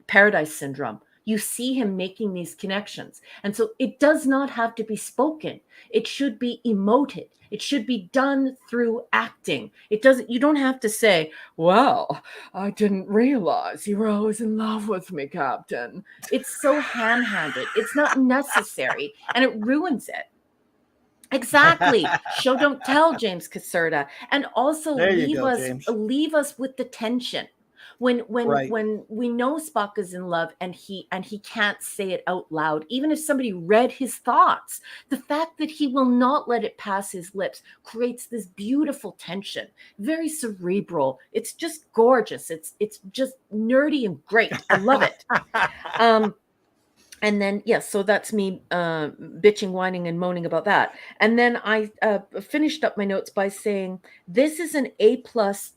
Paradise Syndrome. You see him making these connections. And so it does not have to be spoken. It should be emoted. It should be done through acting. You don't have to say, "Well, I didn't realize you were always in love with me, Captain." It's so ham-handed. It's not necessary, and it ruins it. Exactly. Show don't tell, James Caserta. And also leave us with the tension. When we know Spock is in love and he can't say it out loud, even if somebody read his thoughts, the fact that he will not let it pass his lips creates this beautiful tension, very cerebral. It's just gorgeous. It's just nerdy and great. I love it. And then, yes, so that's me bitching, whining, and moaning about that. And then I finished up my notes by saying, this is an A+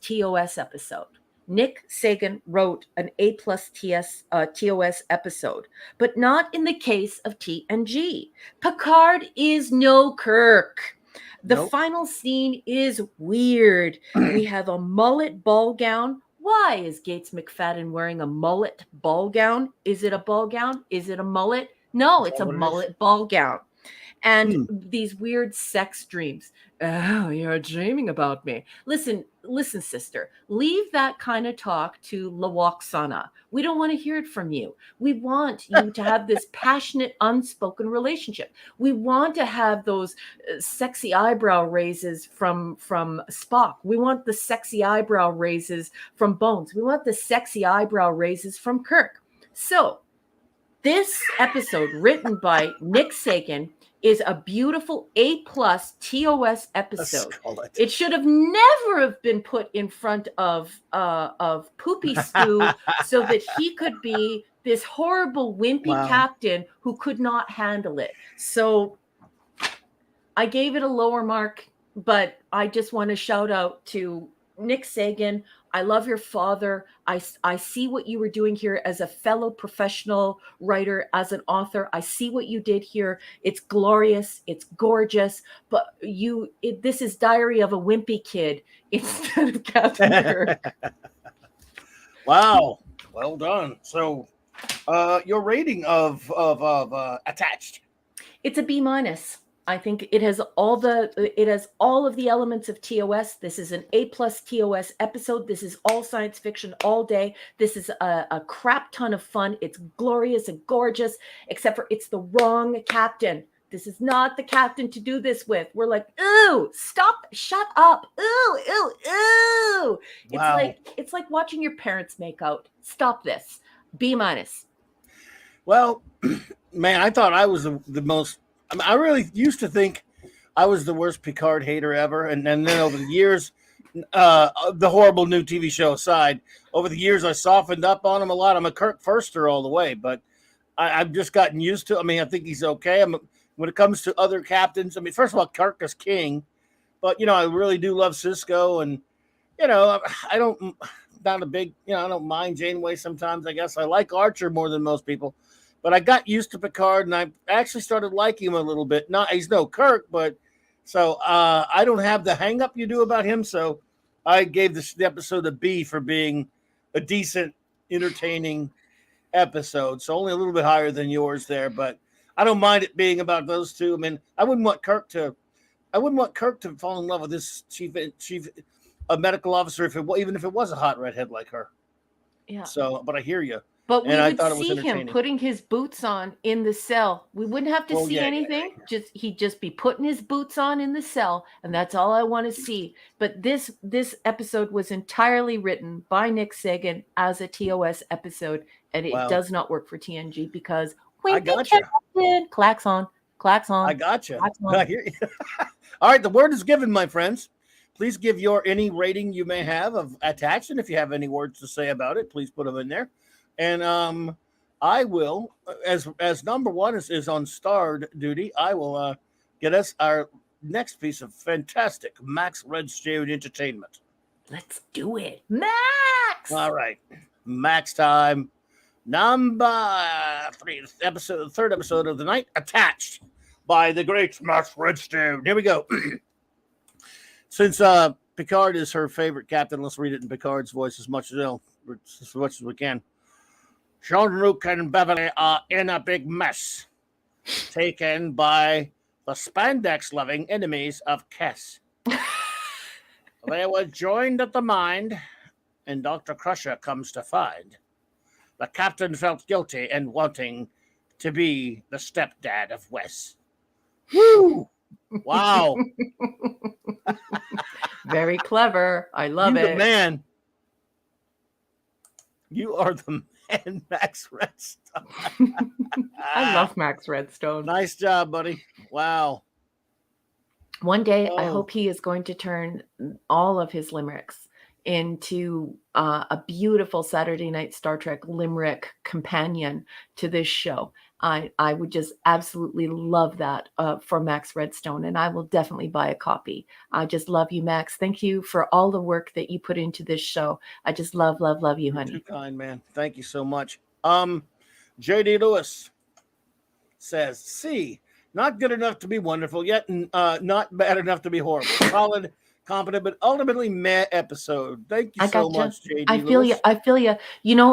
TOS episode. Nick Sagan wrote an A+ TOS episode, but not in the case of TNG. Picard is no Kirk. The final scene is weird. We have a mullet ball gown. Why is Gates McFadden wearing a mullet ball gown? Is it a ball gown? Is it a mullet? No, it's a mullet ball gown. And these weird sex dreams. Oh, you're dreaming about me. Listen, sister, leave that kind of talk to Lawaksana. We don't want to hear it from you. We want you to have this passionate, unspoken relationship. We want to have those sexy eyebrow raises from Spock. We want the sexy eyebrow raises from Bones. We want the sexy eyebrow raises from Kirk. So this episode, written by Nick Sagan, is a beautiful A+ TOS episode. It should have never have been put in front of Poopy Stew so that he could be this horrible wimpy captain who could not handle it. So I gave it a lower mark, but I just want to shout out to Nick Sagan. I love your father. I see what you were doing here as a fellow professional writer, as an author. I see what you did here. It's glorious. It's gorgeous. But this is Diary of a Wimpy Kid instead of Captain Kirk. Wow. Well done. So your rating of Attached? It's a B-. I think it has all of the elements of TOS. This is an A+ TOS episode. This is all science fiction all day. This is a crap ton of fun. It's glorious and gorgeous, except for it's the wrong captain. This is not the captain to do this with. We're like, ooh, stop, shut up. Ooh, ooh, ooh. Wow. It's like watching your parents make out. Stop this. B-. Well, man, I thought I was the most. I mean, I really used to think I was the worst Picard hater ever, and then over the years, the horrible new TV show aside, over the years I softened up on him a lot. I'm a Kirk Firster all the way, but I've just gotten used to. I mean, I think he's okay. When it comes to other captains, I mean, first of all, Kirk is king, but I really do love Cisco, and I don't. Not a big, I don't mind Janeway sometimes. I guess I like Archer more than most people. But I got used to Picard, and I actually started liking him a little bit. Not he's no Kirk, but so I don't have the hang up you do about him. So I gave the episode a B for being a decent, entertaining episode. So only a little bit higher than yours there, but I don't mind it being about those two. I mean, I wouldn't want Kirk to fall in love with this chief medical officer even if it was a hot redhead like her. Yeah. So, but I hear you. But we would see him putting his boots on in the cell. We wouldn't have to see anything. He'd just be putting his boots on in the cell, and that's all I want to see. But this episode was entirely written by Nick Sagan as a TOS episode, and it does not work for TNG because I got you. Clacks on. I got you. I hear you. All right, the word is given, my friends. Please give any rating you may have of attached, and if you have any words to say about it, please put them in there. And I will, as number one is on starred duty, I will get us our next piece of fantastic Max Redstone entertainment. Let's do it, Max. All right, Max time. Number 3, third episode of the night, Attached by the great Max Redstone. Here we go. Since Picard is her favorite captain, let's read it in Picard's voice as much as we can. Jean-Luc and Beverly are in a big mess, taken by the spandex-loving enemies of Kess. They were joined at the mind, and Dr. Crusher comes to find. The captain felt guilty and wanting to be the stepdad of Wes. Woo! Wow. Very clever. I love it. The man. You are the man. And Max Redstone. I love Max Redstone. Nice job, buddy. Wow. One day, I hope he is going to turn all of his limericks into a beautiful Saturday night Star Trek limerick companion to this show. I would just absolutely love that for Max Redstone, and I will definitely buy a copy. I just love you, Max. Thank you for all the work that you put into this show. I just love you, honey. You're too kind, man. Thank you so much. J.D. Lewis says, C, not good enough to be wonderful, yet not bad enough to be horrible. Solid, competent, but ultimately meh episode. Thank you so much, J.D. Lewis. I feel you.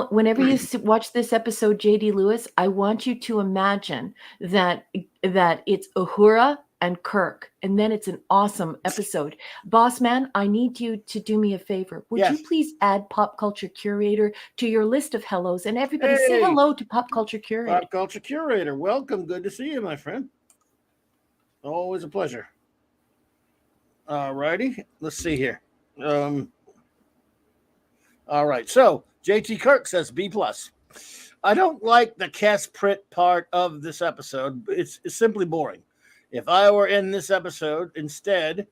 Whenever you watch this episode, J.D. Lewis, I want you to imagine that it's Uhura and Kirk, and then it's an awesome episode. Boss man, I need you to do me a favor. Would you please add Pop Culture Curator to your list of hellos, and everybody say hello to Pop Culture Curator. Pop Culture Curator, welcome. Good to see you, my friend. Always a pleasure. All righty, let's see here. All right, so JT Kirk says B+. I don't like the Cass Pritt part of this episode. It's simply boring. If I were in this episode instead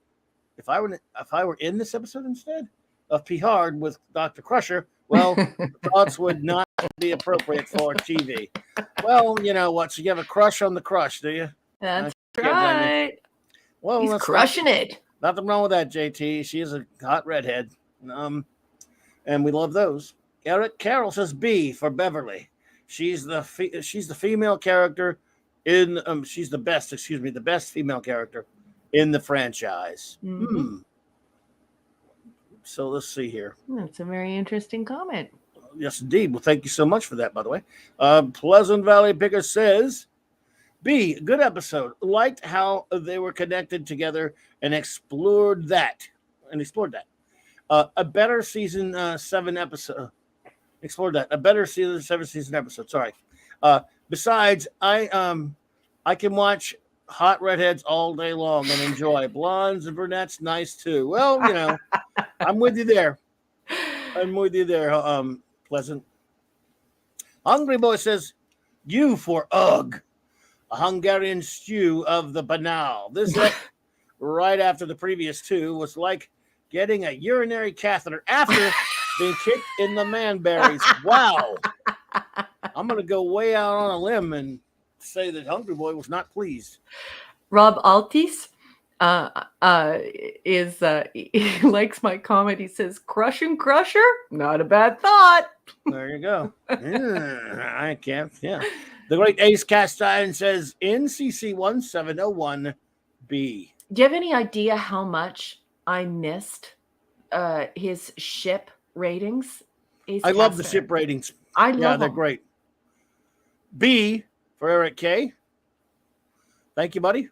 of Picard with Dr. Crusher, well, thoughts would not be appropriate for TV. Well, you know what? So you have a crush on the crush, do you? That's right. Well, he's crushing it. Nothing wrong with that, JT. She is a hot redhead. And we love those. Eric Carroll says B for Beverly. She's the female character she's the best female character in the franchise. Mm-hmm. So let's see here. That's a very interesting comment. Yes, indeed. Well, thank you so much for that, by the way. Pleasant Valley Picker says B, good episode. Liked how they were connected together and explored that. A better season 7 episode. Explored that. A better season episode. Sorry. Besides, I can watch hot redheads all day long and enjoy blondes and brunettes. Nice too. Well, I'm with you there. Pleasant. Hungry Boy says, "You for ugh, a Hungarian stew of the banal." This right after the previous 2 was like getting a urinary catheter after being kicked in the manberries. Wow. I'm going to go way out on a limb and say that Hungry Boy was not pleased. Rob Altis he likes my comment. He says, "Crushing Crusher, not a bad thought." There you go. I can't. Yeah. The great Ace Castine says NCC 1701B. Do you have any idea how much I missed his ship ratings? I love the ship ratings. I love them. They're great. B for Eric K. Thank you, buddy.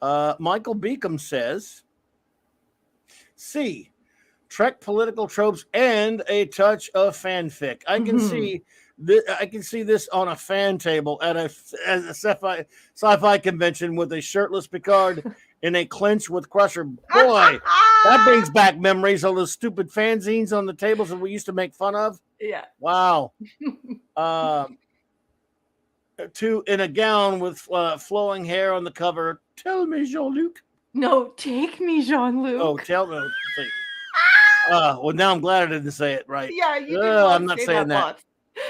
Michael Beacom says C, Trek political tropes and a touch of fanfic. I can see this on a fan table at a sci-fi convention with a shirtless Picard in a clinch with Crusher. Boy, that brings back memories of those stupid fanzines on the tables that we used to make fun of. Yeah. Wow. Two in a gown with flowing hair on the cover. Tell me, Jean-Luc. No, take me, Jean-Luc. Oh, tell me. Well, now I'm glad I didn't say it right. Yeah, you did. I'm not saying that.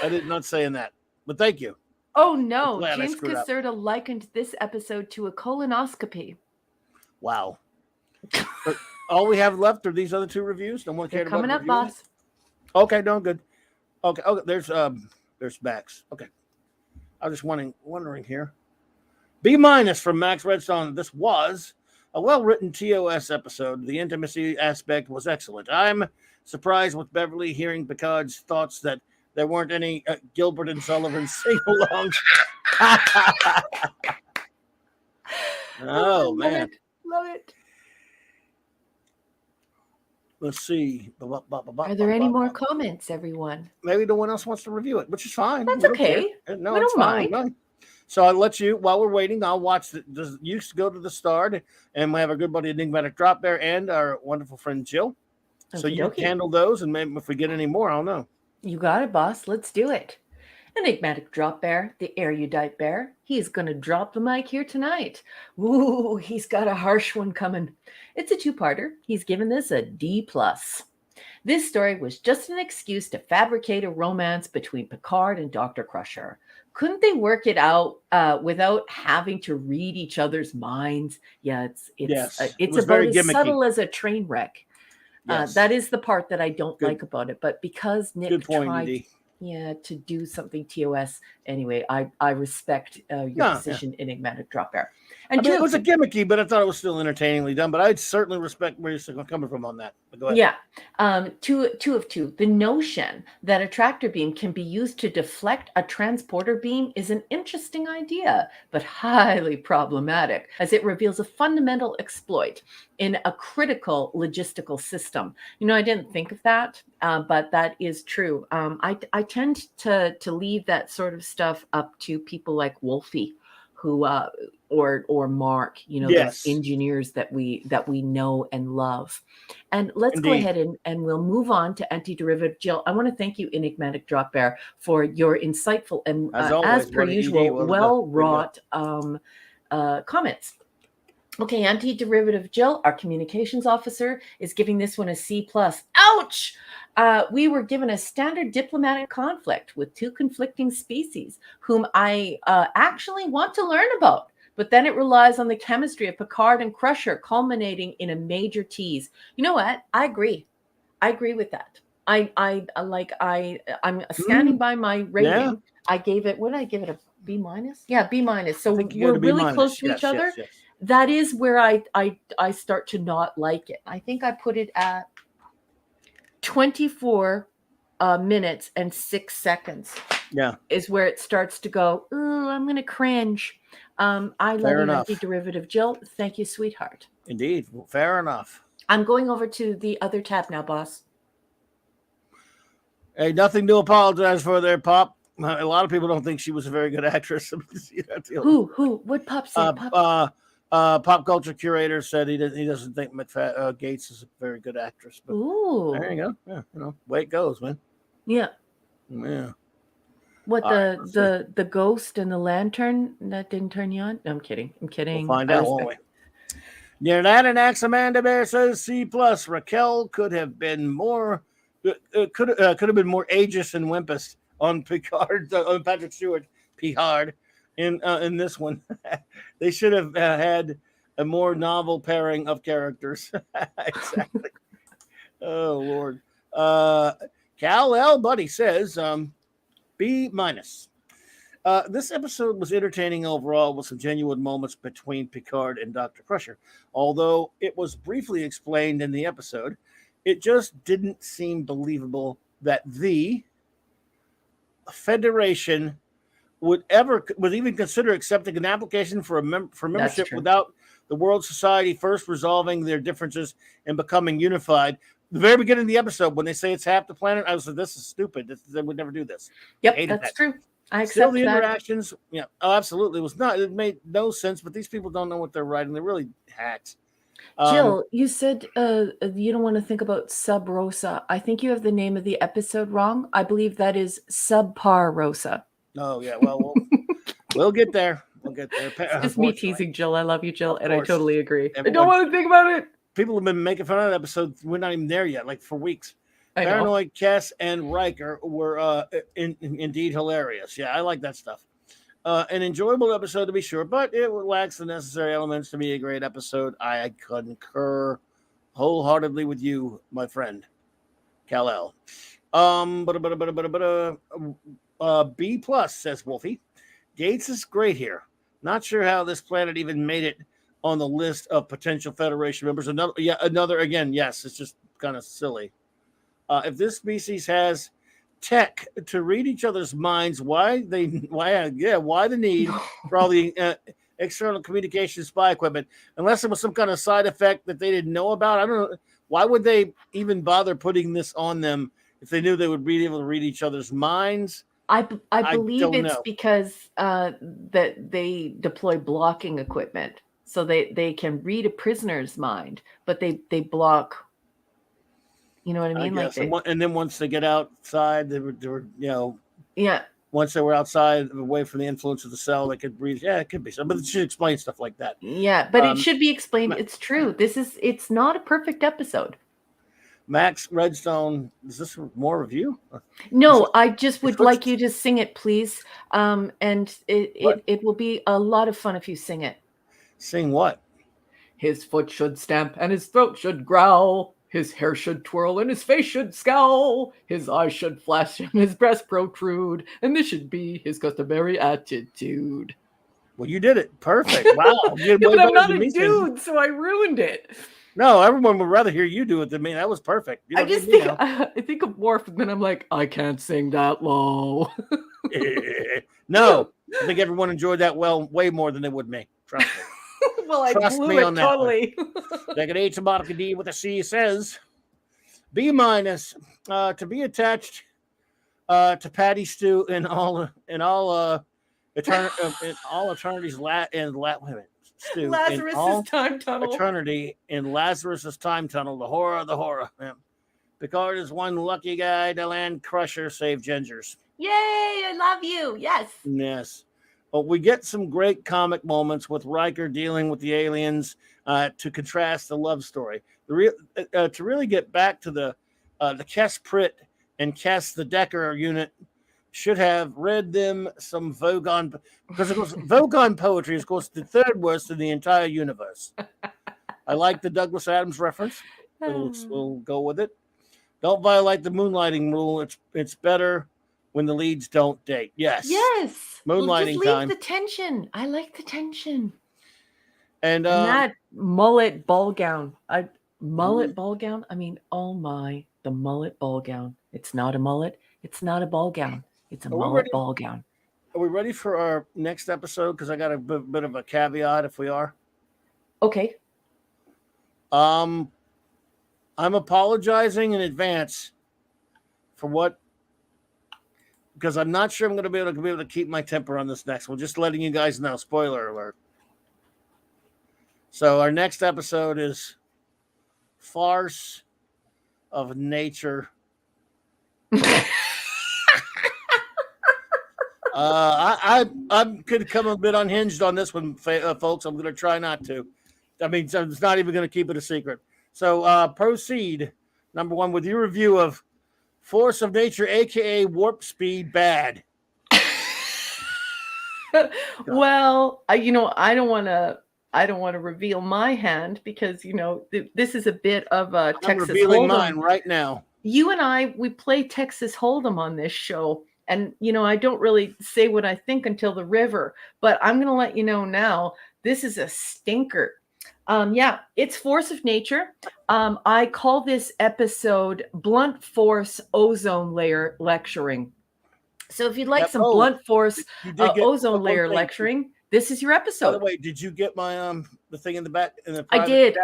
I did not saying that. But thank you. Oh no, James Caserta likened this episode to a colonoscopy. Wow. But all we have left are these other 2 reviews. No one cared about coming up, boss. Okay, no good. Okay, there's Max. Okay. I was just wondering here. B- from Max Redstone. This was a well-written TOS episode. The intimacy aspect was excellent. I'm surprised with Beverly hearing Picard's thoughts that there weren't any Gilbert and Sullivan sing-alongs. Oh, man. Love it. Let's see. Are there any more comments, everyone? Maybe no one else wants to review it, which is fine. That's okay. No, we don't mind. So I'll let you, while we're waiting, I'll watch you go to the start, and we have our good buddy Enigmatic Drop Bear and our wonderful friend Jill. So you can handle those, and maybe if we get any more, I'll know. You got it, boss. Let's do it. Enigmatic Drop Bear, the erudite bear, he's going to drop the mic here tonight. Ooh, he's got a harsh one coming. It's a 2-parter. He's given this a D+. This story was just an excuse to fabricate a romance between Picard and Dr. Crusher. Couldn't they work it out without having to read each other's minds? Yeah, it's about as subtle as a train wreck. Yes. That is the part that I don't like about it. But because Nick tried to do something TOS, anyway, I respect your position, Enigmatic Drop Bear. And it was a gimmicky, but I thought it was still entertainingly done. But I'd certainly respect where you're coming from on that. But go ahead. Yeah. Two of two. The notion that a tractor beam can be used to deflect a transporter beam is an interesting idea, but highly problematic, as it reveals a fundamental exploit in a critical logistical system. I didn't think of that, but that is true. I tend to leave that sort of stuff up to people like Wolfie, who or Mark, those engineers that we know and love. And let's go ahead and we'll move on to Antiderivative Jill. I want to thank you, Enigmatic Drop Bear, for your insightful and as per usual, well-wrought comments. Okay, Antiderivative Jill, our communications officer, is giving this one a C+. Ouch! We were given a standard diplomatic conflict with 2 conflicting species, whom I actually want to learn about. But then it relies on the chemistry of Picard and Crusher, culminating in a major tease. You know what? I agree. I agree with that. I'm standing by my rating. Yeah. I gave it. What did I give it? A B-? Yeah, B-. So we're really close to each other. Yes. That is where I start to not like it. I think I put it at 24 minutes and 6 seconds. Yeah. is where it starts to go, ooh, I'm going to cringe. I love you, Antiderivative Jill. Thank you, sweetheart. Indeed. Well, fair enough. I'm going over to the other tab now, boss. Hey, nothing to apologize for there, Pop. A lot of people don't think she was a very good actress. Who? What Pop said? Pop culture curator said he doesn't think Gates is a very good actress. But ooh. There you go. Yeah, way it goes, man. Yeah. Yeah. What the ghost and the lantern that didn't turn you on? No, I'm kidding. We'll find out, won't we? Near that, and Amanda Bear says C+. Raquel could have been more. Could have been more ageist and wimpus on Picard, on Patrick Stewart, Picard, in this one. They should have had a more novel pairing of characters. Exactly. Oh Lord. Cal L. Buddy says B-. This episode was entertaining overall with some genuine moments between Picard and Dr. Crusher. Although it was briefly explained in the episode, it just didn't seem believable that the Federation would even consider accepting an application for membership without the World Society first resolving their differences and becoming unified. The very beginning of the episode, when they say it's half the planet, I was like, this is stupid. They would never do this. Yep, that's true. I accept Still, the interactions, yeah, absolutely. It made no sense, but these people don't know what they're writing. They're really hacks. Jill, you said you don't want to think about Sub Rosa. I think you have the name of the episode wrong. I believe that is Subpar Rosa. Oh, yeah. Well, we'll get there. We'll get there. It's just me teasing Jill. I love you, Jill, and I totally agree. I don't want to think about it. People have been making fun of that episode. We're not even there yet, like for weeks. Paranoid Cass and Riker were indeed hilarious. Yeah, I like that stuff. An enjoyable episode to be sure, but it lacks the necessary elements to be a great episode. I concur wholeheartedly with you, my friend, Kal-El. B+ says Wolfie. Gates is great here. Not sure how this planet even made it on the list of potential Federation members. Another again, yes, it's just kind of silly. If this species has tech to read each other's minds, why the need for all the external communication spy equipment? Unless it was some kind of side effect that they didn't know about. I don't know. Why would they even bother putting this on them if they knew they would be able to read each other's minds? I believe it's because that they deploy blocking equipment, so they can read a prisoner's mind, but they block. You know what I mean? And then once they get outside, they were yeah. Once they were outside, away from the influence of the cell, they could breathe. Yeah, it could be something, but it should explain stuff like that. Yeah, but it should be explained. It's true. It's not a perfect episode. Max Redstone, is this more review? No, I just would like you to sing it, please. And it will be a lot of fun if you sing it. Sing what? His foot should stamp and his throat should growl. His hair should twirl and his face should scowl. His eyes should flash and his breast protrude. And this should be his customary attitude. Well, you did it. Perfect. Wow. But I'm not a dude, so I ruined it. No, everyone would rather hear you do it than me. That was perfect. I think of Worf, and then I'm like, I can't sing that low. No, I think everyone enjoyed that way more than they would me. Trust me. Well, I blew it totally. Second H to Monica D with a C says B- to be attached to Patty Stew in all eternity's Stew, Lazarus's time tunnel. Eternity in Lazarus's time tunnel. The horror. Yeah. Picard is one lucky guy to land Crusher, save Gingers. Yay! I love you. Yes. But we get some great comic moments with Riker dealing with the aliens to contrast the love story. To really get back to the Kes Pritt and Kes the Decker unit, should have read them some Vogon, because of course Vogon poetry is, of course, the third worst in the entire universe. I like the Douglas Adams reference. We'll go with it. Don't violate the moonlighting rule. It's better when the leads don't date. Yes. Moonlighting just time. Leave the tension. I like the tension. And that mullet ball gown. Ball gown. I mean, oh my, the mullet ball gown. It's not a mullet. It's not a ball gown. It's a Are we mullet ready? ball gown. Are we ready for our next episode? Because I got a bit of a caveat. If we are, Okay. I'm apologizing in advance for what, because I'm not sure I'm going to be able to keep my temper on this next one. Just letting you guys know. Spoiler alert. So our next episode is Farce of Nature. I'm could come a bit unhinged on this one, folks. I'm going to try not to. I mean, so it's not even going to keep it a secret. So proceed. Number one with your review of Force of Nature, aka Warp Speed Bad. Well, I don't want to reveal my hand because this is a bit of a I'm Texas revealing Hold'em. mine right now. You and we play Texas Hold'em on this show, and I don't really say what I think until the river, but I'm going to let you know now. This is a stinker. Yeah, it's Force of Nature. I call this episode Blunt Force Ozone Layer Lecturing. So if you'd like some blunt force ozone layer lecturing, this is your episode. By the way, did you get my the thing in the back in the I did.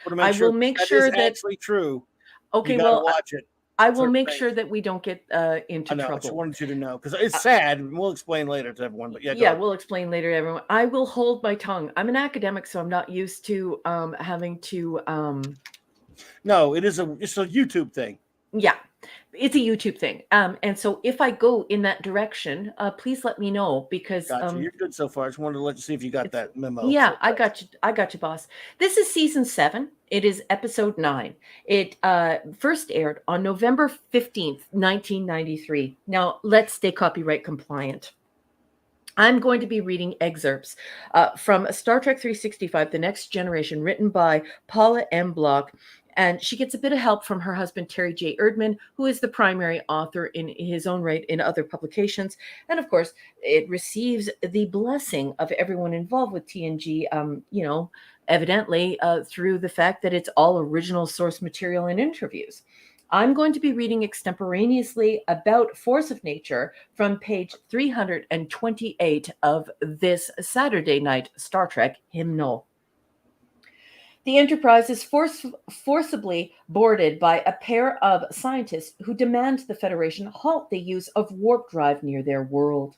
I will make sure that actually true. Okay, well, watch it. I will make sure that we don't get into trouble. I just wanted you to know because it's sad. We'll explain later to everyone. But we'll explain later to everyone. I will hold my tongue. I'm an academic, so I'm not used to having to. No, it's a YouTube thing. Yeah, it's a YouTube thing. And so if I go in that direction, please let me know because you're good so far. I just wanted to let you see if you got that memo. Yeah, I got you, boss. This is season 7. It is episode 9. It first aired on November 15th, 1993. Now let's stay copyright compliant. I'm going to be reading excerpts from Star Trek 365, The Next Generation, written by Paula M. Block. And she gets a bit of help from her husband, Terry J. Erdman, who is the primary author in his own right in other publications. And of course, it receives the blessing of everyone involved with TNG, evidently through the fact that it's all original source material and interviews. I'm going to be reading extemporaneously about Force of Nature from page 328 of this Saturday night Star Trek hymnal. The Enterprise is forcibly boarded by a pair of scientists who demand the Federation halt the use of warp drive near their world.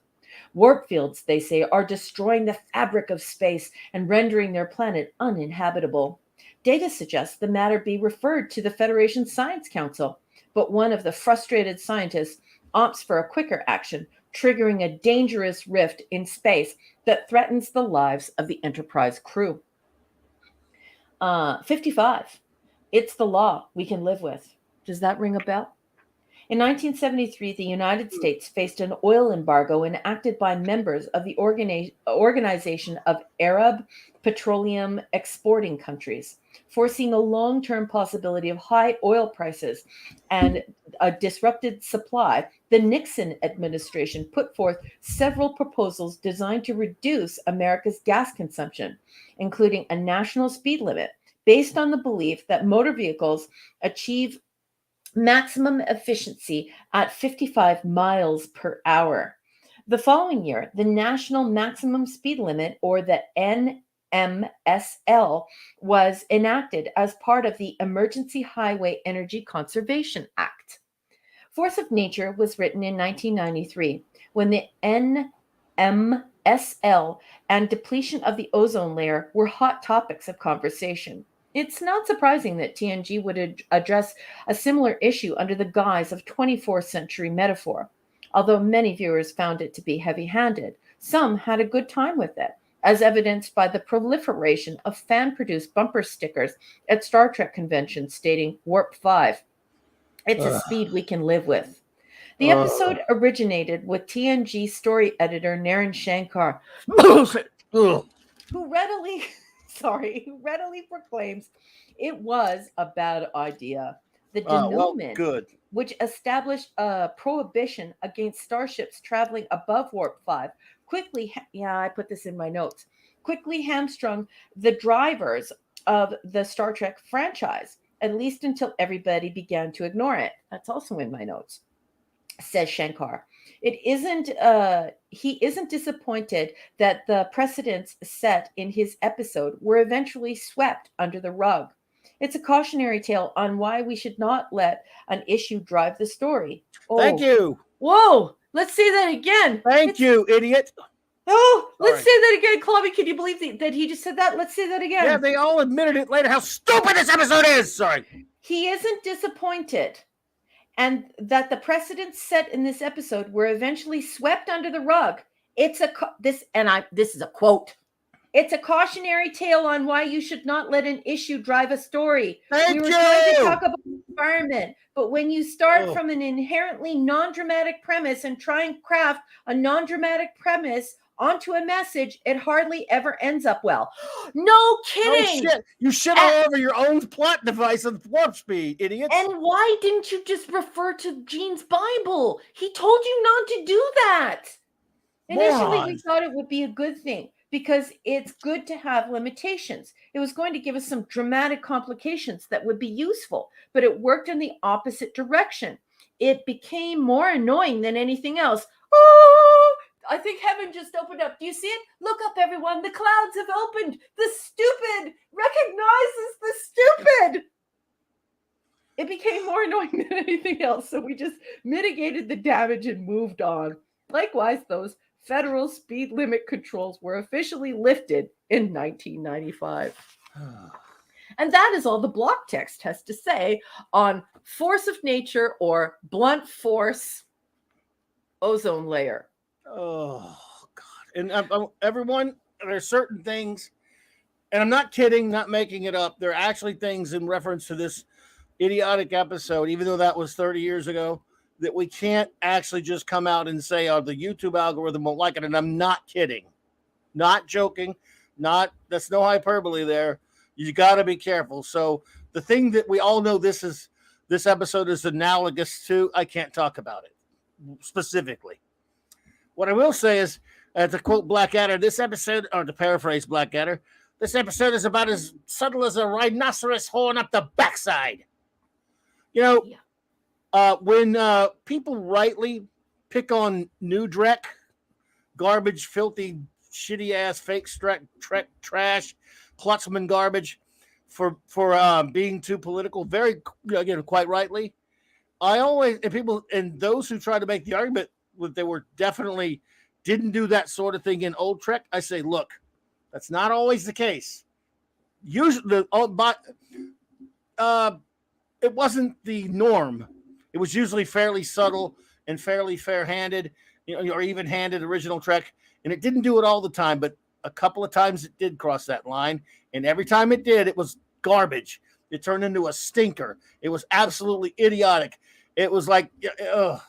Warp fields, they say, are destroying the fabric of space and rendering their planet uninhabitable. Data suggests the matter be referred to the Federation Science Council, but one of the frustrated scientists opts for a quicker action, triggering a dangerous rift in space that threatens the lives of the Enterprise crew. 55. It's the law we can live with. Does that ring a bell? In 1973, the United States faced an oil embargo enacted by members of the Organization of Arab Petroleum Exporting Countries, foreseeing a long-term possibility of high oil prices and a disrupted supply. The Nixon administration put forth several proposals designed to reduce America's gas consumption, including a national speed limit based on the belief that motor vehicles achieve maximum efficiency at 55 miles per hour. The following year, the National Maximum Speed Limit, or the NMSL, was enacted as part of the Emergency Highway Energy Conservation Act. Force of Nature was written in 1993 when the NMSL and depletion of the ozone layer were hot topics of conversation. It's not surprising that TNG would address a similar issue under the guise of 24th century metaphor. Although many viewers found it to be heavy-handed, some had a good time with it, as evidenced by the proliferation of fan-produced bumper stickers at Star Trek conventions stating Warp 5. It's a speed we can live with. The episode originated with TNG story editor Naren Shankar, who readily proclaims it was a bad idea. The denouement, which established a prohibition against starships traveling above Warp 5, quickly hamstrung the drivers of the Star Trek franchise, at least until everybody began to ignore it. That's also in my notes, says Shankar. He isn't disappointed that the precedents set in his episode were eventually swept under the rug. It's a cautionary tale on why we should not let an issue drive the story. Oh, thank you. Whoa, let's say that again. Thank you, idiot. Oh, let's say that again, Clubby. Can you believe that he just said that? Let's say that again. Yeah, they all admitted it later how stupid this episode is. Sorry. He isn't disappointed, and that the precedents set in this episode were eventually swept under the rug. This is a quote. It's a cautionary tale on why you should not let an issue drive a story. We were trying to talk about the environment, but when you start from an inherently non-dramatic premise and try and craft a non-dramatic premise onto a message, it hardly ever ends up well. No kidding. Oh, shit. You shit all over your own plot device of warp speed, idiots. And why didn't you just refer to Gene's Bible? He told you not to do that. Initially, we thought it would be a good thing because it's good to have limitations. It was going to give us some dramatic complications that would be useful, but it worked in the opposite direction. It became more annoying than anything else. Oh, I think heaven just opened up. Do you see it? Look up, everyone. The clouds have opened. The stupid recognizes the stupid. It became more annoying than anything else, so we just mitigated the damage and moved on. Likewise, those federal speed limit controls were officially lifted in 1995. And that is all the block text has to say on force of nature or blunt force ozone layer. Oh, God. And everyone, there are certain things, and I'm not kidding, not making it up. There are actually things in reference to this idiotic episode, even though that was 30 years ago, that we can't actually just come out and say, oh, the YouTube algorithm won't like it. And I'm not kidding, not joking, that's no hyperbole there. You got to be careful. So the thing that we all know this episode is analogous to, I can't talk about it specifically. What I will say is, to quote Blackadder, this episode, or to paraphrase Blackadder, this episode is about as subtle as a rhinoceros horn up the backside. You know, when people rightly pick on New Drek, garbage, filthy, shitty-ass, fake trash, Klutzman garbage, for being too political, very, again, quite rightly, I always, and those who try to make the argument that they were definitely didn't do that sort of thing in old Trek, I say, look, that's not always the case. Usually, it wasn't the norm. It was usually fairly subtle and fairly fair-handed, or even-handed original Trek, and it didn't do it all the time, but a couple of times it did cross that line, and every time it did, it was garbage. It turned into a stinker. It was absolutely idiotic. It was like, ugh.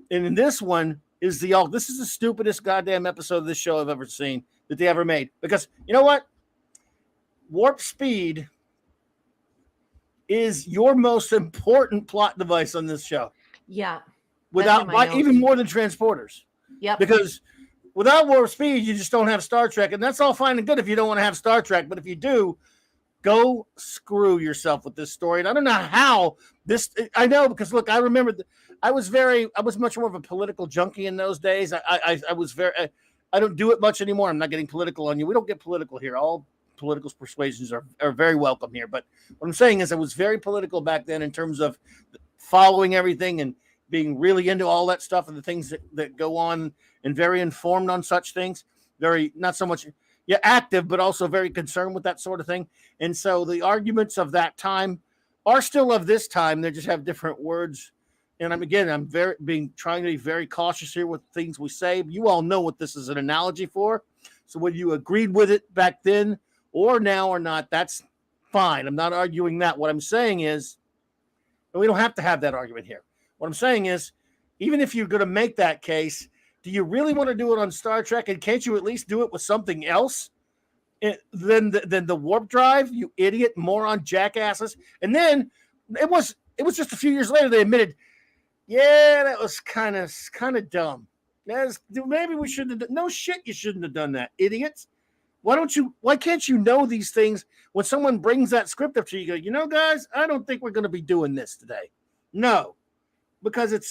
And in this one is this is the stupidest goddamn episode of this show I've ever seen that they ever made. Because you know what? Warp speed is your most important plot device on this show. Yeah. Even more than transporters. Yeah. Because without warp speed, you just don't have Star Trek. And that's all fine and good if you don't want to have Star Trek. But if you do, go screw yourself with this story. And I don't know how I know, because look, I remember I was much more of a political junkie in those days. I don't do it much anymore. I'm not getting political on you. We don't get political here. All political persuasions are very welcome here. But what I'm saying is I was very political back then in terms of following everything and being really into all that stuff and the things that go on, and very informed on such things. Very, not so much active, but also very concerned with that sort of thing. And so the arguments of that time are still of this time. They just have different words. And I'm trying to be very cautious here with things we say. You all know what this is an analogy for. So whether you agreed with it back then or now or not, that's fine. I'm not arguing that. What I'm saying is, and we don't have to have that argument here. What I'm saying is, even if you're going to make that case, do you really want to do it on Star Trek? And can't you at least do it with something else than the warp drive, you idiot, moron, jackasses? And then it was just a few years later they admitted, yeah, that was kind of dumb. Maybe we shouldn't have done. No shit, you shouldn't have done that, idiots. Why can't you know these things when someone brings that script up to you? You go, guys, I don't think we're going to be doing this today. No, because it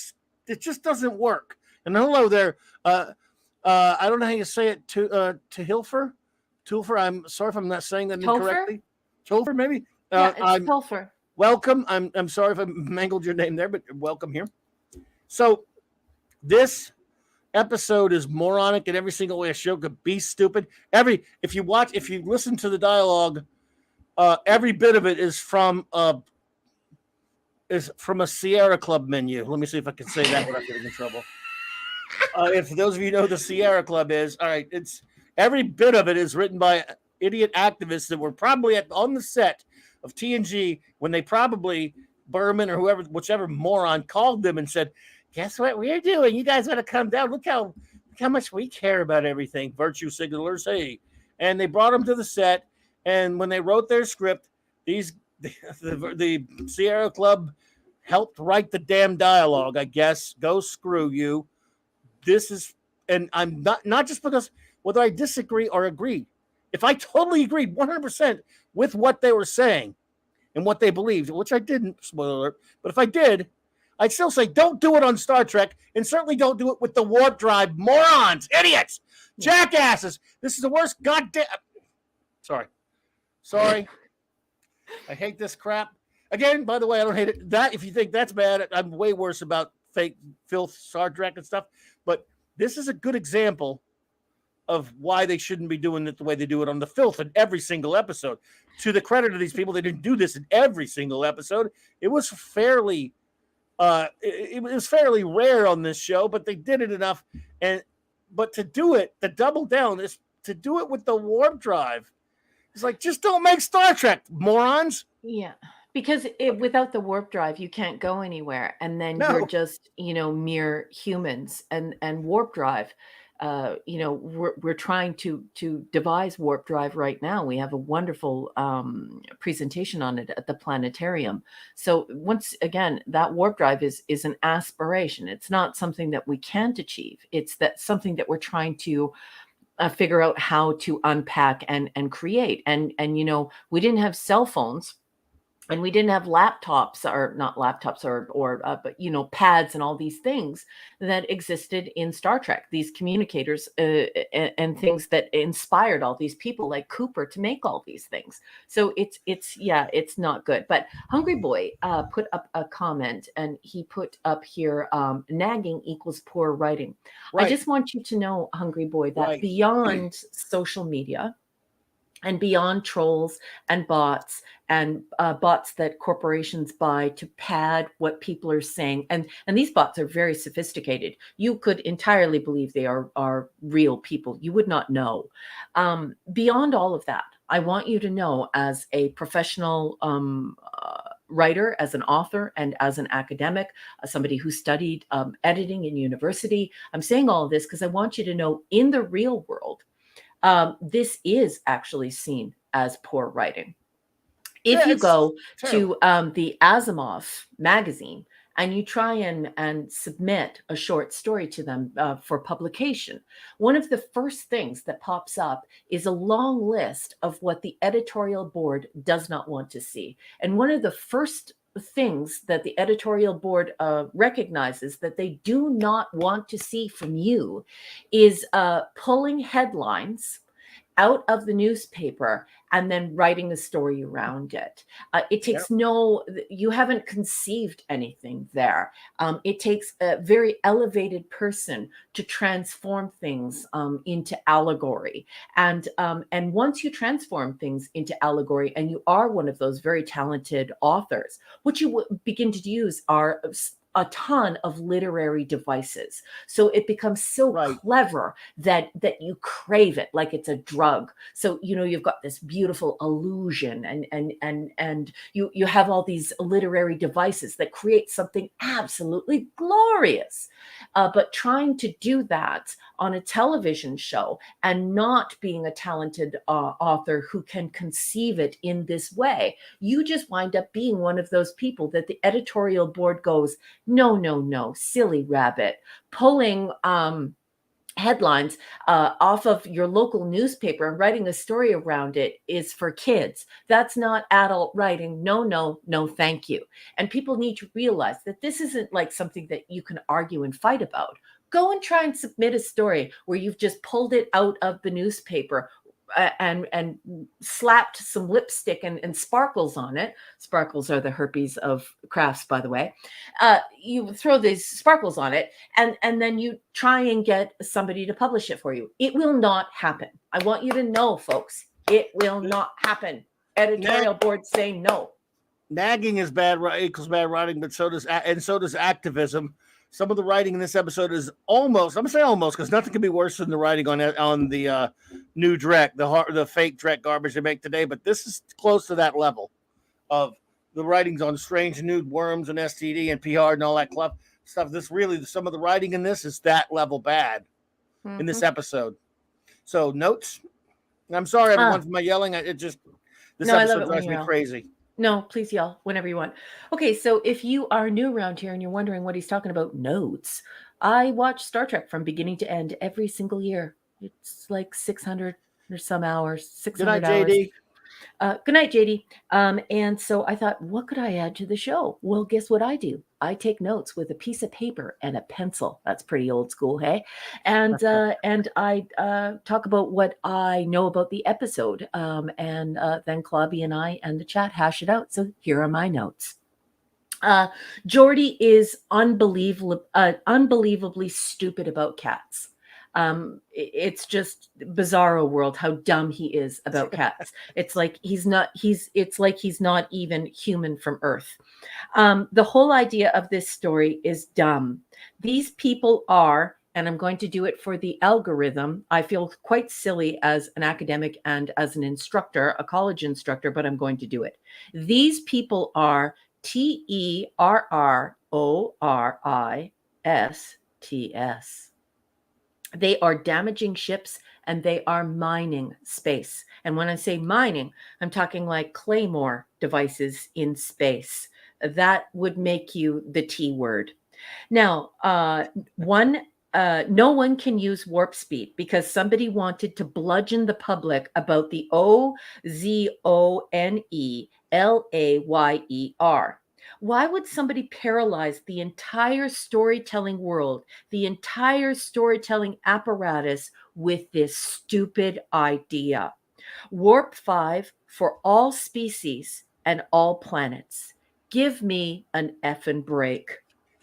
just doesn't work. And hello there. I don't know how you say it. To Hilfer, Tulfer. I'm sorry if I'm not saying that Topher? incorrectly. Tolfer, maybe. Yeah, it's I'm Topher. welcome. I'm sorry if I mangled your name there, but welcome here. So this episode is moronic in every single way a show could be stupid. If you listen to the dialogue, every bit of it is from a Sierra Club menu. Let me see if I can say that without getting in trouble. If those of you know the Sierra Club is, all right, it's every bit of it is written by idiot activists that were probably on the set of TNG when they probably Berman or whichever moron called them and said, "Guess what we're doing? You guys got to come down. Look how much we care about everything." Virtue signalers, hey, and they brought them to the set. And when they wrote their script, the Sierra Club helped write the damn dialogue. I guess go screw you. This is, and I'm not just because whether I disagree or agree. If I totally agreed 100% with what they were saying and what they believed, which I didn't, spoiler alert, but if I did, I'd still say don't do it on Star Trek, and certainly don't do it with the warp drive morons, idiots, jackasses. This is the worst goddamn. Sorry. I hate this crap. Again, by the way, I don't hate it. That if you think that's bad, I'm way worse about fake filth, Star Trek and stuff. But this is a good example of why they shouldn't be doing it the way they do it on the filth in every single episode. To the credit of these people, they didn't do this in every single episode. It was fairly rare on this show, but they did it enough. But to do it, to double down, is to do it with the warp drive. It's like, just don't make Star Trek, morons. Yeah. Because without the warp drive, you can't go anywhere. And then you're just, mere humans. And warp drive, we're trying to devise warp drive right now. We have a wonderful presentation on it at the planetarium. So once again, that warp drive is an aspiration. It's not something that we can't achieve. It's something that we're trying to figure out how to unpack and create. And we didn't have cell phones. And we didn't have laptops, or not laptops, but pads and all these things that existed in Star Trek. These communicators and things that inspired all these people like Cooper to make all these things. So it's not good. But Hungry Boy put up a comment, and he put up here, nagging equals poor writing. Right. I just want you to know, Hungry Boy, that beyond social media, and beyond trolls and bots that corporations buy to pad what people are saying. And these bots are very sophisticated. You could entirely believe they are real people. You would not know. Beyond all of that, I want you to know, as a professional writer, as an author, and as an academic, somebody who studied editing in university, I'm saying all of this because I want you to know, in the real world, this is actually seen as poor writing. If you go to the Asimov magazine and you try and submit a short story to them for publication, one of the first things that pops up is a long list of what the editorial board does not want to see. And one of the first things that the editorial board recognizes that they do not want to see from you is pulling headlines out of the newspaper and then writing a story around it. It takes you haven't conceived anything there. It takes a very elevated person to transform things into allegory. And once you transform things into allegory, and you are one of those very talented authors, what you begin to use are a ton of literary devices. So it becomes so clever that you crave it like it's a drug. So, you've got this beautiful illusion and you have all these literary devices that create something absolutely glorious. But trying to do that on a television show and not being a talented author who can conceive it in this way, you just wind up being one of those people that the editorial board goes, no, silly rabbit, pulling headlines off of your local newspaper and writing a story around it is for kids. That's not adult writing. No, thank you. And people need to realize that this isn't like something that you can argue and fight about. Go and try and submit a story where you've just pulled it out of the newspaper and slapped some lipstick and sparkles on it. Sparkles are the herpes of crafts, by the way. You throw these sparkles on it, and then you try and get somebody to publish it for you. It will not happen. I want you to know, folks, it will not happen. Editorial board say no. Nagging is bad equals bad writing, but so does activism. Some of the writing in this episode is almost, I'm gonna say almost, because nothing can be worse than the writing on the new Drek, the fake Drek garbage they make today. But this is close to that level of the writings on strange nude worms and STD and PR and all that stuff. This really, some of the writing in this is that level bad in this episode. So notes. I'm sorry everyone for my yelling. This episode drives me crazy. No, please yell whenever you want. Okay, so if you are new around here and you're wondering what he's talking about, notes. I watch Star Trek from beginning to end every single year. It's like 600 or some hours, 600 hours. JD. Good night, JD. And so I thought, what could I add to the show? Well, guess what I do? I take notes with a piece of paper and a pencil. That's pretty old school, hey? And I talk about what I know about the episode. And then Clobby and I and the chat hash it out. So here are my notes. Geordi is unbelievably stupid about cats. It's just bizarro world how dumb he is about cats. It's like he's not even human from Earth. The whole idea of this story is dumb. These people are, and I'm going to do it for the algorithm. I feel quite silly as an academic and as an instructor, a college instructor, but I'm going to do it. These people are terrorists. They are damaging ships and they are mining space. And when I say mining, I'm talking like Claymore devices in space. That would make you the T word. Now, no one can use warp speed because somebody wanted to bludgeon the public about the OZONELAYER. Why would somebody paralyze the entire storytelling world, the entire storytelling apparatus with this stupid idea? Warp 5 for all species and all planets. Give me an effing break.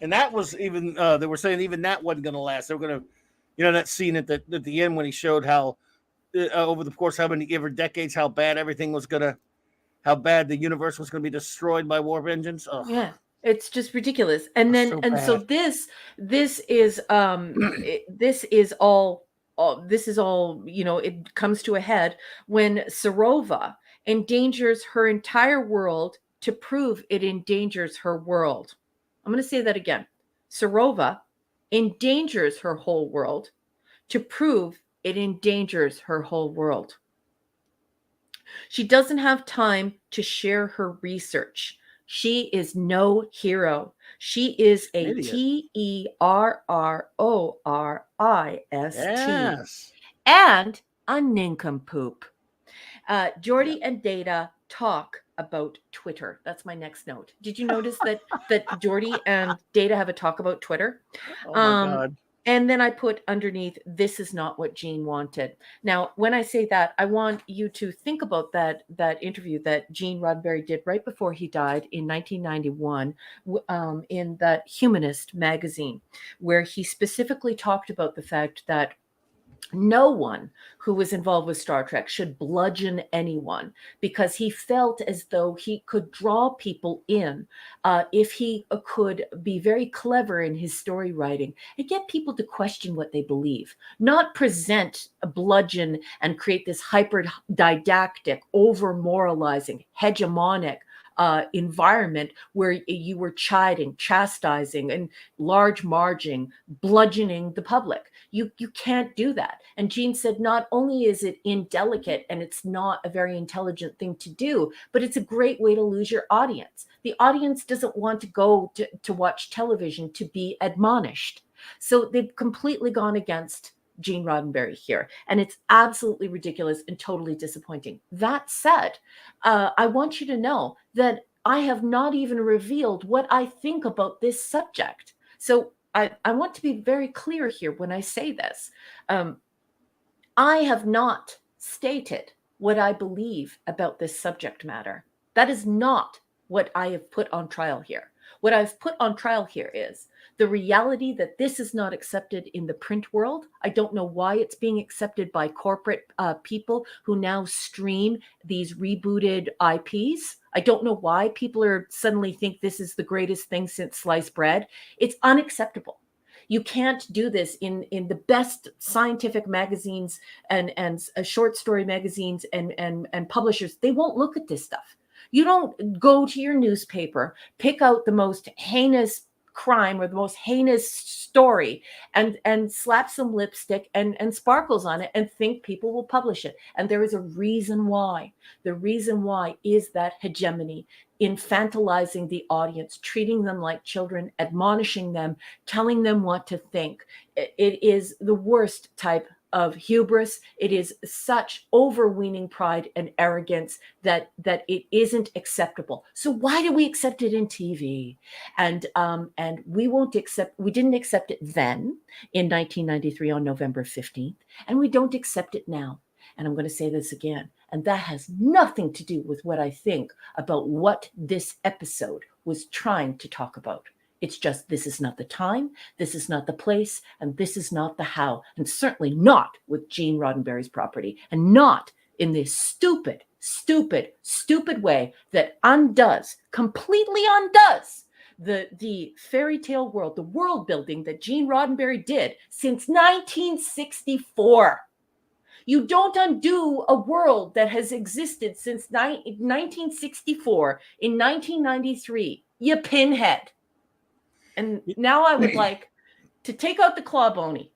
And that was even, they were saying even that wasn't going to last. They were going to, that scene at the end when he showed how, over the course of how many ever decades, how bad everything was going to, how bad the universe was going to be destroyed by warp engines. Ugh. Yeah, it's just ridiculous. And then, so this is all, it comes to a head when Serova endangers her entire world to prove it endangers her world. I'm going to say that again. Serova endangers her whole world to prove it endangers her whole world. She doesn't have time to share her research. She is no hero. She is a TERRORIST. Yes. And a nincompoop. Geordi and Data talk about Twitter. That's my next note. Did you notice that Geordi and Data have a talk about Twitter? Oh my God. And then I put underneath, this is not what Gene wanted. Now, when I say that, I want you to think about that interview that Gene Roddenberry did right before he died in 1991 in that Humanist magazine, where he specifically talked about the fact that no one who was involved with Star Trek should bludgeon anyone, because he felt as though he could draw people in if he could be very clever in his story writing and get people to question what they believe, not present a bludgeon and create this hyper didactic, over moralizing, hegemonic environment where you were chastising and large margin, bludgeoning the public. You can't do that. And Gene said, not only is it indelicate and it's not a very intelligent thing to do, but it's a great way to lose your audience. The audience doesn't want to go to watch television to be admonished. So they've completely gone against Gene Roddenberry here. And it's absolutely ridiculous and totally disappointing. That said, I want you to know that I have not even revealed what I think about this subject. So I want to be very clear here when I say this. I have not stated what I believe about this subject matter. That is not what I have put on trial here. What I've put on trial here is the reality that this is not accepted in the print world. I don't know why it's being accepted by corporate people who now stream these rebooted IPs. I don't know why people are suddenly think this is the greatest thing since sliced bread. It's unacceptable. You can't do this in the best scientific magazines and short story magazines and publishers. They won't look at this stuff. You don't go to your newspaper, pick out the most heinous crime or the most heinous story and slap some lipstick and sparkles on it and think people will publish it. And there is a reason why. The reason why is that hegemony, infantilizing the audience, treating them like children, admonishing them, telling them what to think. It is the worst type of hubris. It is such overweening pride and arrogance that it isn't acceptable. So why do we accept it in TV? And we won't accept. We didn't accept it then in 1993 on November 15th, and we don't accept it now. And I'm going to say this again, and that has nothing to do with what I think about what this episode was trying to talk about. It's just, this is not the time, this is not the place, and this is not the how, and certainly not with Gene Roddenberry's property, and not in this stupid, stupid, stupid way that completely undoes the fairy tale world, the world building that Gene Roddenberry did since 1964. You don't undo a world that has existed since 1964 in 1993, you pinhead. And now I would like to take out the clawbony.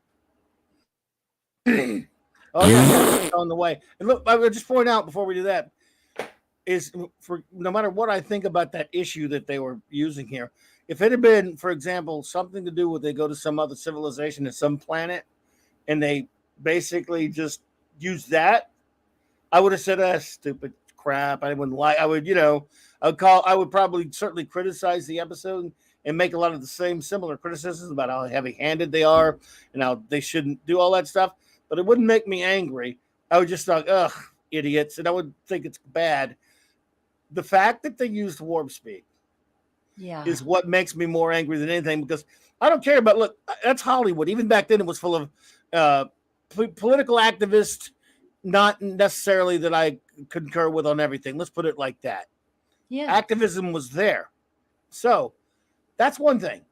Oh, yeah, on the way. And look, I would just point out before we do that is for no matter what I think about that issue that they were using here, if it had been, for example, something to do with they go to some other civilization to some planet and they basically just use that, I would have said, that's stupid crap. I wouldn't like, I would probably certainly criticize the episode and make a lot of the same similar criticisms about how heavy-handed they are and how they shouldn't do all that stuff. But it wouldn't make me angry. I would just thought, ugh, idiots. And I would think it's bad. The fact that they used warp speed is what makes me more angry than anything, because I don't care about, look, that's Hollywood. Even back then it was full of political activists, not necessarily that I concur with on everything. Let's put it like that. Yeah. Activism was there. So that's one thing.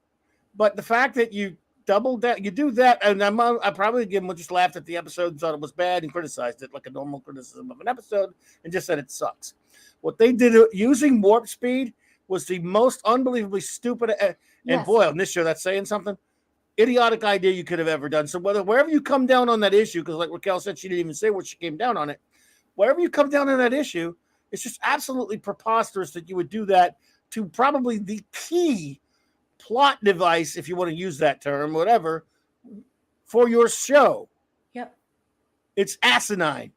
But the fact that you doubled that, you do that, and I probably again just laughed at the episode and thought it was bad and criticized it like a normal criticism of an episode and just said it sucks. What they did using warp speed was the most unbelievably stupid, and boy, on this show, that's saying something, idiotic idea you could have ever done. So wherever you come down on that issue, because like Raquel said, she didn't even say what she came down on it. Wherever you come down on that issue, it's just absolutely preposterous that you would do that to probably the key plot device, if you want to use that term, whatever, for your show. Yep. It's asinine.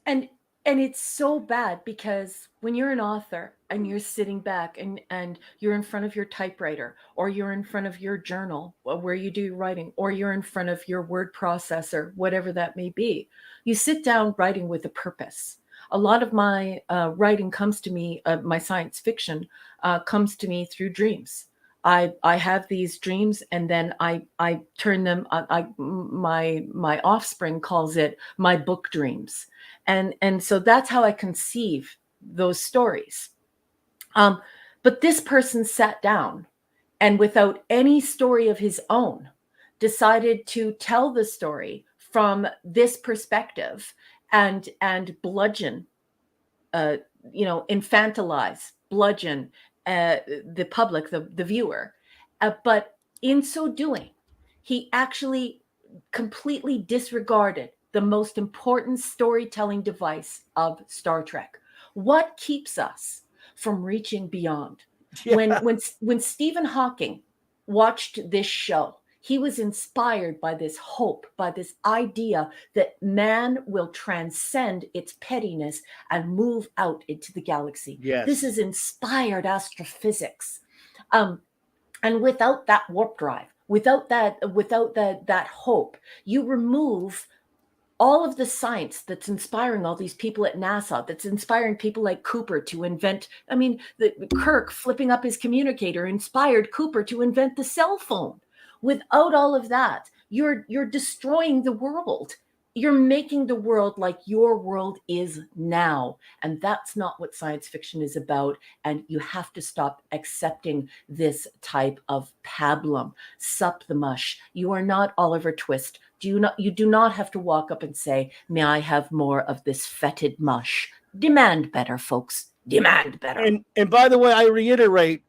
And it's so bad because when you're an author and you're sitting back and you're in front of your typewriter, or you're in front of your journal where you do your writing, or you're in front of your word processor, whatever that may be, you sit down writing with a purpose. A lot of my writing comes to me, my science fiction comes to me through dreams. I have these dreams, and then I turn them. My offspring calls it my book dreams, and so that's how I conceive those stories. But this person sat down, and without any story of his own, decided to tell the story from this perspective and bludgeon, infantilize, bludgeon the public, the viewer. But in so doing, he actually completely disregarded the most important storytelling device of Star Trek. What keeps us from reaching beyond? Yeah. When Stephen Hawking watched this show, he was inspired by this hope, by this idea that man will transcend its pettiness and move out into the galaxy. Yes. This is inspired astrophysics. And without that warp drive, Without that hope, you remove all of the science that's inspiring all these people at NASA, that's inspiring people like Cooper to invent. I mean, Kirk flipping up his communicator inspired Cooper to invent the cell phone. Without all of that, you're destroying the world. You're making the world like your world is now. And that's not what science fiction is about. And you have to stop accepting this type of pablum. Sup the mush. You are not Oliver Twist. You do not have to walk up and say, may I have more of this fetid mush? Demand better, folks. Demand better. And by the way, I reiterate,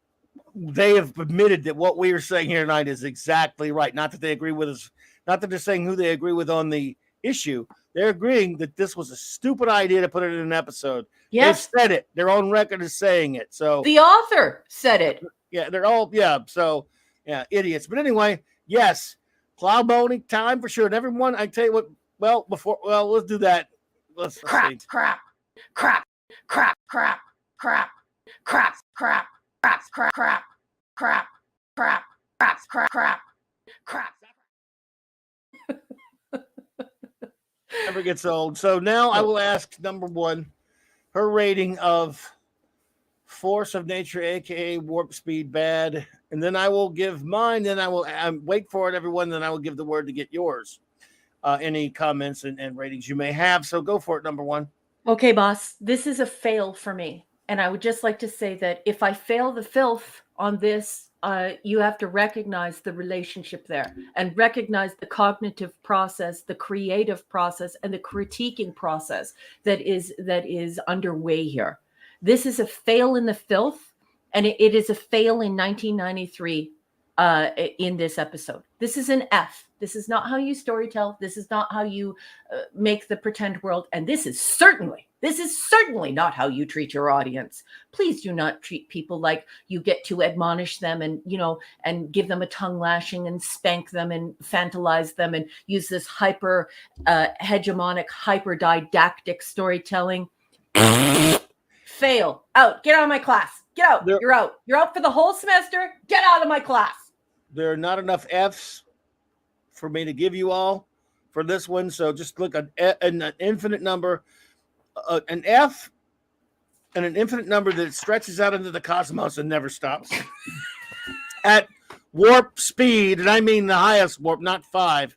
they have admitted that what we are saying here tonight is exactly right. Not that they agree with us, not that they're saying who they agree with on the issue. They're agreeing that this was a stupid idea to put it in an episode. Yes. They've said it. Their own record is saying it. So the author said it. Yeah, they're all, yeah. So, yeah, idiots. But anyway, yes, cloud boating time for sure. And everyone, I tell you what, let's do that. Let's crap. Never gets old. So now I will ask number one, her rating of force of nature, aka warp speed bad, and then I will give mine. Then I will wait for it, everyone. Then I will give the word to get yours. Any comments and ratings you may have. So go for it, number one. Okay, boss. This is a fail for me, and I would just like to say that if I fail the filth on this, you have to recognize the relationship there and recognize the cognitive process, the creative process, and the critiquing process that is underway here. This is a fail in the filth, and it is a fail in 1993 in this episode. This is an F. This is not how you storytell. This is not how you make the pretend world. And this is certainly not how you treat your audience. Please do not treat people like you get to admonish them and, and give them a tongue lashing and spank them and fantasize them and use this hyper hegemonic, hyper didactic storytelling. Fail. Out. Get out of my class. Get out. You're out. You're out for the whole semester. Get out of my class. There are not enough F's for me to give you all for this one. So just look at an infinite number, an F and an infinite number that stretches out into the cosmos and never stops at warp speed. And I mean the highest warp, not 5.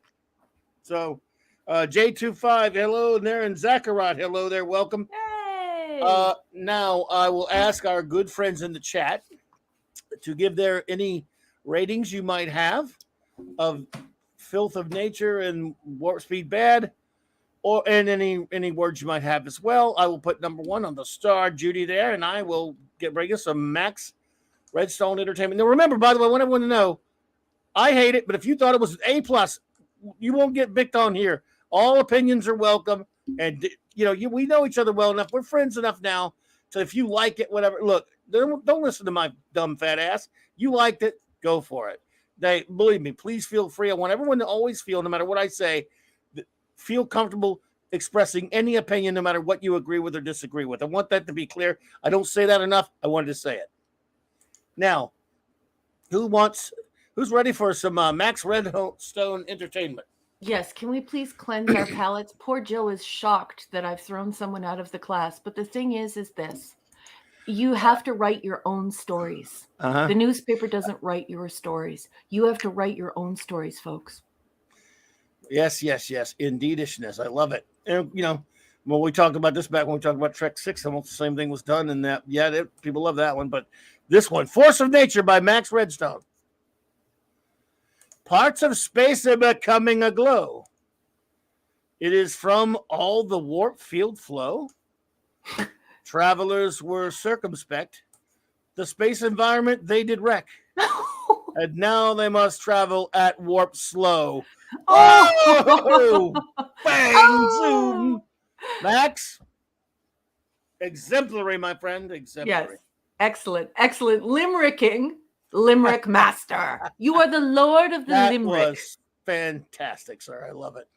So J25, hello there. And Zacharot, hello there. Welcome. Hey. Now I will ask our good friends in the chat to give their any ratings you might have of filth of nature and warp speed bad, and any words you might have as well. I will put number one on the star, Judy, there, and I will bring us some Max Redstone Entertainment. Now remember, by the way, I want everyone to know, I hate it, but if you thought it was an A+, you won't get bicked on here. All opinions are welcome, and we know each other well enough. We're friends enough now, so if you like it, whatever. Look, don't listen to my dumb fat ass. You liked it, go for it. Believe me, please feel free. I want everyone to always feel, no matter what I say, feel comfortable expressing any opinion, no matter what you agree with or disagree with. I want that to be clear. I don't say that enough. I wanted to say it. Now, who's ready for some Max Redstone Entertainment? Yes, can we please cleanse our palates? Poor Jill is shocked that I've thrown someone out of the class. But the thing is this. You have to write your own stories. The newspaper doesn't write your stories. You have to write your own stories, folks. Yes. Indeedishness. I love it. And, when we talked about this back when we talked about Trek 6, almost the same thing was done. And that, people love that one. But this one, Force of Nature by Max Redstone. Parts of space are becoming aglow. It is from all the warp field flow. Travelers were circumspect. The space environment they did wreck. And now they must travel at warp slow. Oh! Bang! Zoom! Max? Exemplary, my friend. Exemplary. Yes. Excellent. Limerick master. You are the lord of the limerick. That was fantastic, sir. I love it.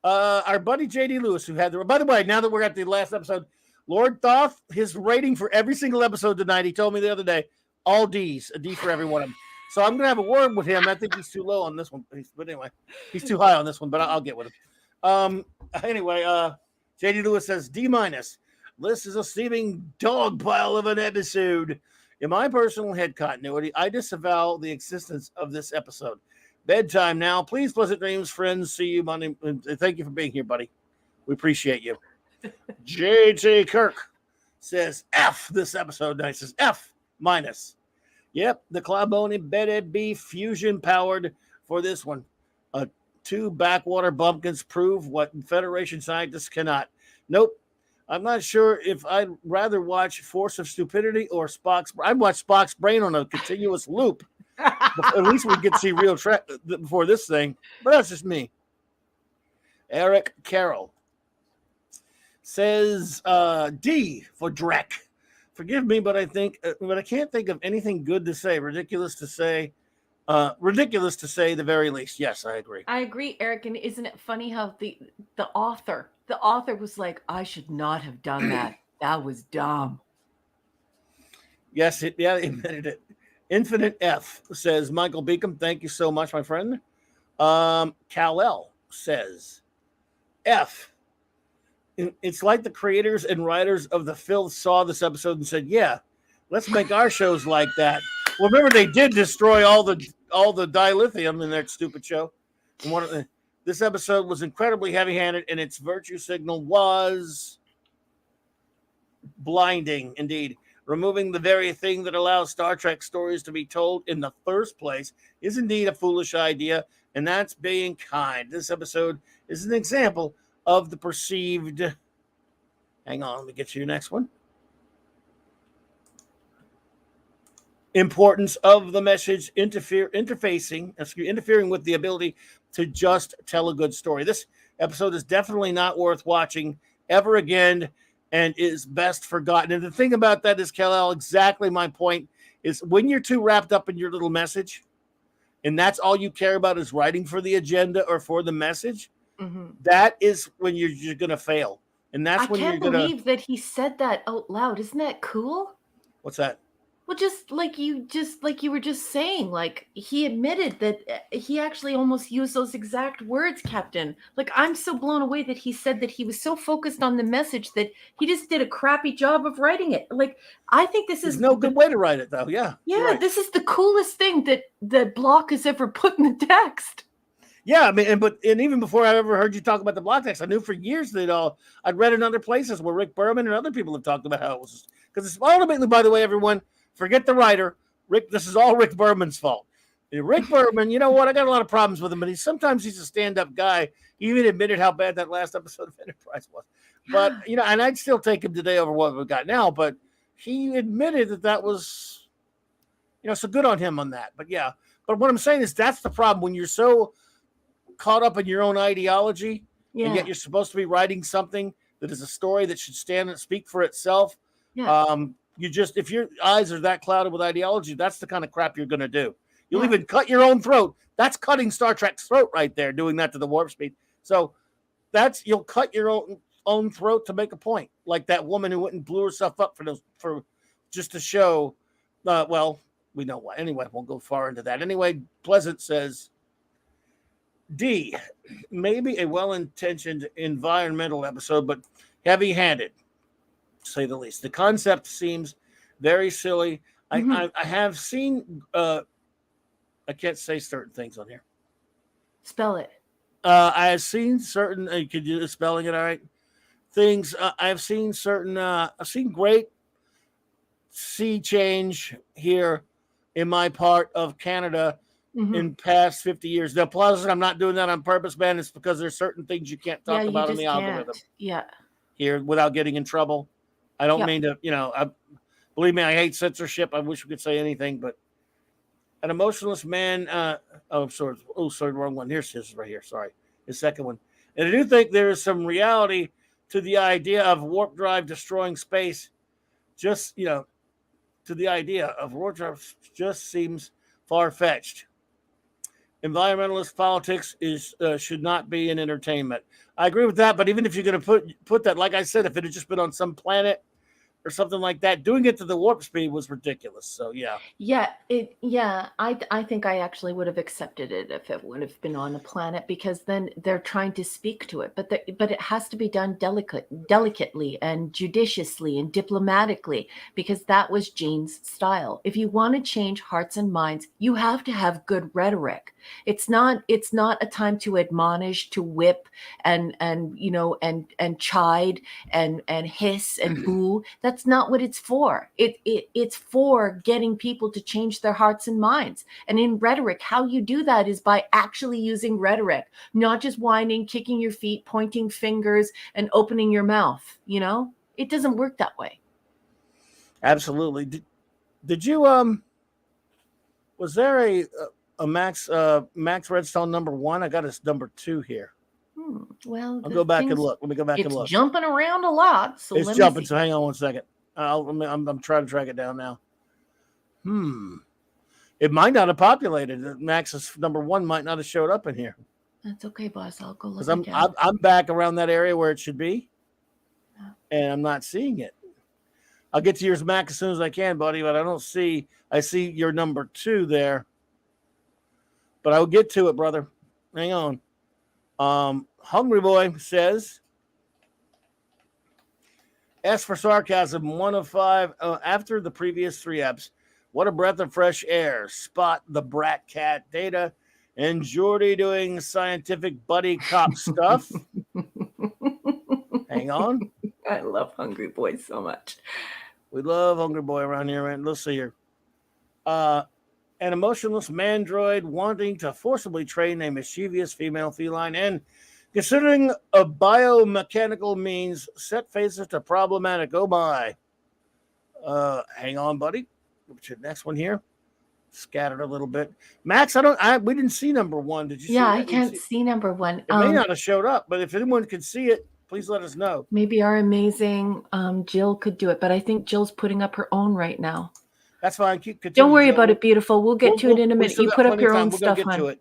Our buddy JD Lewis, who had by the way, now that we're at the last episode, Lord Thoth, his rating for every single episode tonight, he told me the other day, all D's, a D for every one of them. So I'm gonna have a word with him. I think he's too low on this one, but anyway, he's too high on this one. But I'll get with him. Anyway, JD Lewis says D-. This is a steaming dog pile of an episode. In my personal head continuity, I disavow the existence of this episode. Bedtime now. Please, pleasant dreams, friends. See you Monday. Thank you for being here, buddy. We appreciate you. JT Kirk says F this episode. Nice. Says F-. Yep, the Clawbone embedded beef fusion powered for this one. Two backwater bumpkins prove what Federation scientists cannot. Nope. I'm not sure if I'd rather watch Force of Stupidity or Spock's. I'd watch Spock's brain on a continuous loop. At least we get to see real before this thing. But that's just me. Eric Carroll says D for Drek. Forgive me, but I can't think of anything good to say. Ridiculous to say the very least. Yes, I agree. I agree, Eric. And isn't it funny how the author was like, I should not have done that. That was dumb. Yes, it admitted it. Infinite F says Michael Beacom. Thank you so much, my friend. Kal-El says F. It's like the creators and writers of The Filth saw this episode and said, yeah, let's make our shows like that. Well, remember, they did destroy all the dilithium in that stupid show. And this episode was incredibly heavy-handed, and its virtue signal was blinding, indeed. Removing the very thing that allows Star Trek stories to be told in the first place is indeed a foolish idea, and that's being kind. This episode is an example of the perceived. Hang on, let me get you your next one. Importance of the message interfering with the ability to just tell a good story. This episode is definitely not worth watching ever again and is best forgotten. And the thing about that is, Kal-El, exactly my point is when you're too wrapped up in your little message and that's all you care about is writing for the agenda or for the message, that is when you're going to fail. And that's when you're going to... I can't believe that he said that out loud. Isn't that cool? What's that? Well, just like you were just saying, like he admitted that he actually almost used those exact words, Captain. Like I'm so blown away that he said that he was so focused on the message that he just did a crappy job of writing it. Like I think this is no good way to write it, though. Yeah. Yeah, right. This is the coolest thing that Block has ever put in the text. Yeah, I mean, and even before I ever heard you talk about the block text, I knew for years that I'd read in other places where Rick Berman and other people have talked about how it was, because it's ultimately, by the way, everyone. Forget the writer, Rick. This is all Rick Berman's fault. Rick Berman, you know what? I got a lot of problems with him, but sometimes he's a stand-up guy. He even admitted how bad that last episode of Enterprise was. But and I'd still take him today over what we've got now. But he admitted that was, so good on him on that. But yeah, but what I'm saying is that's the problem when you're so caught up in your own ideology, and yet you're supposed to be writing something that is a story that should stand and speak for itself. Yeah. If your eyes are that clouded with ideology, that's the kind of crap you're going to do. You'll even cut your own throat. That's cutting Star Trek's throat right there, doing that to the warp speed. So you'll cut your own throat to make a point. Like that woman who went and blew herself up for just to show, well, we know why. Anyway, won't go far into that. Anyway, Pleasant says, D, maybe a well-intentioned environmental episode, but heavy-handed. Say the least. The concept seems very silly. I have seen I can't say certain things on here. Spell it. I have seen certain could you spelling it all right? Things I've seen certain I've seen great sea change here in my part of Canada in past 50 years. Now, plus, I'm not doing that on purpose, man. It's because there's certain things you can't talk about in the algorithm. Yeah. Here without getting in trouble. I don't mean to, believe me, I hate censorship. I wish we could say anything, but an emotionless man. Sorry, wrong one. Here's his right here. Sorry, his second one. And I do think there is some reality to the idea of warp drive destroying space. Just, to the idea of warp drive just seems far-fetched. Environmentalist politics should not be an entertainment. I agree with that, but even if you're going to put that, like I said, if it had just been on some planet or something like that. Doing it to the warp speed was ridiculous. So yeah. I think I actually would have accepted it if it would have been on a planet, because then they're trying to speak to it, but it has to be done delicately and judiciously and diplomatically, because that was Jane's style. If you want to change hearts and minds, you have to have good rhetoric. It's not a time to admonish, to whip, and chide and hiss and boo. That's not what it's for. It's for getting people to change their hearts and minds. And in rhetoric, how you do that is by actually using rhetoric, not just whining, kicking your feet, pointing fingers, and opening your mouth. It doesn't work that way. Absolutely. Did you was there a Max Redstone number 1? I got his number 2 here. Well, I'll go back and look. Let me go back and look. It's jumping around a lot. So it's jumping. So hang on one second. I'm trying to track it down now. It might not have populated. Max's number 1 might not have showed up in here. That's okay, boss. I'll go look. Because I'm back around that area where it should be, and I'm not seeing it. I'll get to yours, Mac, as soon as I can, buddy. But I see your number 2 there. But I'll get to it, brother. Hang on. Hungry Boy says, S for sarcasm, 1 of 5 after the previous 3 eps. What a breath of fresh air. Spot the brat cat data and Jordy doing scientific buddy cop stuff. Hang on. I love Hungry Boy so much. We love Hungry Boy around here, man. Let's see here. An emotionless mandroid wanting to forcibly train a mischievous female feline and considering a biomechanical means set faces to problematic. Oh my. Hang on, buddy. What's your next one here? Scattered a little bit. Max, we didn't see number 1. Did you see that? I can't see number 1. It may not have showed up, but if anyone could see it, please let us know. Maybe our amazing Jill could do it, but I think Jill's putting up her own right now. That's fine. Don't worry about it, beautiful. We'll get to it in a minute. You put up your own stuff, hon.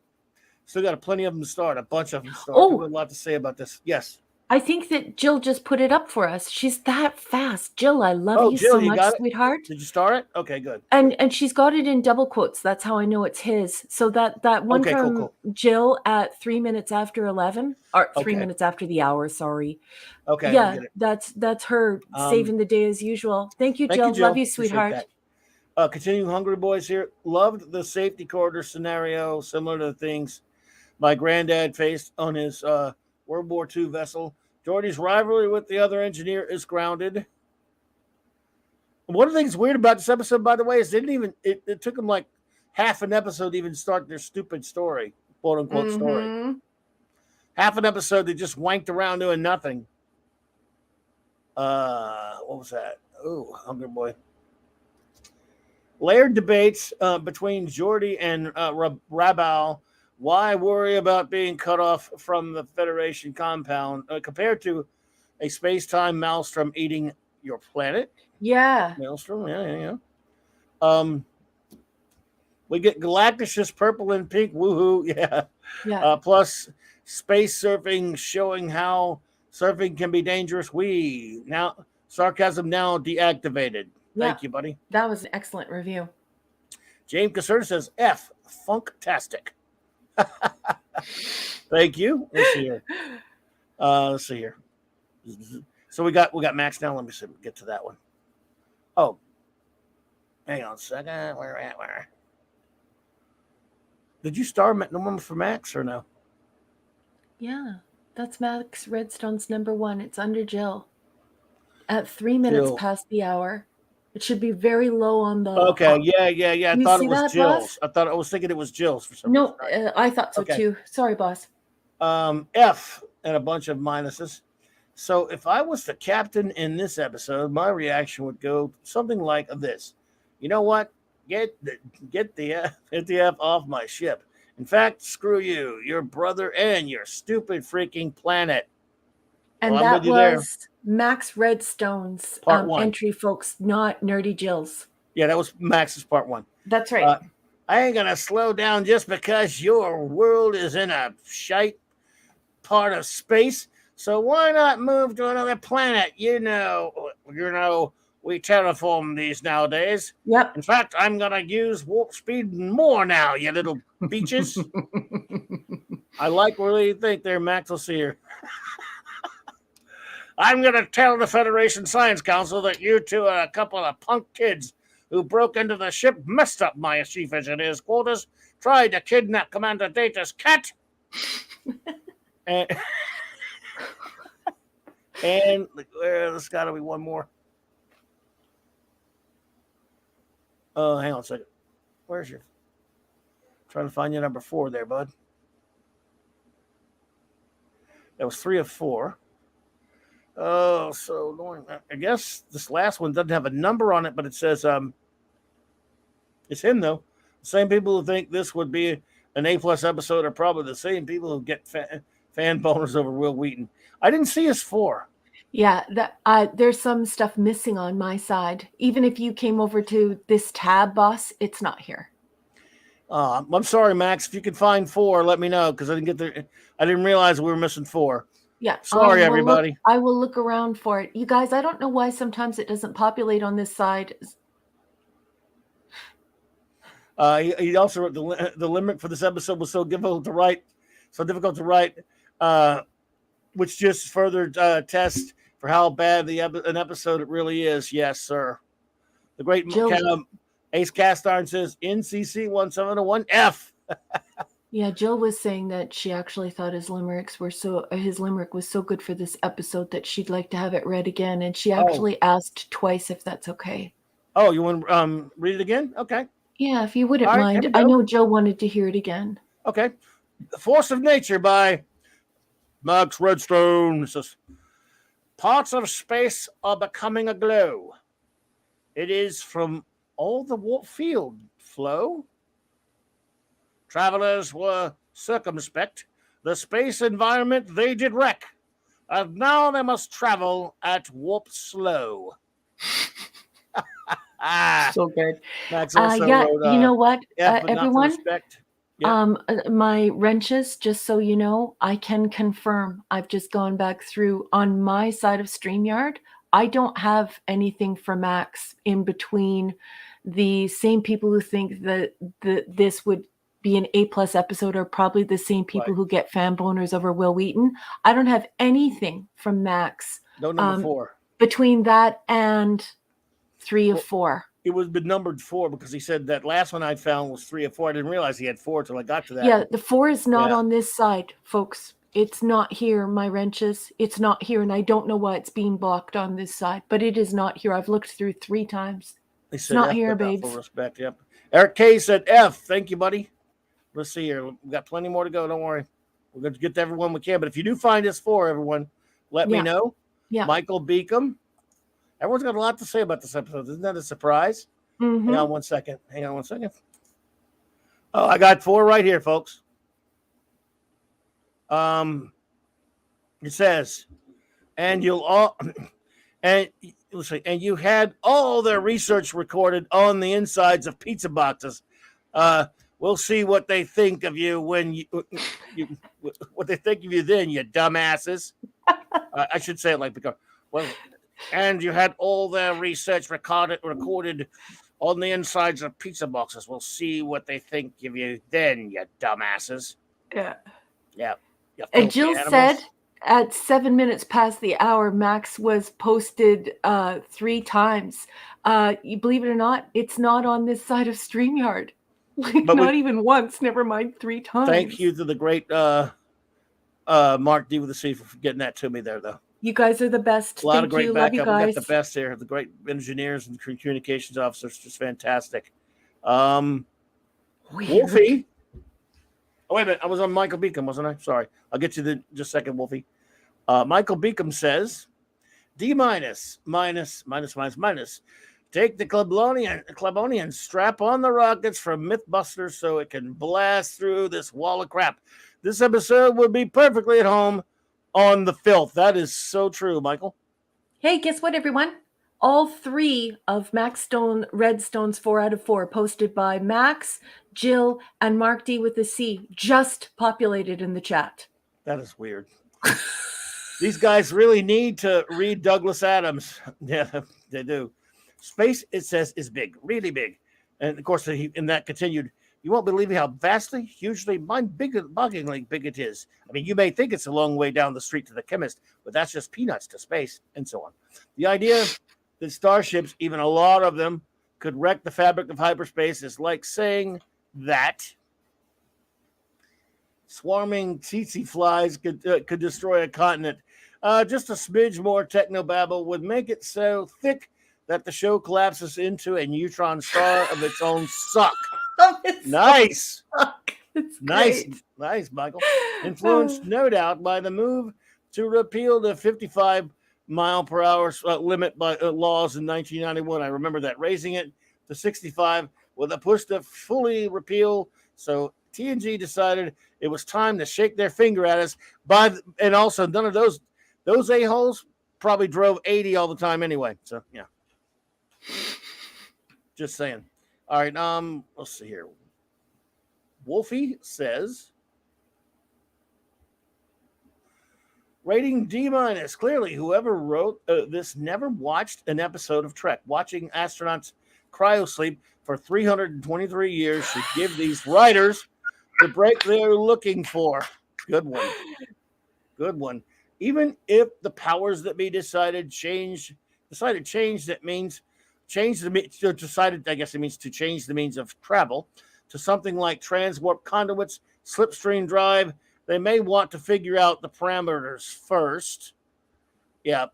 Still got plenty of them to start. A bunch of them to start. We have a lot to say about this. Yes. I think that Jill just put it up for us. She's that fast. Jill, I love you so much, sweetheart. Did you start it? Okay, good. And she's got it in double quotes. That's how I know it's his. So that one from cool. Jill at 3 minutes after 11, or 3 minutes after the hour, sorry. Okay. Yeah, that's her saving the day as usual. Thank you, Jill. Love you, sweetheart. Continuing Hungry Boys here. Loved the safety corridor scenario, similar to the things my granddad faced on his World War II vessel. Jordy's rivalry with the other engineer is grounded. One of the things weird about this episode, by the way, is it took them like half an episode to even start their stupid story, quote unquote story. Half an episode they just wanked around doing nothing. What was that? Oh, Hungry Boy. Layered debates between Jordy and Rabal. Why worry about being cut off from the Federation compound compared to a space-time maelstrom eating your planet? Yeah. Maelstrom, yeah. We get Galactus purple and pink, woohoo, yeah. Plus space surfing showing how surfing can be dangerous. Sarcasm now deactivated. Thank you, buddy. That was an excellent review. James Caserta says, F, funktastic. Thank you. Let's see here. So we got Max now. Let me get to that one. Oh, hang on a second. Where? Did you star the one for Max or no? Yeah, that's Max Redstone's number 1. It's under Jill. At 3 minutes past the hour. It should be very low on the. Okay, yeah. I thought it was Jill's. Boss? I was thinking it was Jill's for some reason. No, I thought so too. Sorry, boss. F and a bunch of minuses. So if I was the captain in this episode, my reaction would go something like this. You know what? Get the F off my ship. In fact, screw you, your brother, and your stupid freaking planet. And that was Max Redstone's entry, folks, not Nerdy Jill's. Yeah, that was Max's part 1. That's right. I ain't going to slow down just because your world is in a shite part of space. So why not move to another planet? we terraform these nowadays. Yep. In fact, I'm going to use warp speed more now, you little beaches. I like what you think there, Max. Let's see here. I'm going to tell the Federation Science Council that you two are a couple of punk kids who broke into the ship, messed up my chief engineer's quarters, tried to kidnap Commander Data's cat, and there's got to be one more. Oh, hang on a second. Where's your... Trying to find your number 4 there, bud. That was 3 of 4. Oh, so annoying. I guess this last one doesn't have a number on it, but it says it's him though. The same people who think this would be an A+ episode are probably the same people who get fan boners over Will Wheaton. I didn't see his 4. Yeah, there's some stuff missing on my side. Even if you came over to this tab, boss, it's not here. I'm sorry, Max. If you can find 4, let me know, because I didn't get there. I didn't realize we were missing 4. Yeah. Sorry, everybody. I will look around for it. You guys, I don't know why sometimes it doesn't populate on this side. He also wrote the limerick for this episode was so difficult to write, which just further test for how bad an episode it really is. Yes, sir. The great Ace Cast Iron says NCC 1701F. Yeah, Jill was saying that she actually thought his limerick was so good for this episode that she'd like to have it read again, and she actually asked twice if that's okay. Oh, you want to read it again? Okay. Yeah, if you wouldn't mind. I know Jill wanted to hear it again. Okay. The Force of Nature by Max Redstone. It says, parts of space are becoming aglow. It is from all the warp field flow. Travelers were circumspect. The space environment they did wreck. And now they must travel at warp slow. So good. Max also wrote, you know what, everyone? My wrenches, just so you know, I can confirm. I've just gone back through on my side of StreamYard. I don't have anything for Max in between the same people who think that this would be an A+ episode are probably the same people who get fan boners over Will Wheaton. I don't have anything from Max. No number 4. Between that and 3 of 4. It was been numbered 4 because he said that last one I found was 3 of 4. I didn't realize he had 4 till I got to that. Yeah, the 4 is not on this side, folks. It's not here, my wrenches. It's not here, and I don't know why it's being blocked on this side, but it is not here. I've looked through 3 times. It's not here, babes. Full respect, yep. Eric K said F. Thank you, buddy. Let's see here. We've got plenty more to go. Don't worry. We're going to get to everyone we can. But if you do find us 4, everyone, let me know. Yeah. Michael Beacom. Everyone's got a lot to say about this episode. Isn't that a surprise? Mm-hmm. Hang on one second. Oh, I got 4 right here, folks. It says, and you had all their research recorded on the insides of pizza boxes. We'll see what they think of you when what they think of you then, you dumbasses. I should say it like because and you had all their research recorded on the insides of pizza boxes. We'll see what they think of you then, you dumbasses. Yeah. Yeah. And Jill said at 7 minutes past the hour, Max was posted 3 times. You believe it or not, it's not on this side of StreamYard. Not even once, never mind 3 times. Thank you to the great Mark D with a C for getting that to me there, though. You guys are the best. A lot of great backup. We got the best here. The great engineers and communications officers, just fantastic. Wolfie. Oh, wait a minute. I was on Michael Beacom, wasn't I? Sorry. I'll get you just a second, Wolfie. Michael Beacom says, D-, minus. Take the Clubbonian, strap on the rockets from Mythbusters so it can blast through this wall of crap. This episode would be perfectly at home on the filth. That is so true, Michael. Hey, guess what, everyone? All 3 of Max Redstone's 4 out of 4 posted by Max, Jill, and Mark D with a C just populated in the chat. That is weird. These guys really need to read Douglas Adams. Yeah, they do. Space, it says, is big, really big. And of course, and that continued, you won't believe how vastly, hugely, mind-bogglingly big it is. I mean, you may think it's a long way down the street to the chemist, but that's just peanuts to space, and so on. The idea that starships, even a lot of them, could wreck the fabric of hyperspace is like saying that swarming tsetse flies could destroy a continent. Just a smidge more technobabble would make it so thick that the show collapses into a neutron star of its own suck. Nice. Nice, Michael. Influenced, no doubt, by the move to repeal the 55-mile-per-hour limit by laws in 1991. I remember that, raising it to 65 with a push to fully repeal. So TNG decided it was time to shake their finger at us. And also, none of those a-holes probably drove 80 all the time anyway. So, yeah. Just saying. All right, let's see here. Wolfie says, rating D-. Clearly, whoever wrote this never watched an episode of Trek. Watching astronauts cryosleep for 323 years should give these writers the break they're looking for. Good one. Even if the powers that be decided change, that means I guess it means to change the means of travel to something like transwarp conduits, slipstream drive. They may want to figure out the parameters first. Yeah.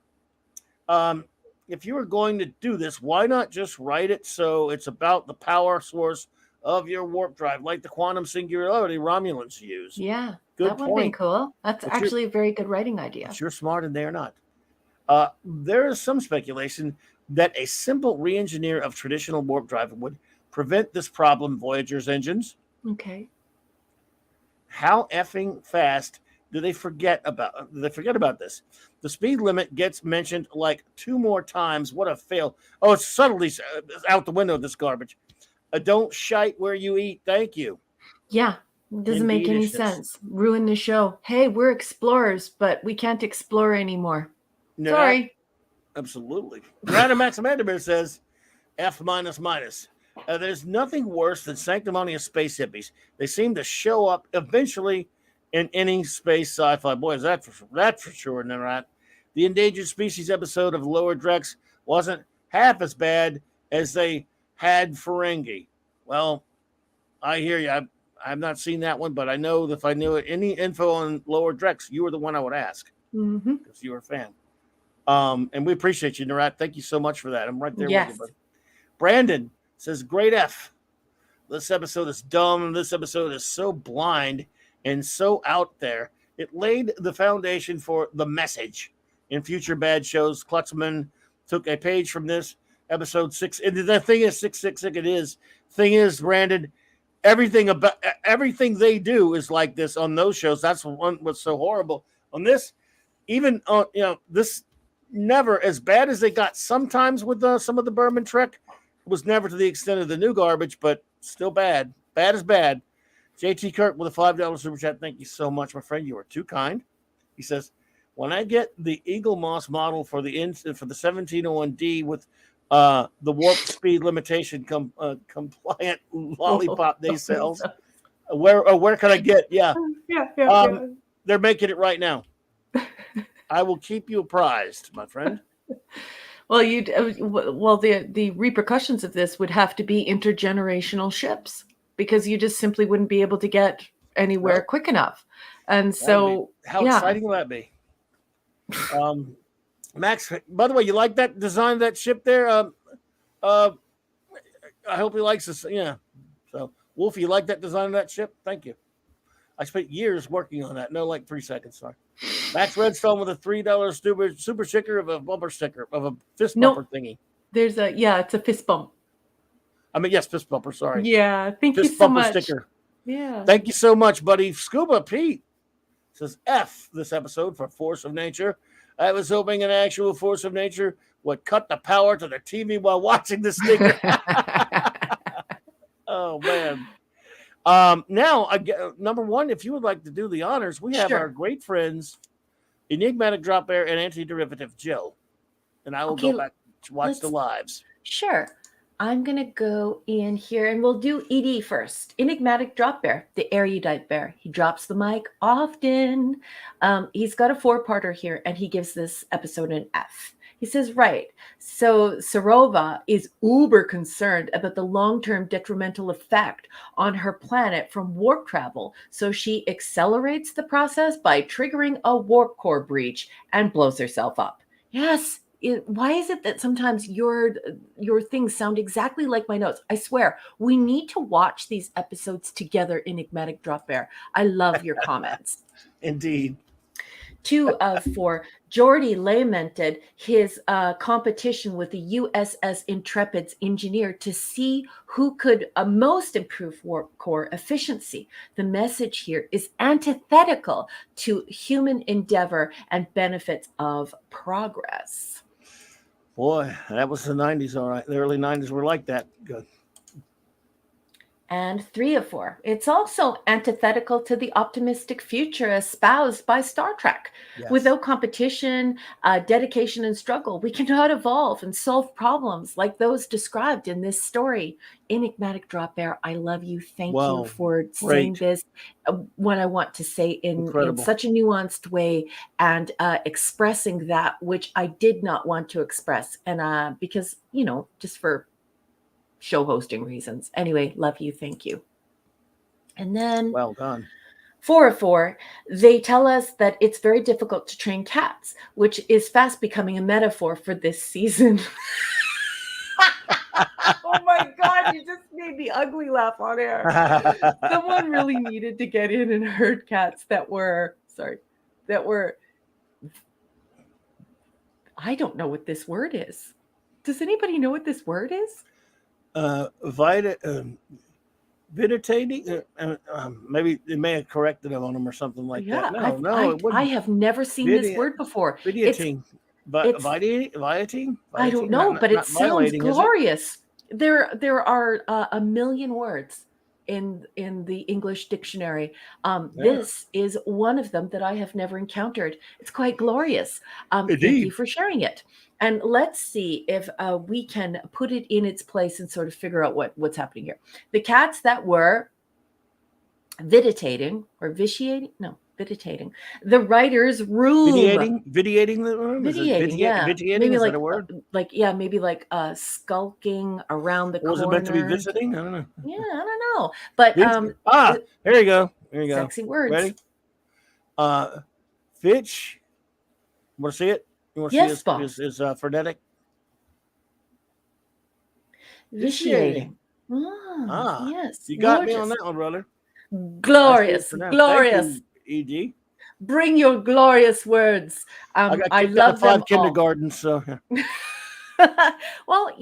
If you were going to do this, why not just write it so it's about the power source of your warp drive, like the quantum singularity Romulans use? Yeah, good that would have been cool. That's actually a very good writing idea. But you're smart and they're not. There is some speculation that a simple re-engineer of traditional warp drive would prevent this problem. Voyager's engines. Okay. How effing fast do they forget about this? The speed limit gets mentioned like 2 more times. What a fail. Oh, it's subtly out the window, this garbage. Don't shite where you eat. Thank you. Yeah. It doesn't make any sense. Ruin the show. Hey, we're explorers, but we can't explore anymore. No, sorry. Absolutely. Random Maximander says F-. There's nothing worse than sanctimonious space hippies. They seem to show up eventually in any space sci-fi. Boy, is that for sure, right? The Endangered Species episode of Lower Decks wasn't half as bad as they had Ferengi. Well, I hear you. I've not seen that one, but I know that if I knew any info on Lower Decks, you were the one I would ask because you were a fan. And we appreciate you, Narat. Thank you so much for that. I'm right there with you, buddy. Brandon says, great F. This episode is dumb. This episode is so blind and so out there. It laid the foundation for the message in future bad shows. Klutzman took a page from this episode 6. And the thing is, 666 thing is, Brandon, everything they do is like this on those shows. That's what's so horrible on this. Even on this, never as bad as they got sometimes with some of the Berman Trek. It was never to the extent of the new garbage, but still bad. Bad is bad. JT Kirk with a $5 super chat. Thank you so much, my friend. You are too kind. He says, when I get the Eagle Moss model for the 1701D with the warp speed limitation compliant lollipop they sells, where can I get? Yeah. They're making it right now. I will keep you apprised, my friend. Well, the repercussions of this would have to be intergenerational ships because you just simply wouldn't be able to get anywhere quick enough. And so, how exciting will that be? Max, by the way, you like that design of that ship there? I hope he likes this. Yeah. So, Wolf, you like that design of that ship? Thank you. I spent years working on that. No, like 3 seconds. Sorry. Max Redstone with a $3 super sticker of a bumper sticker of a fist bumper thingy. There's it's a fist bump. I mean, yes, fist bumper. Sorry. Yeah. Thank you so much. Sticker. Yeah. Thank you so much, buddy. Scuba Pete says F this episode for Force of Nature. I was hoping an actual Force of Nature would cut the power to the TV while watching the sticker. Oh, man. Now, number one, if you would like to do the honors, we have our great friends, Enigmatic Drop Air and Anti-Derivative Jill. And I will go back to watch the lives. Sure. I'm going to go in here and we'll do ED first. Enigmatic drop bear, the erudite bear. He drops the mic often. He's got a 4-parter here and he gives this episode an F. He says, right, so Sarova is uber concerned about the long-term detrimental effect on her planet from warp travel. So she accelerates the process by triggering a warp core breach and blows herself up. Yes. Why is it that sometimes your things sound exactly like my notes? I swear, we need to watch these episodes together, Enigmatic Drop Bear. I love your comments. Indeed. 2 of 4. Geordie lamented his competition with the USS Intrepid's engineer to see who could most improve warp core efficiency. The message here is antithetical to human endeavor and benefits of progress. Boy, that was the 90s, all right. The early 90s were like that. Good. And 3 of 4. It's also antithetical to the optimistic future espoused by Star Trek. Yes. Without competition, dedication, and struggle, we cannot evolve and solve problems like those described in this story. Enigmatic Drop Bear, I love you. Thank you for saying this. What I want to say in such a nuanced way and expressing that which I did not want to express. And because, just for show hosting reasons. Anyway, love you. Thank you. And then well done. 4 of 4, they tell us that it's very difficult to train cats, which is fast becoming a metaphor for this season. Oh my God, you just made the ugly laugh on air. Someone really needed to get in and herd cats that were, I don't know what this word is. Does anybody know what this word is? Vegetating. Maybe they may have corrected them on them or something like that. No, I have never seen this word before. Vegetating. Vitating? I don't know, but it sounds glorious. There are a million words in the English dictionary. This is one of them that I have never encountered. It's quite glorious. Thank you for sharing it. And let's see if we can put it in its place and sort of figure out what's happening here. The cats that were vegetating or vitiating, no, vegetating. The writer's room. Vitiating the room? Vitiating, yeah. Vitiating, maybe is like, that a word? Maybe like skulking around the corner. Was it meant to be visiting? I don't know. Yeah, I don't know. But there you go. There you go. Sexy words. Ready? Fitch. Want to see it? You want to yes, see his frenetic? Vitiating. Yes. You got me on that one, brother. Glorious. Thank you, ED. Bring your glorious words. I love them 5 kindergartens, so. Well,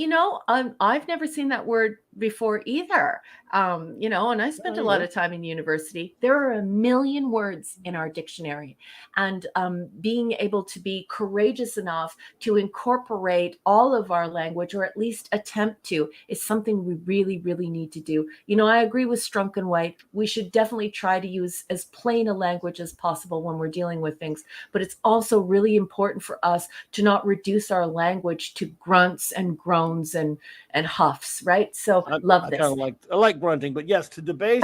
I've never seen that word before either. And I spent a lot of time in university. There are a million words in our dictionary, and being able to be courageous enough to incorporate all of our language, or at least attempt to, is something we really, really need to do. I agree with Strunk and White. We should definitely try to use as plain a language as possible when we're dealing with things, but it's also really important for us to not reduce our language to grunts and groans and huffs, right? So love this. I like grunting, but yes, to debase,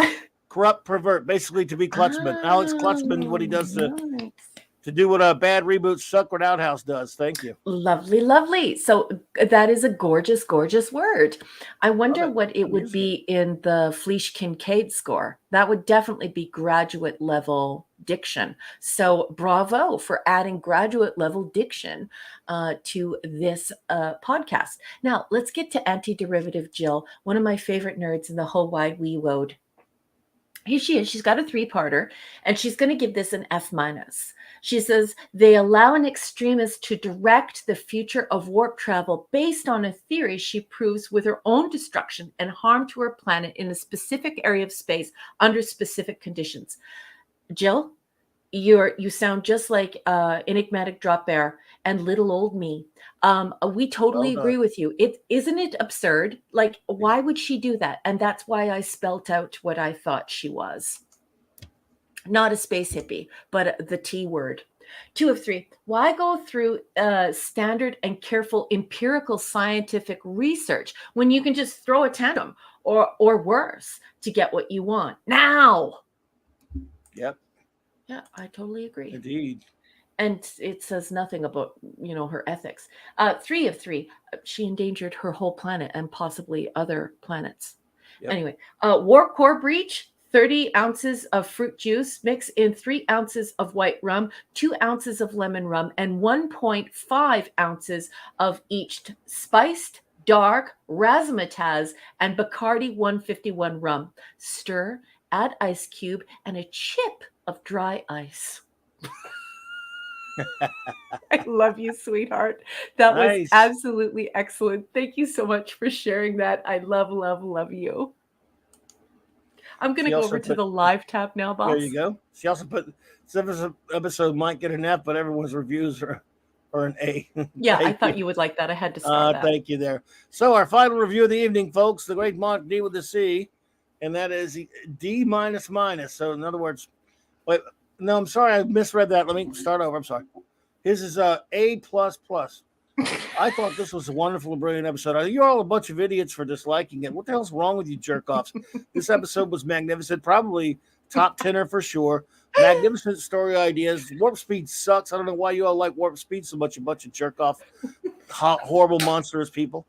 corrupt, pervert, basically to be Klutzman. Alex Klutzman, what he does to do what a bad reboot Suckward Outhouse does. Thank you. Lovely, lovely. So that is a gorgeous, gorgeous word. I wonder what it would be in the Fleesh Kincaid score. That would definitely be graduate level diction. So bravo for adding graduate level diction to this podcast. Now let's get to Antiderivative Jill, one of my favorite nerds in the whole wide wee world. Here she is. She's got a 3-parter, and she's going to give this an F-. She says, they allow an extremist to direct the future of warp travel based on a theory she proves with her own destruction and harm to her planet in a specific area of space under specific conditions. Jill, you sound just like Enigmatic Drop Bear and little old me. We totally agree with you. Isn't it absurd? Like, why would she do that? And that's why I spelt out what I thought she was. Not a space hippie, but the T word. 2 of 3. Why go through standard and careful empirical scientific research when you can just throw a tantrum or worse to get what you want now? Yep. Yeah, I totally agree. Indeed. And it says nothing about, her ethics. 3 of 3. She endangered her whole planet and possibly other planets. Yep. Anyway, war core breach. 30 ounces of fruit juice, mix in 3 ounces of white rum, 2 ounces of lemon rum, and 1.5 ounces of each spiced, dark, razzmatazz, and Bacardi 151 rum. Stir, add ice cube, and a chip of dry ice. I love you, sweetheart. That Nice. was absolutely excellent. Thank you so much for sharing that. I love, love, love you. I'm going to go over to the live tab now, boss. There you go. She also put, this episode might get an F, but everyone's reviews are an A. Yeah, I thought you would like that. I had to start that. Thank you there. So our final review of the evening, folks, the great Mark D with the C, and that is D minus minus. So in other words, wait, no, I'm sorry, I misread that. Let me start over. I'm sorry. His is A plus plus. I thought this was a wonderful and brilliant episode. You're all a bunch of idiots for disliking it. What the hell's wrong with you jerk-offs? This episode was magnificent. Probably top 10er for sure. Magnificent story ideas. Warp speed sucks. I don't know why you all like warp speed so much. A bunch of jerk-off, horrible, monstrous people.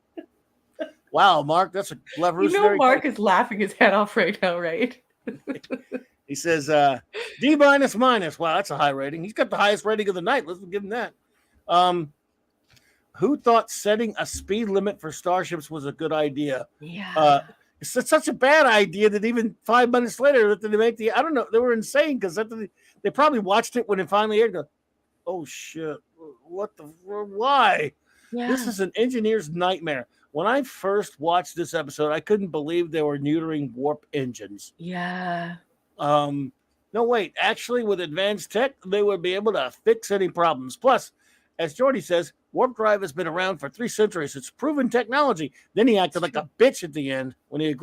Wow, Mark, that's a clever. Mark is laughing his head off right now, right? He says D minus minus. Wow, that's a high rating. He's got the highest rating of the night. Let's give him that. Who thought setting a speed limit for starships was a good idea? Yeah. It's such a bad idea that even 5 minutes later that they make I don't know, they were insane because they probably watched it when it finally aired. Oh shit! Why? Yeah. This is an engineer's nightmare. When I first watched this episode, I couldn't believe they were neutering warp engines. Yeah. No, wait. Actually, with advanced tech, they would be able to fix any problems. Plus, as Jordy says, warp drive has been around for 3 centuries. It's proven technology. Then he acted like a bitch at the end when he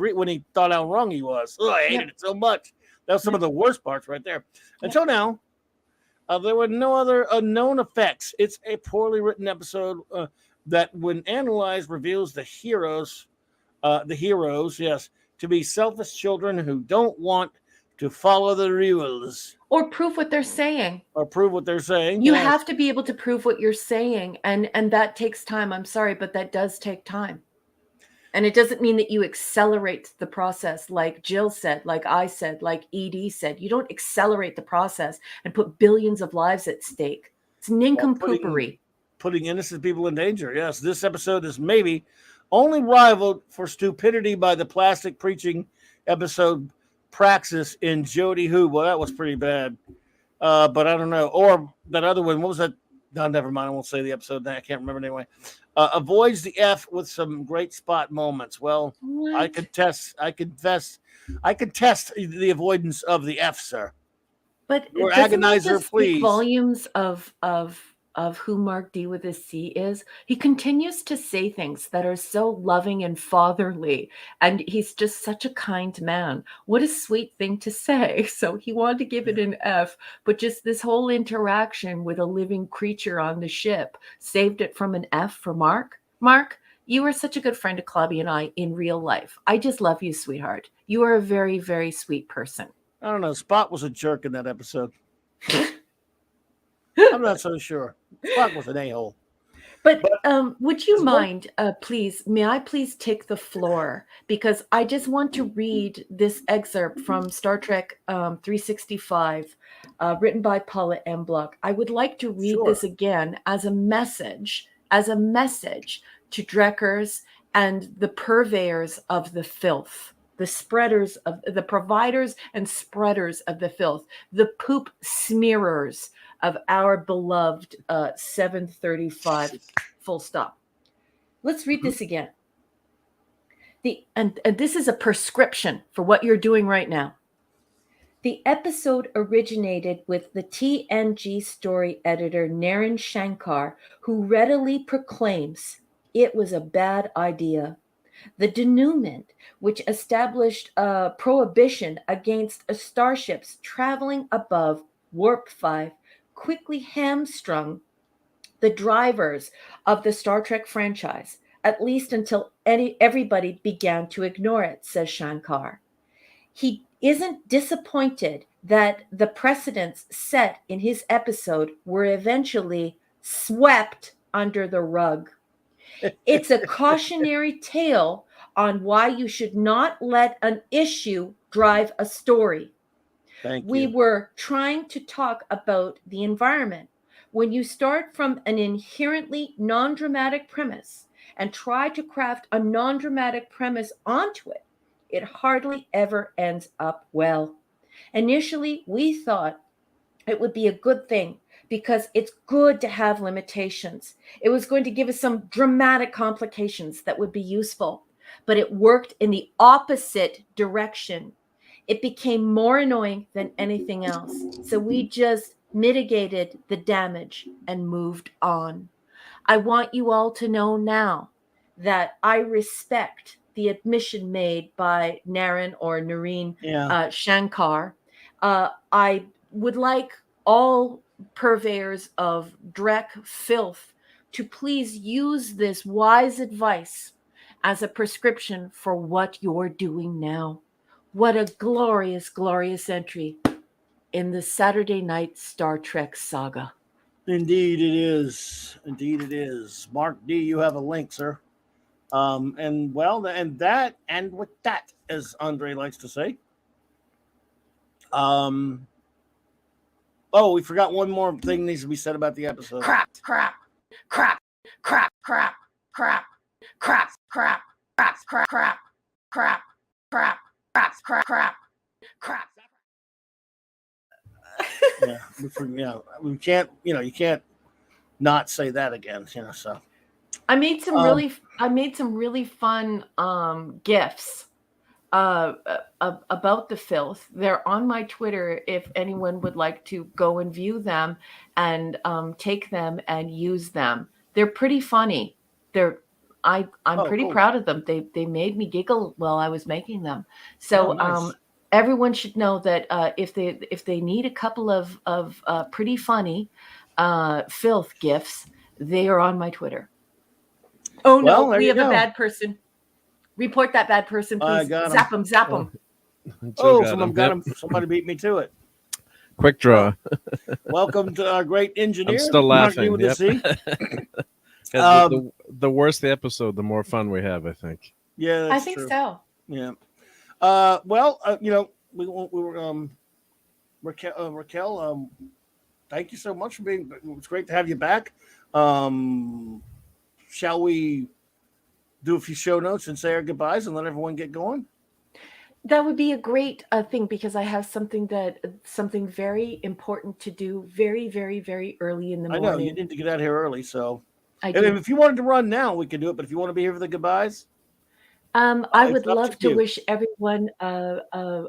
thought how wrong he was. Oh, I hated it so much. That was some of the worst parts right there. Until now, there were no other unknown effects. It's a poorly written episode that, when analyzed, reveals the heroes, yes, to be selfish children who don't want to follow the rules. Or prove what they're saying. You have to be able to prove what you're saying. And that takes time. I'm sorry, but that does take time. And it doesn't mean that you accelerate the process like Jill said, like I said, like Edie said. You don't accelerate the process and put billions of lives at stake. It's nincompoopery. Putting innocent people in danger. Yes, this episode is maybe only rivaled for stupidity by the plastic preaching episode Praxis in Jody Who. Well, that was pretty bad. But I don't know. Or that other one. What was that? No, never mind. I won't say the episode. I can't remember anyway. Avoids the F with some great spot moments. Well, what? I confess the avoidance of the F, sir. But or agonizer, please. Volumes of who Mark D with a C is. He continues to say things that are so loving and fatherly, and he's just such a kind man. What a sweet thing to say. So he wanted to give it an F, but just this whole interaction with a living creature on the ship saved it from an F for Mark. Mark, you are such a good friend to Clubby and I in real life. I just love you, sweetheart. You are a very, very sweet person. I don't know. Spot was a jerk in that episode. I'm not so sure. Spock was an a-hole. But would you mind, please, may I please take the floor? Because I just want to read this excerpt from Star Trek 365, written by Paula M. Block. I would like to read this again as a message to Drekkers and the purveyors of the filth. The providers and spreaders of the filth, the poop smearers of our beloved 735, full stop. Let's read this again. And this is a prescription for what you're doing right now. The episode originated with the TNG story editor Naren Shankar, who readily proclaims it was a bad idea. The denouement, which established a prohibition against starships traveling above Warp 5, quickly hamstrung the drivers of the Star Trek franchise, at least until everybody began to ignore it, says Shankar. He isn't disappointed that the precedents set in his episode were eventually swept under the rug. It's a cautionary tale on why you should not let an issue drive a story. We were trying to talk about the environment. When you start from an inherently non-dramatic premise and try to craft a non-dramatic premise onto it, it hardly ever ends up well. Initially, we thought it would be a good thing because it's good to have limitations. It was going to give us some dramatic complications that would be useful, but it worked in the opposite direction. It became more annoying than anything else. So we just mitigated the damage and moved on. I want you all to know now that I respect the admission made by Naren or Nareen Shankar. I would like all purveyors of Drek filth to please use this wise advice as a prescription for what you're doing now. What a glorious, glorious entry in the Saturday night Star Trek saga. Indeed it is. Indeed it is. Mark D, you have a link, sir. And with that, as Andre likes to say. We forgot one more thing needs to be said about the episode. Crap. We can't, you can't not say that again, so. I made some really fun GIFs about the filth. They're on my Twitter if anyone would like to go and view them and take them and use them. They're pretty funny. I'm pretty proud of them. They made me giggle while I was making them. So nice. Everyone should know that if they need a couple of pretty funny filth GIFs, they are on my Twitter. Oh no, we have a bad person. Report that bad person, please. Zap him. Someone got him. Somebody beat me to it. Quick draw. Welcome to our great engineer. I'm still laughing. The worse the episode, the more fun we have, I think. Yeah, I think so. Yeah. We were Raquel. Thank you so much for being. It's great to have you back. Shall we do a few show notes and say our goodbyes and let everyone get going? That would be a great thing because I have something very important to do very, very, very early in the morning. I know you need to get out here early, so if you wanted to run now, we could do it. But if you want to be here for the goodbyes, I would love to wish everyone a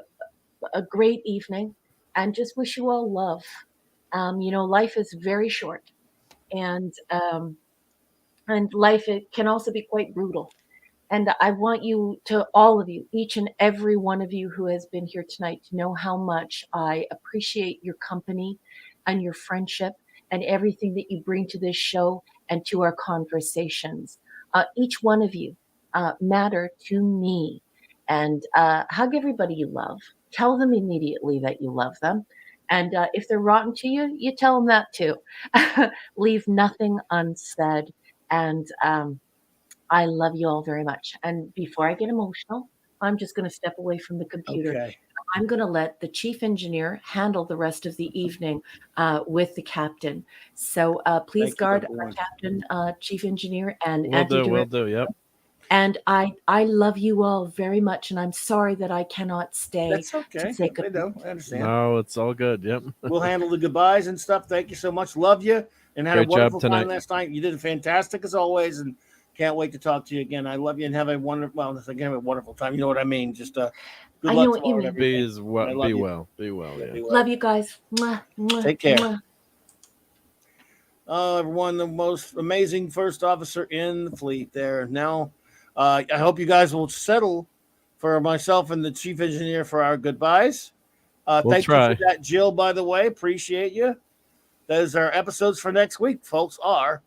great evening and just wish you all love. Life is very short, and life can also be quite brutal. And I want you to, all of you, each and every one of you who has been here tonight, to know how much I appreciate your company and your friendship and everything that you bring to this show and to our conversations. Each one of you matter to me. And hug everybody you love. Tell them immediately that you love them. And if they're rotten to you, you tell them that too. Leave nothing unsaid. And I love you all very much. And before I get emotional, I'm just going to step away from the computer. Okay. I'm going to let the chief engineer handle the rest of the evening with the captain. So please guard our captain, chief engineer, and Will do. Yep. And I love you all very much, and I'm sorry that I cannot stay. That's okay. I understand. No, it's all good. Yep. We'll handle the goodbyes and stuff. Thank you so much. Love you, and had Great a wonderful job time last night. You did fantastic as always, and can't wait to talk to you again. I love you and have a wonderful. Well, again, have a wonderful time. You know what I mean. Just good I luck know what you mean. Be well. Yeah. Love you guys. Mwah, mwah, Take care. Mwah. Everyone, the most amazing first officer in the fleet there. Now, I hope you guys will settle for myself and the chief engineer for our goodbyes. We'll thank try. you for that, Jill, by the way. Appreciate you. Those are episodes for next week, folks, are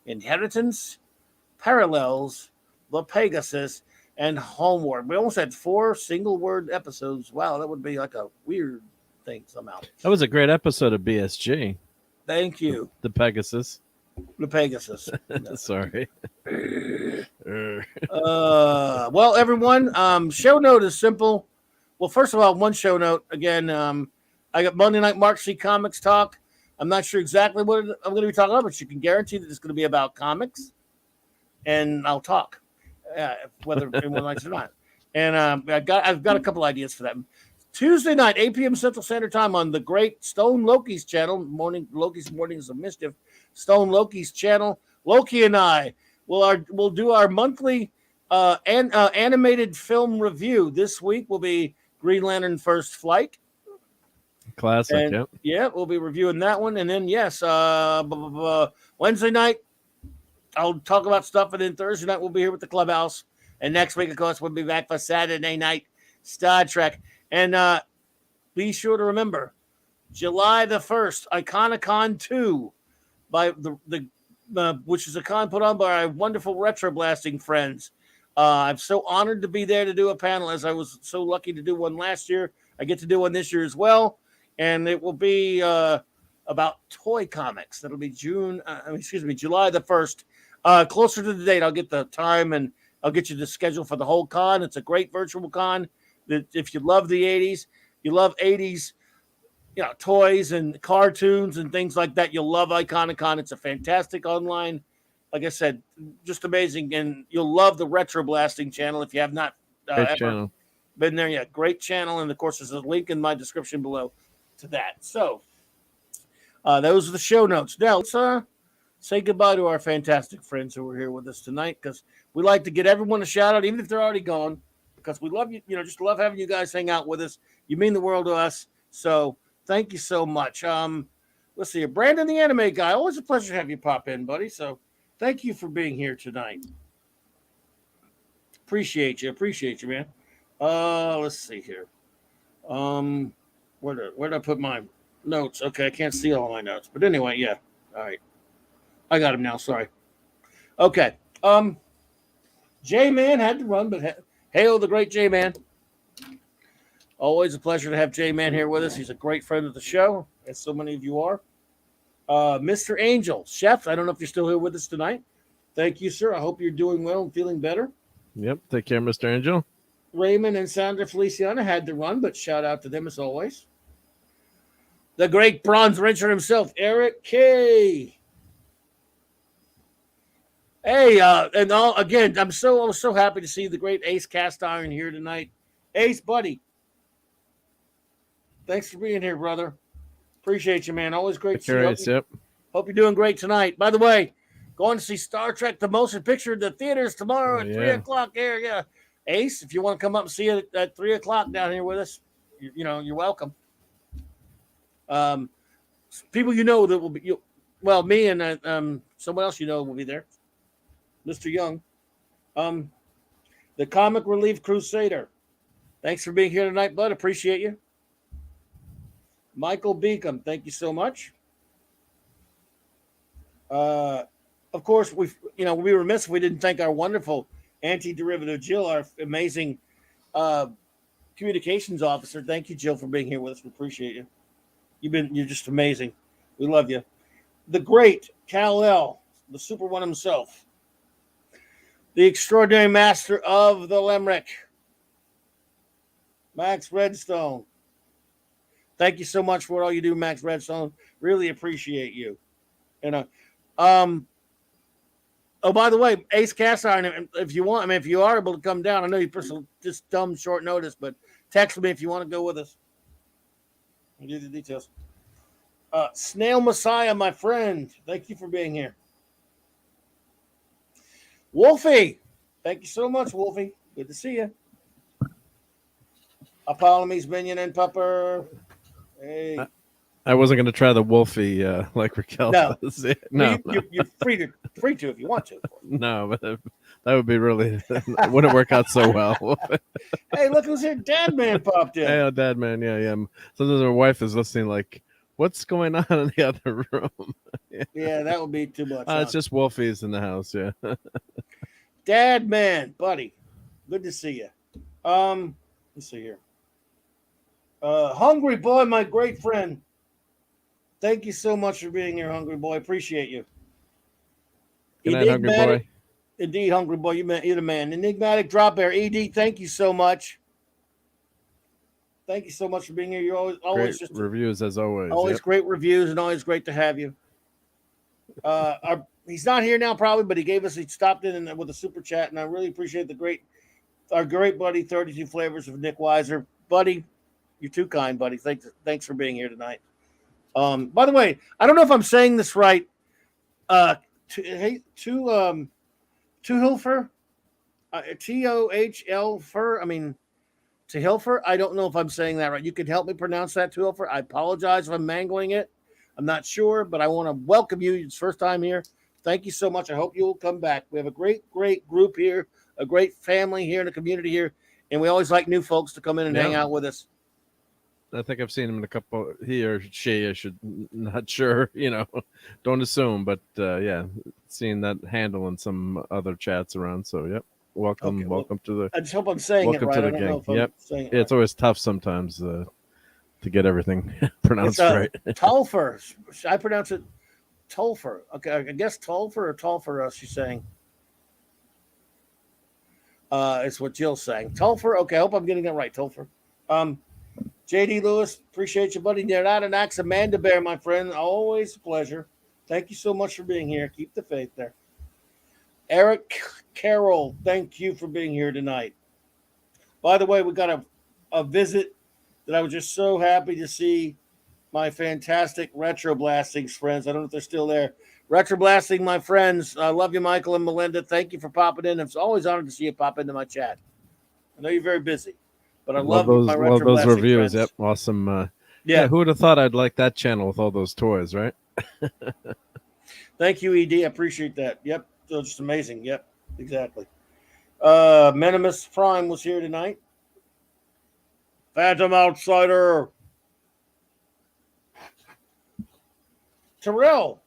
Inheritance, Parallels, The Pegasus, and Homeward. We almost had 4 single-word episodes. Wow, that would be like a weird thing somehow. That was a great episode of BSG. Thank you. The Pegasus. The Pegasus. Sorry. Well, everyone, show note is simple. Well, first of all, one show note. Again, I got Monday Night Mark C Comics Talk. I'm not sure exactly what I'm going to be talking about, but you can guarantee that it's going to be about comics, and I'll talk, whether anyone likes it or not. And I've got a couple ideas for that. Tuesday night, 8 p.m. Central Standard Time on the great Stone Loki's channel, Loki's Mornings of Mischief, Stone Loki's channel. Loki and I will do our monthly animated film review. This week will be Green Lantern First Flight. Classic, and, yeah, we'll be reviewing that one. And then, yes, Wednesday night, I'll talk about stuff. And then Thursday night, we'll be here with the Clubhouse. And next week, of course, we'll be back for Saturday night Star Trek. And be sure to remember, July the 1st, Iconicon 2, by which is a con put on by our wonderful retro blasting friends. I'm so honored to be there to do a panel, as I was so lucky to do one last year. I get to do one this year as well. And it will be about toy comics. That'll be July the 1st. Closer to the date, I'll get the time and I'll get you the schedule for the whole con. It's a great virtual con. That if you love the 80s, you love 80s, toys and cartoons and things like that, you'll love Iconicon. It's a fantastic online, like I said, just amazing. And you'll love the Retro Blasting channel if you have not ever been there yet. Great channel. And of course, there's a link in my description below to that. So those are the show notes. Now let's say goodbye to our fantastic friends who are here with us tonight, because we like to get everyone a shout out, even if they're already gone, because we love you, just love having you guys hang out with us. You mean the world to us. So thank you so much. Let's see here. Brandon, the anime guy, always a pleasure to have you pop in, buddy. So thank you for being here tonight. Appreciate you, man. Let's see here. Where did I put my notes? Okay, I can't see all my notes. But anyway, yeah. All right. I got him now. Sorry. Okay. J-Man had to run, but hail the great J-Man. Always a pleasure to have J-Man here with us. He's a great friend of the show, as so many of you are. Mr. Angel, Chef, I don't know if you're still here with us tonight. Thank you, sir. I hope you're doing well and feeling better. Yep. Take care, Mr. Angel. Raymond and Sandra Feliciana had to run, but shout out to them as always. The great bronze wrencher himself, Eric K. Hey, again, I'm so happy to see the great Ace Cast Iron here tonight. Ace, buddy, thanks for being here, brother. Appreciate you, man. Always great to see you. Hope you're doing great tonight. By the way, going to see Star Trek: The Motion Picture in the theaters tomorrow at 3 o'clock here. Yeah. Ace, if you want to come up and see it at 3 o'clock down here with us, you're welcome. People that will be, me and someone else will be there. Mr. Young, the Comic Relief Crusader. Thanks for being here tonight, bud. Appreciate you. Michael Beacom, thank you so much. Of course, we were remiss if we didn't thank our wonderful anti-derivative Jill, our amazing communications officer. Thank you, Jill, for being here with us. We appreciate you. You're just amazing. We love you. The great Kal-El, the Super One himself, the extraordinary master of the Lemric, Max Redstone. Thank you so much for all you do, Max Redstone. Really appreciate you. Oh, by the way, Ace Cast Iron, if you want, if you are able to come down, I know you just dumb short notice, but text me if you want to go with us. I'll give you the details. Snail Messiah, my friend, thank you for being here. Wolfie, thank you so much, Wolfie. Good to see you. Apollomes, Minion, and Pupper. Hey. I wasn't going to try the Wolfie like Raquel does. No. You're free to if you want to. No, but that would be really wouldn't work out so well. Hey, look who's here! Dad Man popped in. Hey, Dad Man, yeah. Sometimes my wife is listening, like What's going on in the other room? Yeah, that would be too much. It's just Wolfie's in the house. Yeah. Dad, man, buddy, good to see you. Let's see here. Hungry Boy, my great friend. Thank you so much for being here, Hungry Boy. Appreciate you. Good night, Hungry Boy. Indeed, Hungry Boy, you're the man. Enigmatic Drop Air, ED, thank you so much. Thank you so much for being here. You're always great just reviews as always. Always great reviews and always great to have you. He's not here now probably, but he stopped in with a super chat, and I really appreciate our great buddy 32 Flavors of Nick Weiser. Buddy, you're too kind, buddy. Thanks for being here tonight. By the way, I don't know if I'm saying this right. Tuhilfer, Tohlfer. I mean, Tuhilfer. I don't know if I'm saying that right. You could help me pronounce that, Tuhilfer. I apologize if I'm mangling it. I'm not sure, but I want to welcome you. It's first time here. Thank you so much. I hope you will come back. We have a great group here, a great family here in the community here, and we always like new folks to come in and hang out with us. I think I've seen him in a couple. He or she, I should not sure. Don't assume, but yeah, seeing that handle in some other chats around. So yep, welcome to the. I just hope I'm saying it right. Welcome to the gang. Yep, it's always tough sometimes to get everything pronounced right. Tolfer. I pronounce it Tolfer. Okay, I guess Tolfer or Tolfer. She's saying. It's what Jill's saying. Tolfer. Okay, I hope I'm getting it right. Tolfer. JD Lewis, appreciate you, buddy. Nerdatanax, Amanda Bear, my friend. Always a pleasure. Thank you so much for being here. Keep the faith there. Eric Carroll, thank you for being here tonight. By the way, we got a visit that I was just so happy to see my fantastic Retro Blastings friends. I don't know if they're still there. Retro Blasting, my friends. I love you, Michael and Melinda. Thank you for popping in. It's always honored to see you pop into my chat. I know you're very busy. But I love those, my retro those reviews. Friends. Yep, awesome. Yeah, who would have thought I'd like that channel with all those toys, right? Thank you, ED. I appreciate that. Yep, so just amazing. Yep, exactly. Minimus Prime was here tonight. Phantom Outsider. Terrell,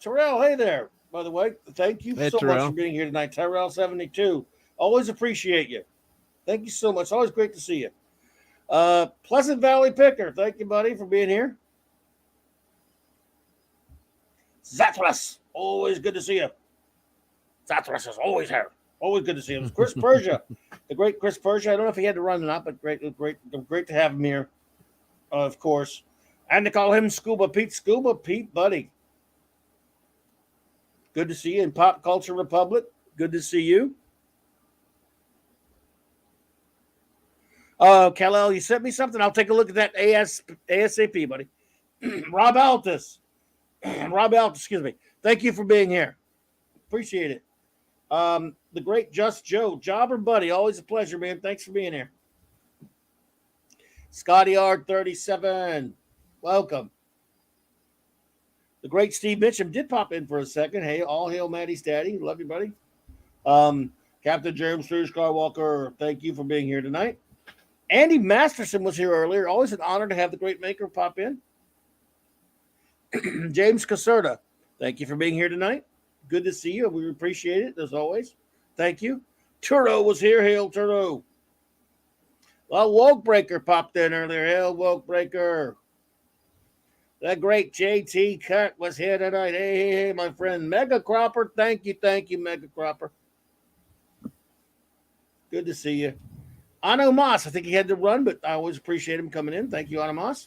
hey there. By the way, thank you so much for being here tonight. Terrell72. Always appreciate you. Thank you so much. Always great to see you. Pleasant Valley Picker. Thank you, buddy, for being here. Zatras. Always good to see you. Zatras is always here. Always good to see him. It was Chris Persia. The great Chris Persia. I don't know if he had to run or not, but great to have him here, of course. And to call him Scuba Pete. Scuba Pete, buddy. Good to see you in Pop Culture Republic. Good to see you. Kal-El, you sent me something. I'll take a look at that ASAP, buddy. Rob Altus, excuse me. Thank you for being here. Appreciate it. The great Just Joe, Jobber buddy, always a pleasure, man. Thanks for being here. Scotty R37, welcome. The great Steve Mitchum did pop in for a second. Hey, all hail Maddie's daddy. Love you, buddy. Captain James Skywalker, thank you for being here tonight. Andy Masterson was here earlier. Always an honor to have the great maker pop in. James Caserta, thank you for being here tonight. Good to see you. We appreciate it, as always. Thank you. Turo was here. Hail, Turo. Well, Woke Breaker popped in earlier. Hail, Woke Breaker. The great JT Cut was here tonight. Hey, my friend. Mega Cropper, thank you, Mega Cropper. Good to see you. Anno Moss, I think he had to run, but I always appreciate him coming in. Thank you, Anno Moss.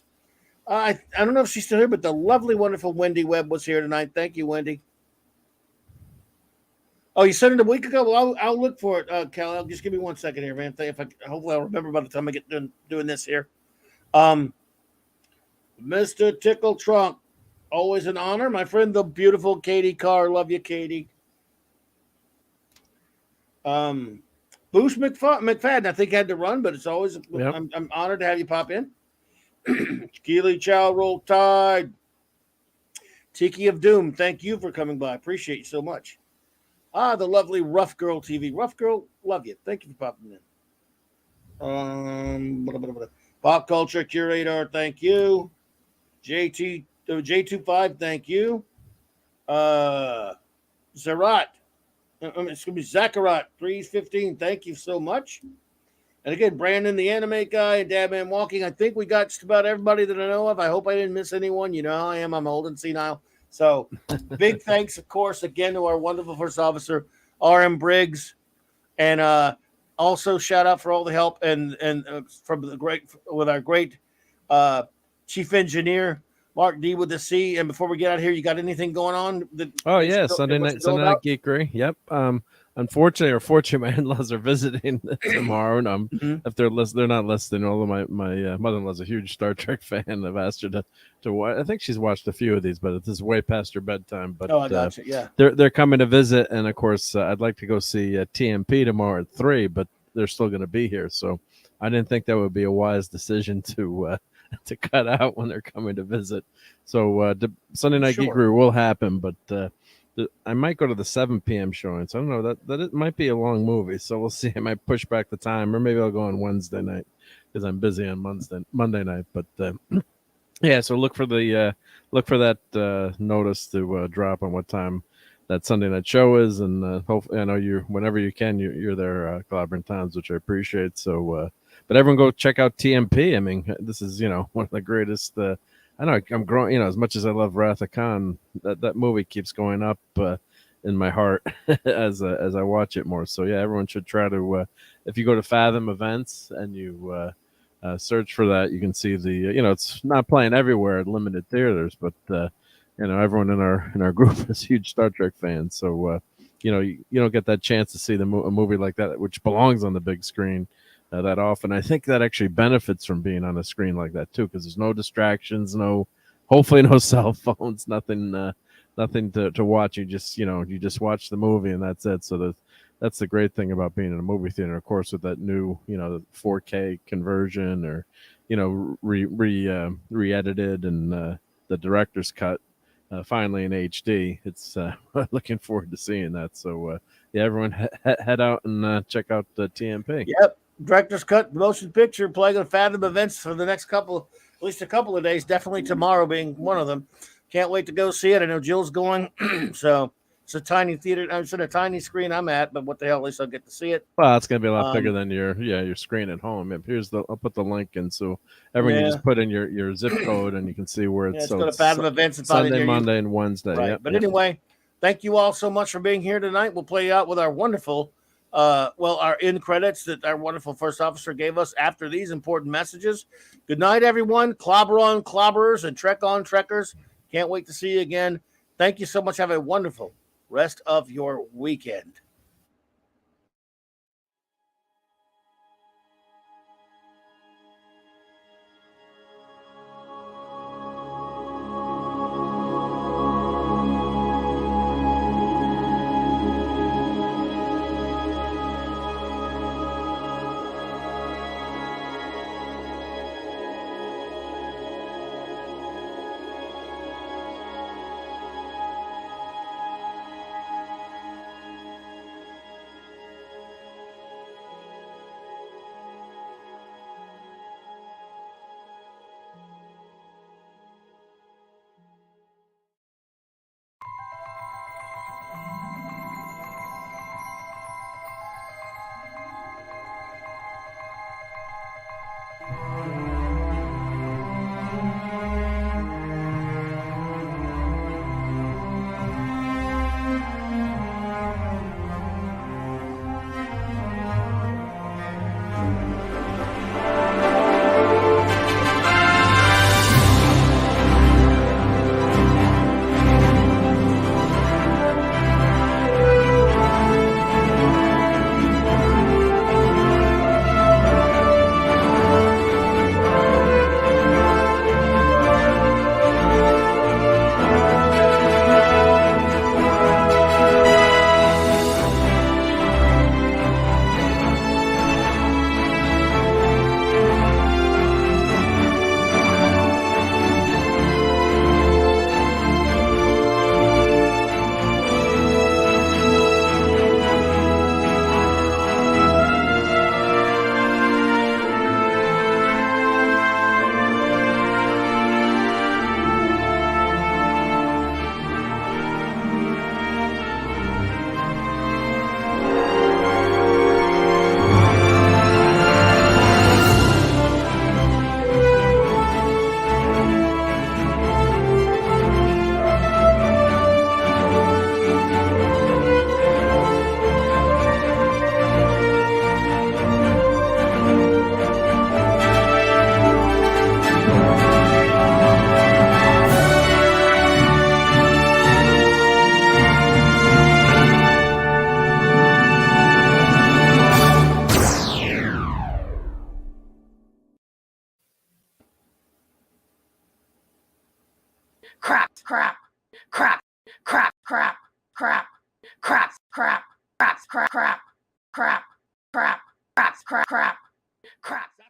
I don't know if she's still here, but the lovely, wonderful Wendy Webb was here tonight. Thank you, Wendy. Oh, you sent it a week ago? Well, I'll look for it, Cal. Just give me 1 second here, man. Hopefully I'll remember by the time I get done doing this here. Mr. Tickle Trunk, always an honor. My friend, the beautiful Katie Carr. Love you, Katie. Boosh McFadden, I think had to run, but it's always, yep. I'm honored to have you pop in. Keely Chow, Roll Tide. Tiki of Doom, thank you for coming by. Appreciate you so much. The lovely Rough Girl TV. Rough Girl, love you. Thank you for popping in. Pop Culture Curator, thank you. J25, thank you. Zarat, excuse me, Zachariah 315, thank you so much. And again, Brandon, the anime guy, and Dabman Walking. I think we got just about everybody that I know of. I hope I didn't miss anyone. You know how I am. I'm old and senile. So big thanks, of course, again to our wonderful first officer, R.M. Briggs. And also shout out for all the help and from the great chief engineer, Mark D with the C. And before we get out of here, you got anything going on? Sunday night geekery. Yep. Unfortunately or fortunately, my in-laws are visiting tomorrow, and if they're not listening. Although my mother-in-law's a huge Star Trek fan, I've asked her to watch. I think she's watched a few of these, but it's way past her bedtime. But I got you. Yeah, they're coming to visit, and of course, I'd like to go see TMP tomorrow at 3, but they're still going to be here, so I didn't think that would be a wise decision to cut out when they're coming to visit. So the Sunday night geekery will happen, but. I might go to the 7 p.m. showing, so I don't know that it might be a long movie. So we'll see. I might push back the time, or maybe I'll go on Wednesday night because I'm busy on Monday night. But yeah, so look for that notice to drop on what time that Sunday night show is, and hopefully I know whenever you can you're there, Clobbering Times, which I appreciate. So, but everyone go check out TMP. I mean, this is one of the greatest. I know I'm growing, as much as I love Wrath of Khan, that movie keeps going up in my heart as I watch it more. So yeah, everyone should try to, if you go to Fathom Events and you search for that, you can see the, it's not playing everywhere at limited theaters, but everyone in our group is huge Star Trek fans. So you don't get that chance to see a movie like that, which belongs on the big screen. That often. I think that actually benefits from being on a screen like that too, because there's no distractions, hopefully no cell phones, nothing to watch. You just watch the movie and that's it. So that's the great thing about being in a movie theater. Of course, with that new the 4K conversion or re-edited and the director's cut finally in HD. It's looking forward to seeing that. So yeah, everyone head out and check out the TMP. Yep. Director's cut motion picture playing on Fathom Events for the next at least a couple of days, definitely tomorrow being one of them. Can't wait to go see it. I know Jill's going. So it's a tiny theater. It's in a tiny screen I'm at, but what the hell, at least I'll get to see it. Well, it's going to be a lot bigger than your screen at home. I'll put the link in so everyone can just put in your zip code and you can see where it's. So go to Fathom Events and find Sunday, Monday, and Wednesday. Right. But anyway, thank you all so much for being here tonight. We'll play out with our wonderful our end credits that our wonderful first officer gave us after these important messages. Good night, everyone. Clobber on clobberers and Trek on trekkers. Can't wait to see you again. Thank you so much. Have a wonderful rest of your weekend. crap, crap, crap, crap, crap, crap, crap, crap, crap, crap, crap, crap, crap, crap, crap, crap.